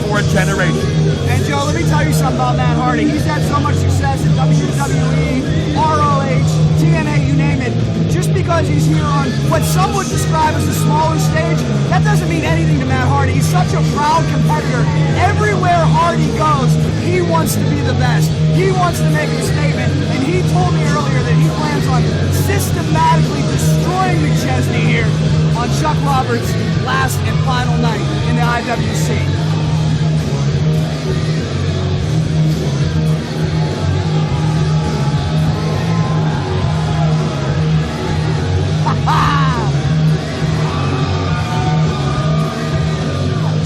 for a generation. And Joe, let me tell you something about Matt Hardy. He's had so much success in WWE, ROH, TNA, you name it. Just because he's here on what some would describe as a smaller stage, that doesn't mean anything to Matt Hardy. He's such a proud competitor. Everywhere Hardy goes, he wants to be the best. He wants to make a statement, and he told me earlier that he plans on systematically destroying McChesney here on Chuck Roberts' last and final night in the IWC.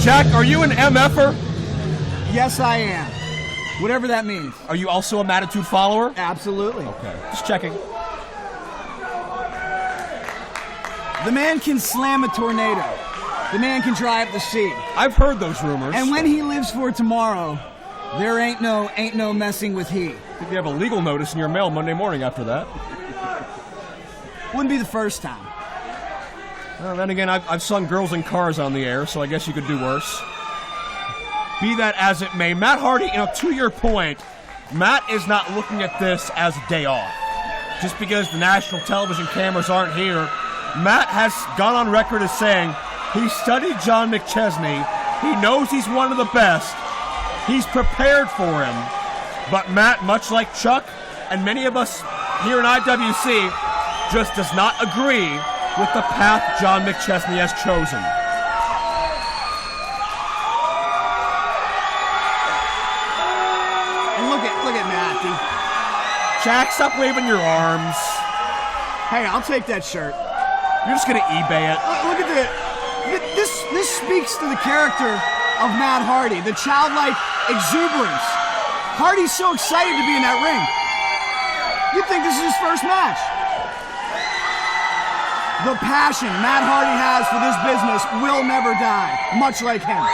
Jack, are you an MFer? Yes, I am. Whatever that means. Are you also a Matitude follower? Absolutely. Okay, just checking. The man can slam a tornado. The man can dry up the sea. I've heard those rumors. And when he lives for tomorrow, there ain't no messing with he. I think you have a legal notice in your mail Monday morning after that. Wouldn't be the first time. Well, then again, I've sung Girls in Cars on the air, so I guess you could do worse. Be that as it may, Matt Hardy, to your point, Matt is not looking at this as a day off. Just because the national television cameras aren't here, Matt has gone on record as saying he studied John McChesney, he knows he's one of the best, he's prepared for him, but Matt, much like Chuck and many of us here in IWC, just does not agree with the path John McChesney has chosen. And look at Matt, dude. Jack, stop waving your arms. Hey, I'll take that shirt. You're just gonna eBay it. Look at this. This speaks to the character of Matt Hardy, the childlike exuberance. Hardy's so excited to be in that ring. You'd think this is his first match. The passion Matt Hardy has for this business will never die, much like him.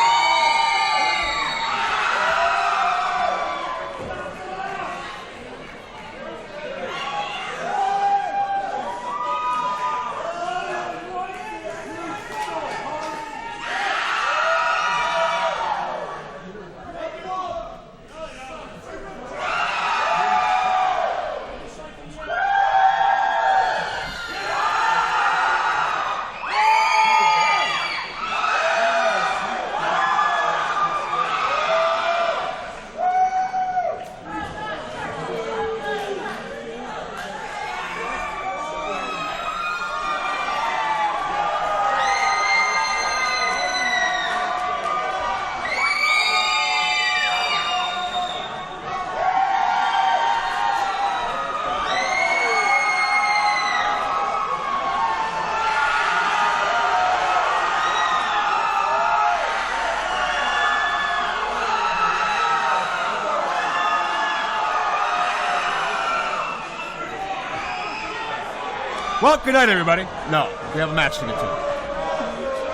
Well, good night, everybody. No, we have a match to get to.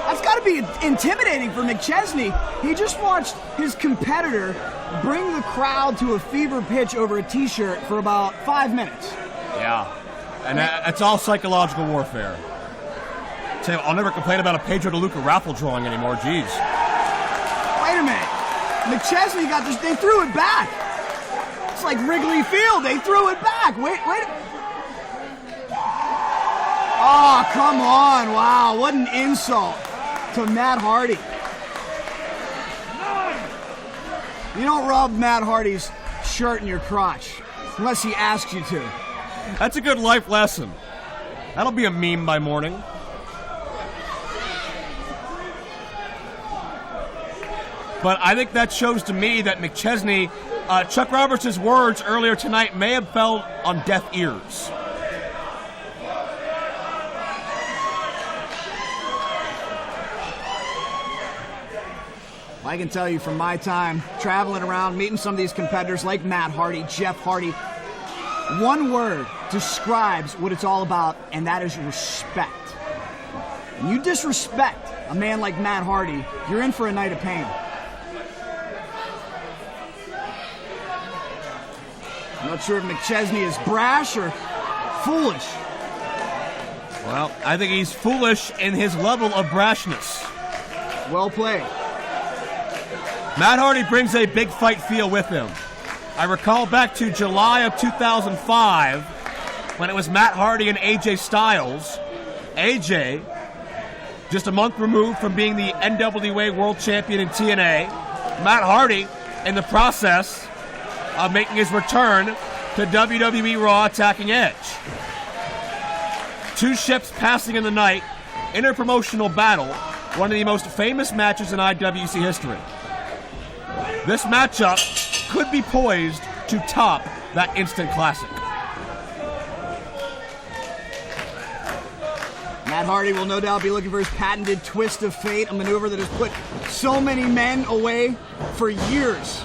That's got to be intimidating for McChesney. He just watched his competitor bring the crowd to a fever pitch over a T-shirt for about 5 minutes. Yeah, and that's all psychological warfare. Tell you, I'll never complain about a Pedro DeLuca raffle drawing anymore. Jeez. Wait a minute. McChesney got this. They threw it back. It's like Wrigley Field. They threw it back. Wait. Oh, come on. Wow, what an insult to Matt Hardy. You don't rub Matt Hardy's shirt in your crotch unless he asks you to. That's a good life lesson. That'll be a meme by morning. But I think that shows to me that McChesney, Chuck Roberts' words earlier tonight may have fell on deaf ears. I can tell you from my time traveling around, meeting some of these competitors like Matt Hardy, Jeff Hardy, one word describes what it's all about, and that is respect. And you disrespect a man like Matt Hardy, you're in for a night of pain. I'm not sure if McChesney is brash or foolish. Well, I think he's foolish in his level of brashness. Well played. Matt Hardy brings a big fight feel with him. I recall back to July of 2005 when it was Matt Hardy and AJ Styles. AJ, just a month removed from being the NWA World Champion in TNA. Matt Hardy, in the process of making his return to WWE Raw, attacking Edge. Two ships passing in the night, interpromotional battle, one of the most famous matches in IWC history. This matchup could be poised to top that instant classic. Matt Hardy will no doubt be looking for his patented twist of fate, a maneuver that has put so many men away for years.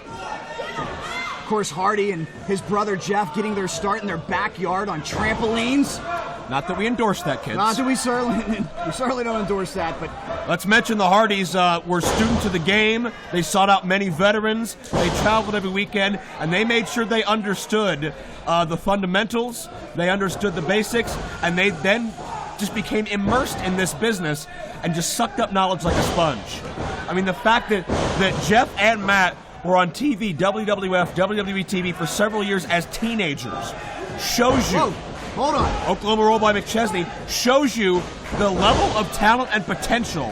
Of course, Hardy and his brother Jeff getting their start in their backyard on trampolines. Not that we endorse that, kids. Not that we certainly don't endorse that, but let's mention the Hardys were students of the game. They sought out many veterans. They traveled every weekend, and they made sure they understood the fundamentals. They understood the basics, and they then just became immersed in this business and just sucked up knowledge like a sponge. I mean, the fact that Jeff and Matt were on TV, WWF, WWE TV for several years as teenagers shows you. Whoa. Hold on. Oklahoma Roll by McChesney shows you the level of talent and potential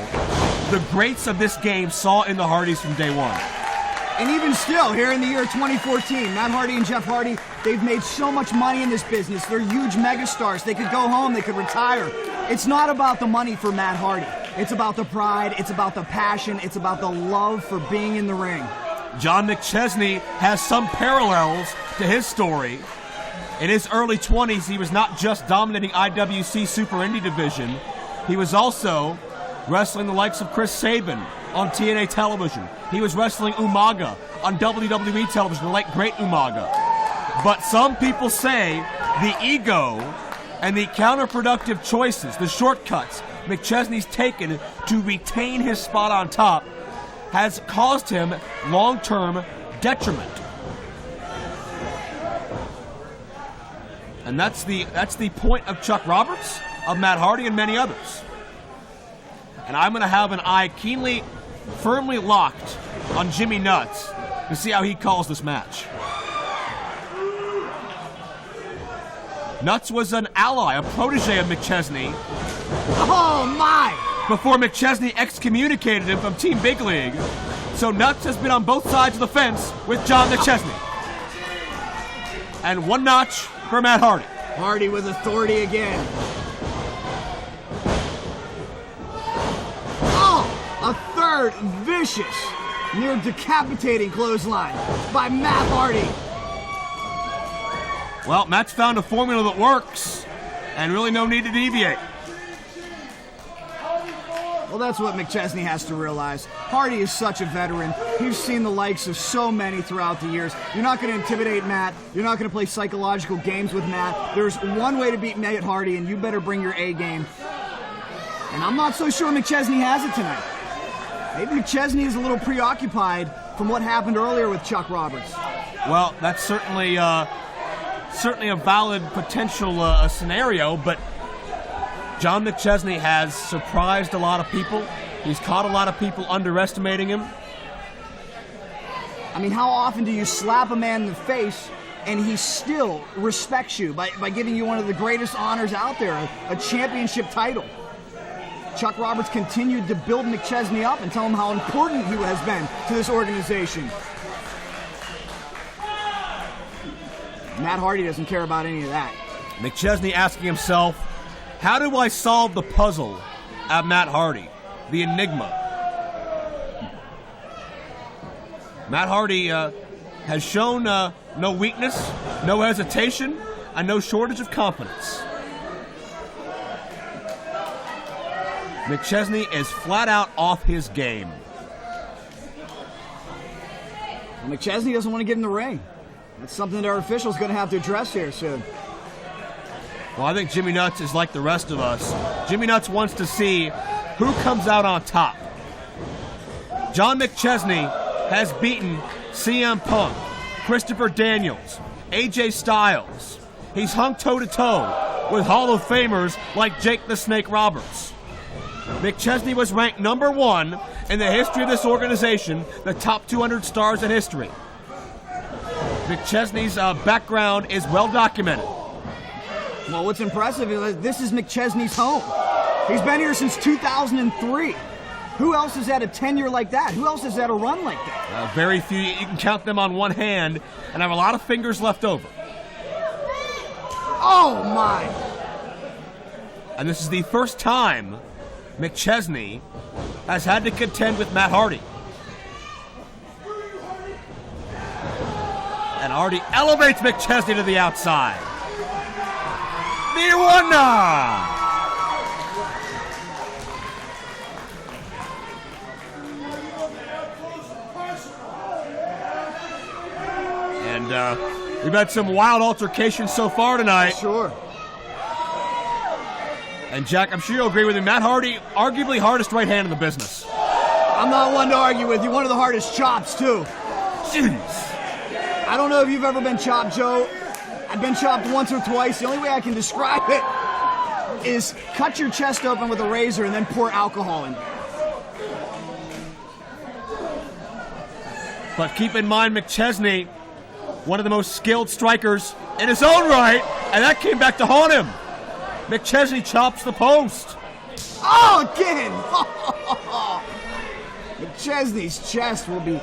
the greats of this game saw in the Hardys from day one. And even still, here in the year 2014, Matt Hardy and Jeff Hardy, they've made so much money in this business. They're huge megastars. They could go home, they could retire. It's not about the money for Matt Hardy. It's about the pride, it's about the passion, it's about the love for being in the ring. John McChesney has some parallels to his story. In his early 20s, he was not just dominating IWC Super Indy division, he was also wrestling the likes of Chris Sabin on TNA television. He was wrestling Umaga on WWE television, the late great Umaga. But some people say the ego and the counterproductive choices, the shortcuts McChesney's taken to retain his spot on top has caused him long-term detriment. And that's the point of Chuck Roberts, of Matt Hardy, and many others. And I'm going to have an eye firmly locked on Jimmy Nuts to see how he calls this match. Nuts was an ally, a protege of McChesney. Oh my! Before McChesney excommunicated him from Team Big League. So Nuts has been on both sides of the fence with John McChesney. And one notch for Matt Hardy. Hardy with authority again. Oh, a third vicious, near decapitating clothesline by Matt Hardy. Well, Matt's found a formula that works, and really no need to deviate. Well, that's what McChesney has to realize. Hardy is such a veteran. He's seen the likes of so many throughout the years. You're not going to intimidate Matt. You're not going to play psychological games with Matt. There's one way to beat Matt Hardy, and you better bring your A game. And I'm not so sure McChesney has it tonight. Maybe McChesney is a little preoccupied from what happened earlier with Chuck Roberts. Well, that's certainly a valid potential scenario, but John McChesney has surprised a lot of people. He's caught a lot of people underestimating him. I mean, how often do you slap a man in the face and he still respects you by giving you one of the greatest honors out there, a championship title? Chuck Roberts continued to build McChesney up and tell him how important he has been to this organization. Matt Hardy doesn't care about any of that. McChesney asking himself, how do I solve the puzzle at Matt Hardy, the enigma? Matt Hardy has shown no weakness, no hesitation, and no shortage of confidence. McChesney is flat out off his game. Well, McChesney doesn't want to get in the ring. That's something that our official's going to have to address here soon. Well, I think Jimmy Nuts is like the rest of us. Jimmy Nuts wants to see who comes out on top. John McChesney has beaten CM Punk, Christopher Daniels, AJ Styles. He's hung toe-to-toe with Hall of Famers like Jake the Snake Roberts. McChesney was ranked number 1 in the history of this organization, the top 200 stars in history. McChesney's background is well documented. Well, what's impressive is that this is McChesney's home. He's been here since 2003. Who else has had a tenure like that? Who else has had a run like that? Very few. You can count them on one hand and have a lot of fingers left over. Oh, my. And this is the first time McChesney has had to contend with Matt Hardy. And Hardy elevates McChesney to the outside. The winner! And we've had some wild altercations so far tonight. Sure. And Jack, I'm sure you'll agree with me, Matt Hardy, arguably hardest right hand in the business. I'm not one to argue with you. One of the hardest chops, too. Jeez. I don't know if you've ever been chopped, Joe. I've been chopped once or twice. The only way I can describe it is cut your chest open with a razor and then pour alcohol in. But keep in mind, McChesney, one of the most skilled strikers in his own right, and that came back to haunt him. McChesney chops the post. Oh, again! McChesney's chest will be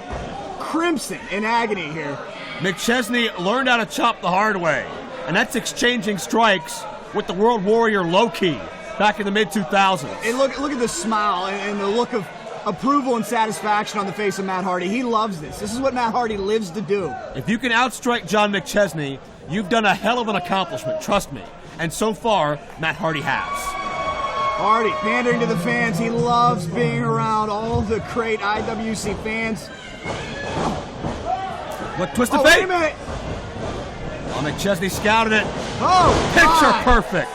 crimson in agony here. McChesney learned how to chop the hard way, and that's exchanging strikes with the World Warrior Low-Key back in the mid-2000s. And look at the smile and the look of approval and satisfaction on the face of Matt Hardy. He loves this. This is what Matt Hardy lives to do. If you can outstrike John McChesney, you've done a hell of an accomplishment, trust me. And so far, Matt Hardy has. Hardy, pandering to the fans. He loves being around all the great IWC fans. What twist of fate? Wait a minute. Oh, McChesney scouted it. Oh, picture my. Perfect.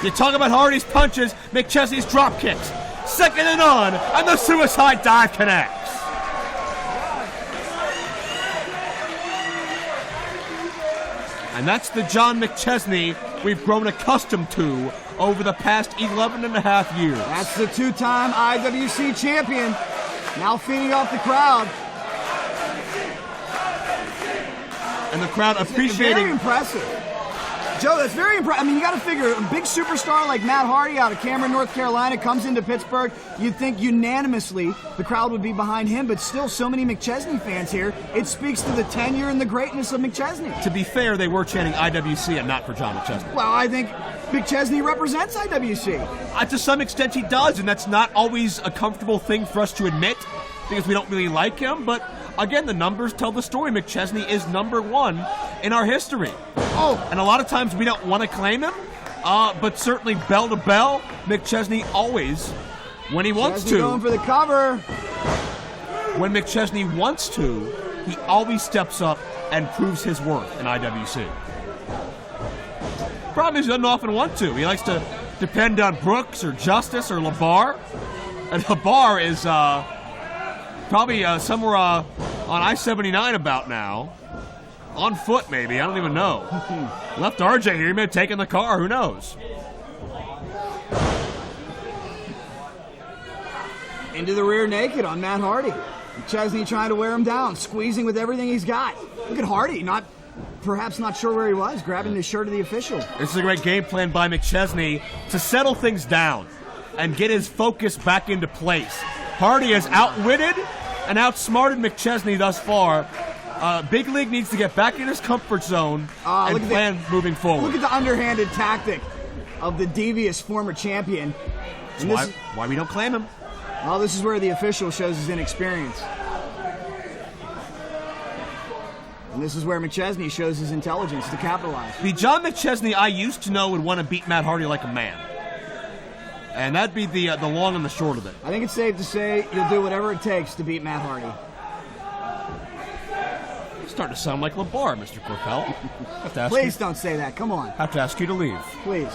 You talk about Hardy's punches, McChesney's drop kicks. Second and on, and the suicide dive connects. And that's the John McChesney we've grown accustomed to over the past 11 and a half years. That's the two-time IWC champion, now feeding off the crowd. And the crowd appreciating. Very impressive. Joe, that's very impressive. I mean, you got to figure, a big superstar like Matt Hardy out of Cameron, North Carolina, comes into Pittsburgh. You'd think unanimously the crowd would be behind him, but still so many McChesney fans here. It speaks to the tenure and the greatness of McChesney. To be fair, they were chanting IWC and not for John McChesney. Well, I think McChesney represents IWC. To some extent he does, and that's not always a comfortable thing for us to admit because we don't really like him, but again, the numbers tell the story. McChesney is number 1 in our history. Oh. And a lot of times we don't want to claim him, but certainly bell to bell, McChesney always, when he wants to. Going for the cover. When McChesney wants to, he always steps up and proves his worth in IWC. Problem is he doesn't often want to. He likes to depend on Brooks or Justice or LeBar. And LeBar is probably somewhere on I-79 about now. On foot, maybe. I don't even know. Left RJ here. He may have taken the car. Who knows? Into the rear naked on Matt Hardy. McChesney trying to wear him down, squeezing with everything he's got. Look at Hardy, perhaps not sure where he was, grabbing the shirt of the official. This is a great game plan by McChesney to settle things down and get his focus back into place. Hardy has outwitted and outsmarted McChesney thus far. Big League needs to get back in his comfort zone and plan moving forward. Look at the underhanded tactic of the devious former champion. That's why we don't claim him. Well, this is where the official shows his inexperience. And this is where McChesney shows his intelligence to capitalize. The John McChesney I used to know would want to beat Matt Hardy like a man. And that'd be the long and the short of it. I think it's safe to say you'll do whatever it takes to beat Matt Hardy. Starting to sound like LeBar, Mr. Corpel. Have to ask Please don't say that. Come on. Have to ask you to leave. Please.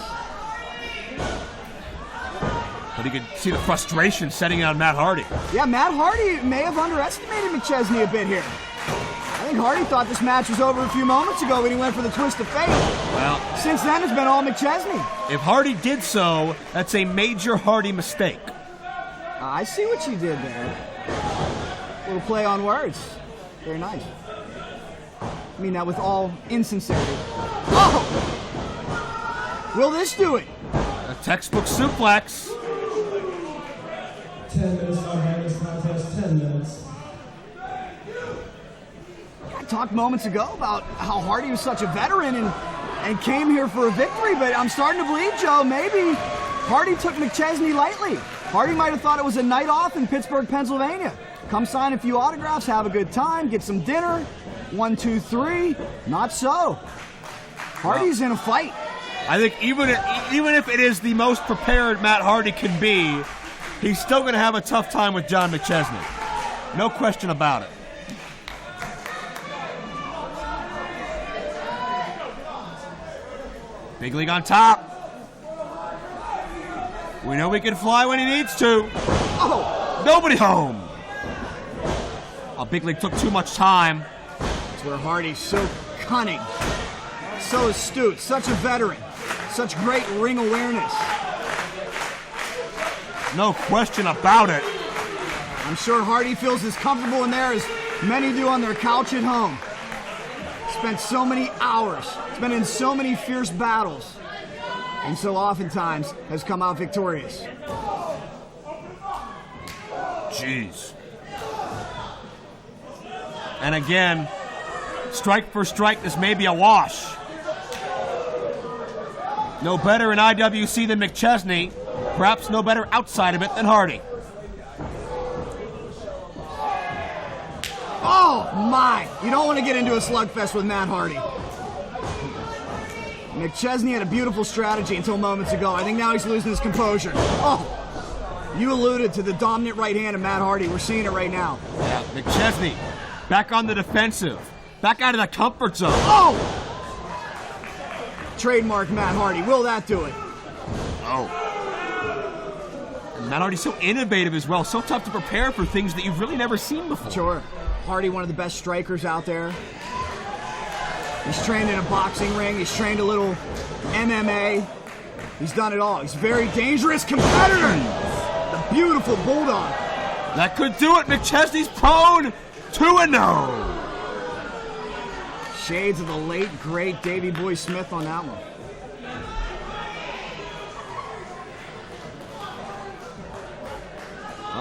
But you could see the frustration setting in on Matt Hardy. Yeah, Matt Hardy may have underestimated McChesney a bit here. I think Hardy thought this match was over a few moments ago when he went for the twist of fate. Well, since then, it's been all McChesney. If Hardy did so, that's a major Hardy mistake. I see what you did there. A little play on words. Very nice. I mean that with all insincerity. Oh! Will this do it? A textbook suplex. 10 minutes behind this contest, 10 minutes. I talked moments ago about how Hardy was such a veteran and came here for a victory, but I'm starting to believe, Joe, maybe Hardy took McChesney lightly. Hardy might have thought it was a night off in Pittsburgh, Pennsylvania. Come sign a few autographs, have a good time, get some dinner. 1, 2, 3. Not so. Hardy's in a fight. I think even if it is the most prepared Matt Hardy can be, he's still going to have a tough time with John McChesney. No question about it. Big League on top. We know we can fly when he needs to. Oh! Nobody home. Big League took too much time. That's where Hardy's so cunning, so astute, such a veteran, such great ring awareness. No question about it. I'm sure Hardy feels as comfortable in there as many do on their couch at home. Spent so many hours, has been in so many fierce battles, and so oftentimes has come out victorious. Jeez. And again, strike for strike, this may be a wash. No better in IWC than McChesney. Perhaps no better outside of it than Hardy. Oh, my. You don't want to get into a slugfest with Matt Hardy. McChesney had a beautiful strategy until moments ago. I think now he's losing his composure. Oh, you alluded to the dominant right hand of Matt Hardy. We're seeing it right now. Yeah, McChesney back on the defensive. Back out of the comfort zone. Oh! Trademark Matt Hardy. Will that do it? Oh. And Matt Hardy's so innovative as well. So tough to prepare for things that you've really never seen before. Sure. Hardy, one of the best strikers out there. He's trained in a boxing ring. He's trained a little MMA. He's done it all. He's a very dangerous competitor. The beautiful bulldog. That could do it. McChesney's prone 2-0. Shades of the late, great Davey Boy Smith on that one.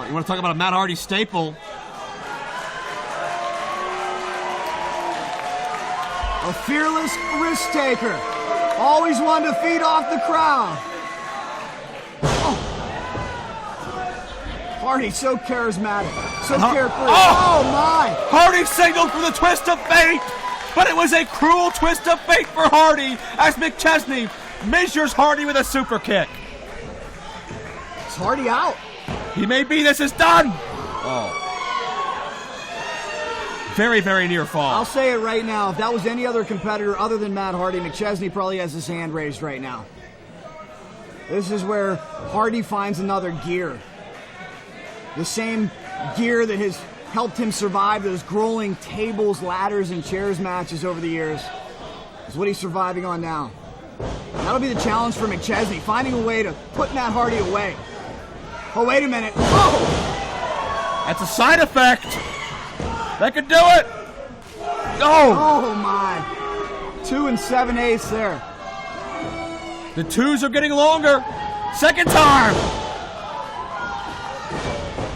You want to talk about a Matt Hardy staple? A fearless risk taker. Always wanted to feed off the crowd. Oh. Hardy, so charismatic, so carefree. Oh my! Hardy signaled for the twist of fate, but it was a cruel twist of fate for Hardy as McChesney measures Hardy with a super kick. Is Hardy out? He may be. This is done. Oh. Very, very near fall. I'll say it right now. If that was any other competitor other than Matt Hardy, McChesney probably has his hand raised right now. This is where Hardy finds another gear. The same gear that has helped him survive those grueling tables, ladders, and chairs matches over the years is what he's surviving on now. That'll be the challenge for McChesney, finding a way to put Matt Hardy away. Oh, wait a minute. Oh! That's a side effect. That could do it. Oh, my. 2 7/8 there. The twos are getting longer. Second time.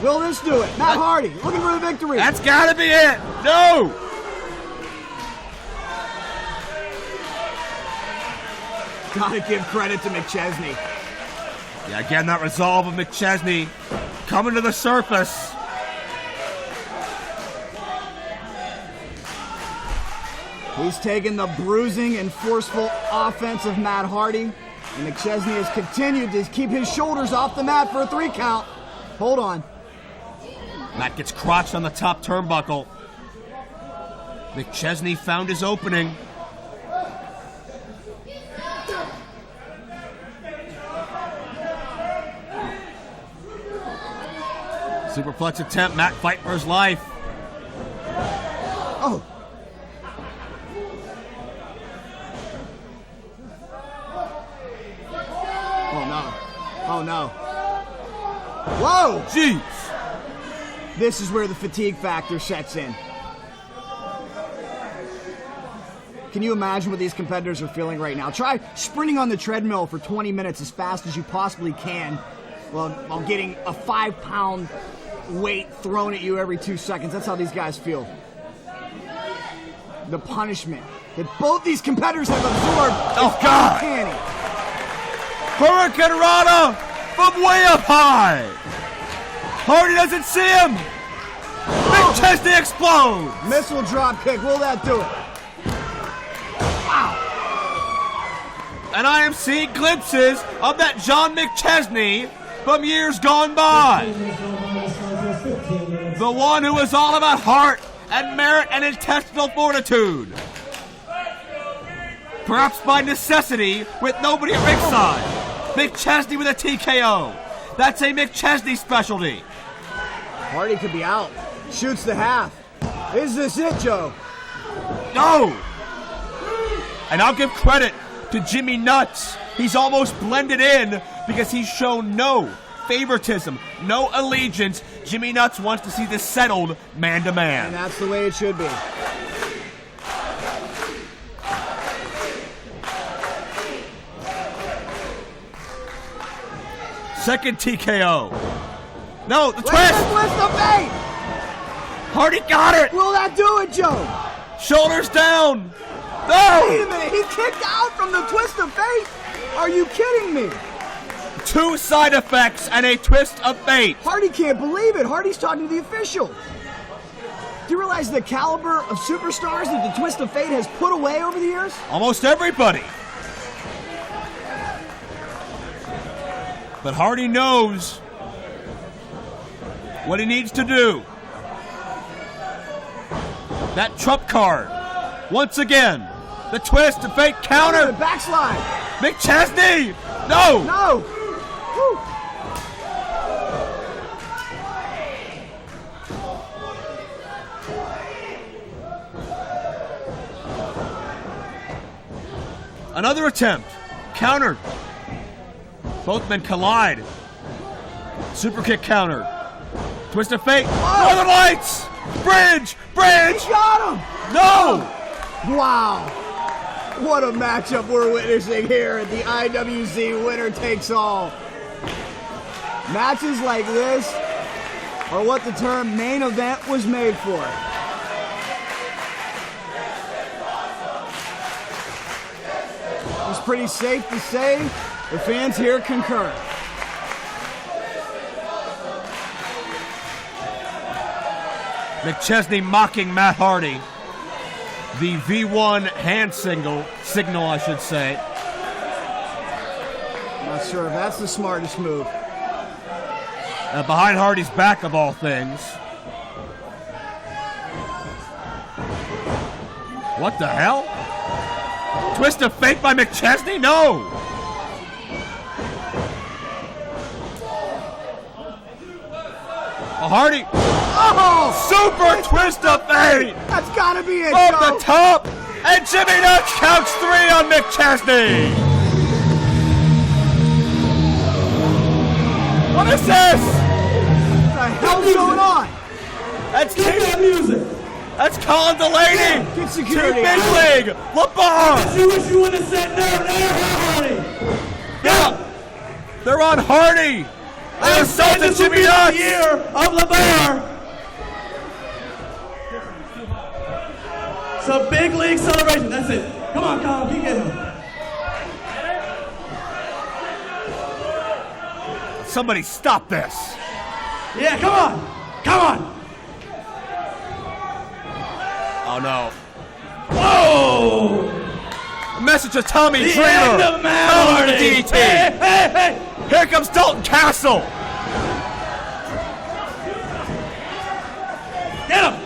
Will this do it? Matt Hardy looking for the victory. That's got to be it. No. Gotta give credit to McChesney. Yeah, again, that resolve of McChesney coming to the surface. He's taken the bruising and forceful offense of Matt Hardy, and McChesney has continued to keep his shoulders off the mat for a 3 count. Hold on. Matt gets crotched on the top turnbuckle. McChesney found his opening. Superplex attempt, Matt fight for his life. Oh. Oh no. Oh no. Whoa! Jeez. This is where the fatigue factor sets in. Can you imagine what these competitors are feeling right now? Try sprinting on the treadmill for 20 minutes as fast as you possibly can while getting a 5-pound weight thrown at you every 2 seconds. That's how these guys feel. The punishment that both these competitors have absorbed. Oh, God! Uncanny. Hurricane Rana from way up high. Hardy doesn't see him. McChesney explodes. Missile drop kick. Will that do it? Wow. And I am seeing glimpses of that John McChesney from years gone by. The one who was all about heart and merit and intestinal fortitude. Perhaps by necessity with nobody at ringside. McChesney with a TKO. That's a McChesney specialty. Hardy could be out. Shoots the half. Is this it, Joe? No! And I'll give credit to Jimmy Nuts. He's almost blended in because he's shown no favoritism, no allegiance. Jimmy Nuts wants to see this settled man to man. And that's the way it should be. Second TKO. No, the twist! Twist of fate! Hardy got it! Will that do it, Joe? Shoulders down! Wait a No! minute, he kicked out from the twist of fate? Are you kidding me? 2 side effects and a twist of fate. Hardy can't believe it. Hardy's talking to the official. Do you realize the caliber of superstars that the twist of fate has put away over the years? Almost everybody. But Hardy knows what he needs to do. That trump card. Once again, the twist of fate counter. The backslide. McChesney! No! No. Woo. Another attempt. Countered. Both men collide. Super kick counter. Twist of fate. Northern Lights! Bridge! Bridge! He got him. No! Wow. What a matchup we're witnessing here at the IWC Winner Takes All. Matches like this are what the term main event was made for. It's pretty safe to say the fans here concur. McChesney mocking Matt Hardy. The V1 hand signal, I should say. serve. That's the smartest move. Behind Hardy's back, of all things. What the hell? Twist of fate by McChesney? No! Hardy. Oh! Super twist of fate! That's gotta be it, Off Joe. the top! And Jimmy Nuts counts 3 on McChesney! What is this? What the hell's going on? That's That music. That's Colin Delaney! Get security Team out. Big League! LeBar! You wish you would have said no, Yeah! They're on Hardy! They're insulting Jimmy Nuts! year of LeBar. It's a big league celebration. That's it. Come on, Kyle. Keep getting him. Somebody stop this! Yeah, come on. Come on. Oh no. Whoa. A message to Tommy The Dreamer! end of Matt Tell him Hardy. the DT. Hey, hey, hey. Here comes Dalton Castle! Get him.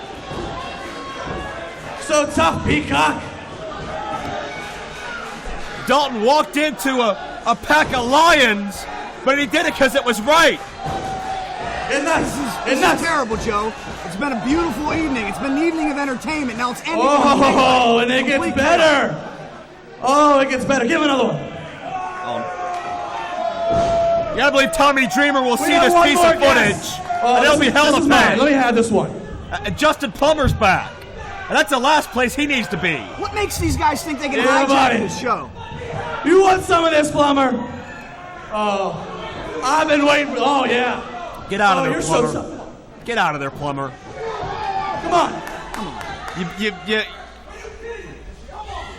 So tough, Peacock. Dalton walked into a pack of lions, but he did it because it was right. It's nuts. This is terrible, Joe. It's been a beautiful evening. It's been an evening of entertainment. Now it's ending. Oh, and it gets Complete better. Oh, it gets better. Give him another one. You gotta believe Tommy Dreamer will see got this one piece more of footage, guess. and it'll be hell this to is mine. pay. Let me have this one. Justin Plummer's back, and that's the last place he needs to be. What makes these guys think they can Yeah, hijack buddy. this show? You want some of this, Plummer? Oh, I've been waiting for. Oh yeah. Get out of Oh, there, you're Plummer. so. Get out of there, Plummer. Come on.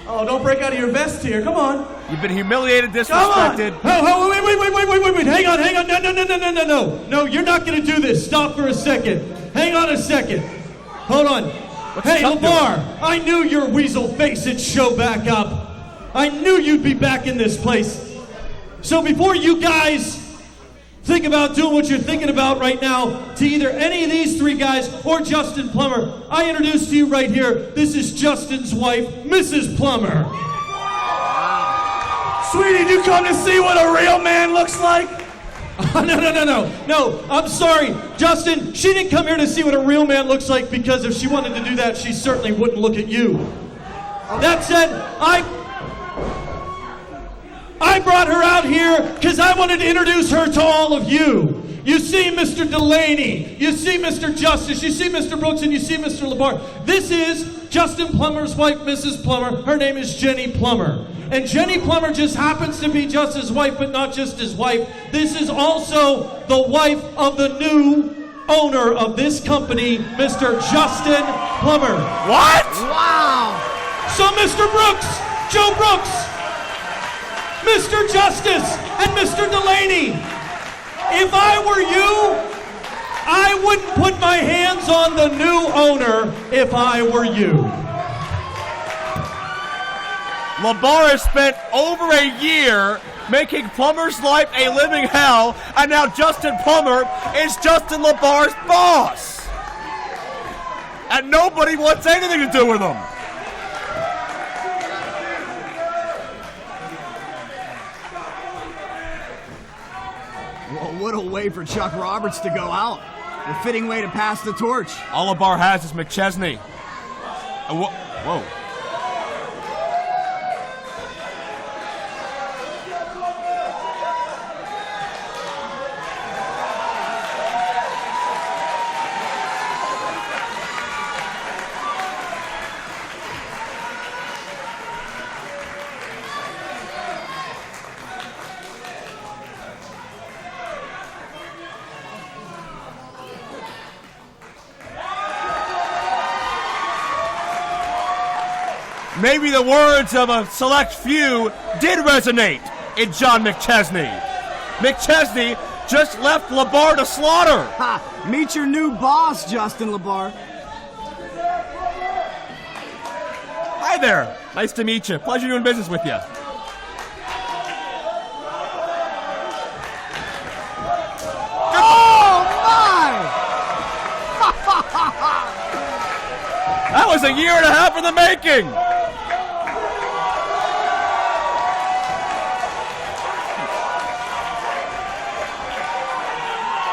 Oh, don't break out of your vest here. Come on. You've been humiliated, Come on. disrespected. Oh, wait. Hang on. No, you're not going to do this. Stop for a second. Hang on a second. Hold on. Hey, Chuck LeBar, I knew your weasel face would show back up. I knew you'd be back in this place. So before you guys think about doing what you're thinking about right now to either any of these three guys or Justin Plummer, I introduce to you right here, this is Justin's wife, Mrs. Plummer. Sweetie, did you come to see what a real man looks like? No, I'm sorry. Justin, she didn't come here to see what a real man looks like because if she wanted to do that, she certainly wouldn't look at you. That said, I brought her out here because I wanted to introduce her to all of you. You see Mr. Delaney, you see Mr. Justice, you see Mr. Brooks, and you see Mr. LeBar. This is Justin Plummer's wife, Mrs. Plummer. Her name is Jenny Plummer. And Jenny Plummer just happens to be just his wife, but not just his wife. This is also the wife of the new owner of this company, Mr. Justin Plummer. What? Wow. So Mr. Brooks, Joe Brooks, Mr. Justice, and Mr. Delaney, if I were you, I wouldn't put my hands on the new owner if I were you. LeBar has spent over a year making Plummer's life a living hell, and now Justin Plummer is Justin LeBar's boss. And nobody wants anything to do with him. Well, what a way for Chuck Roberts to go out. A fitting way to pass the torch. All LeBar has is McChesney. Whoa. Maybe the words of a select few did resonate in John McChesney. McChesney just left LeBar to slaughter. Ha! Meet your new boss, Justin LeBar. Hi there. Nice to meet you. Pleasure doing business with you. a year and a half in the making.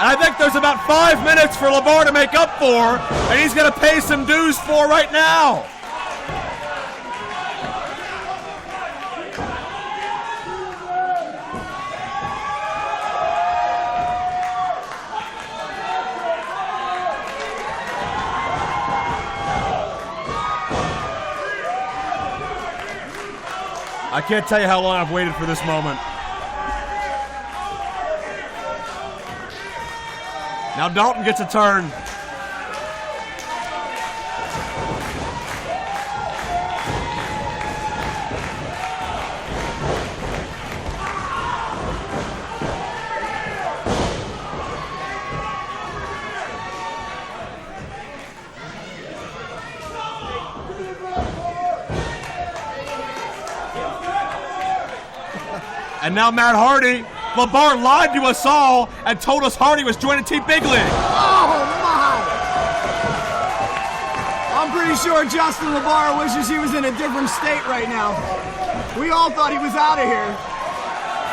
And I think there's about 5 minutes for LeVar to make up for, and he's going to pay some dues for right now. I can't tell you how long I've waited for this moment. Now Dalton gets a turn. And now Matt Hardy. LeVar lied to us all and told us Hardy was joining Team Big League. Oh, my! I'm pretty sure Justin LeVar wishes he was in a different state right now. We all thought he was out of here.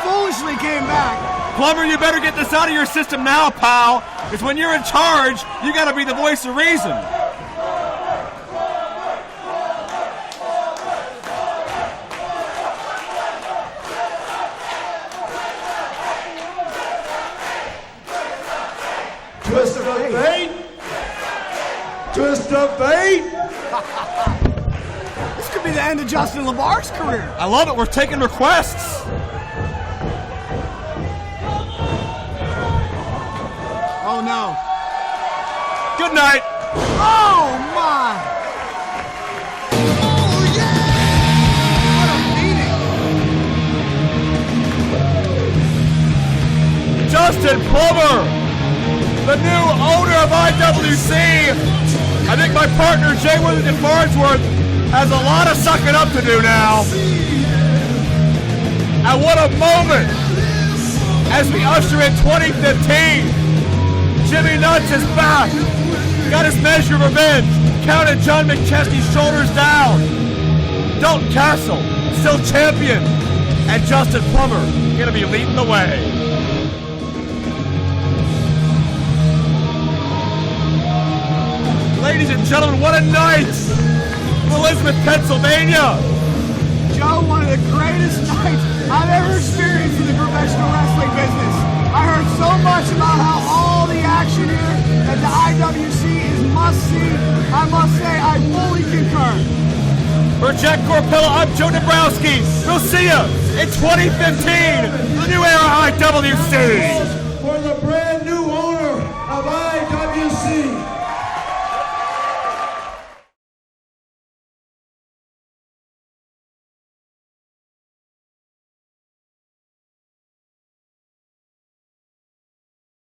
Foolishly came back. Plumber, you better get this out of your system now, pal. Because when you're in charge, you got to be the voice of reason. Twist of fate. Twist of fate. This could be the end of Justin LeVar's career. I love it. We're taking requests. Oh, no. Good night. Oh, my. Oh, yeah. What a beating. Justin Plummer, the new owner of IWC. I think my partner, Jay Worthington Farnsworth, has a lot of sucking up to do now. And what a moment as we usher in 2015. Jimmy Nuts is back. Got his measure of revenge. Counted John McChesney's shoulders down. Dalton Castle, still champion. And Justin Plummer going to be leading the way. Ladies and gentlemen, what a night from Elizabeth, Pennsylvania. Joe, one of the greatest nights I've ever experienced in the professional wrestling business. I heard so much about how all the action here at the IWC is must-see. I must say, I fully concur. For Jack Corpella, I'm Joe Dabrowski. We'll see you in 2015, the new era IWC.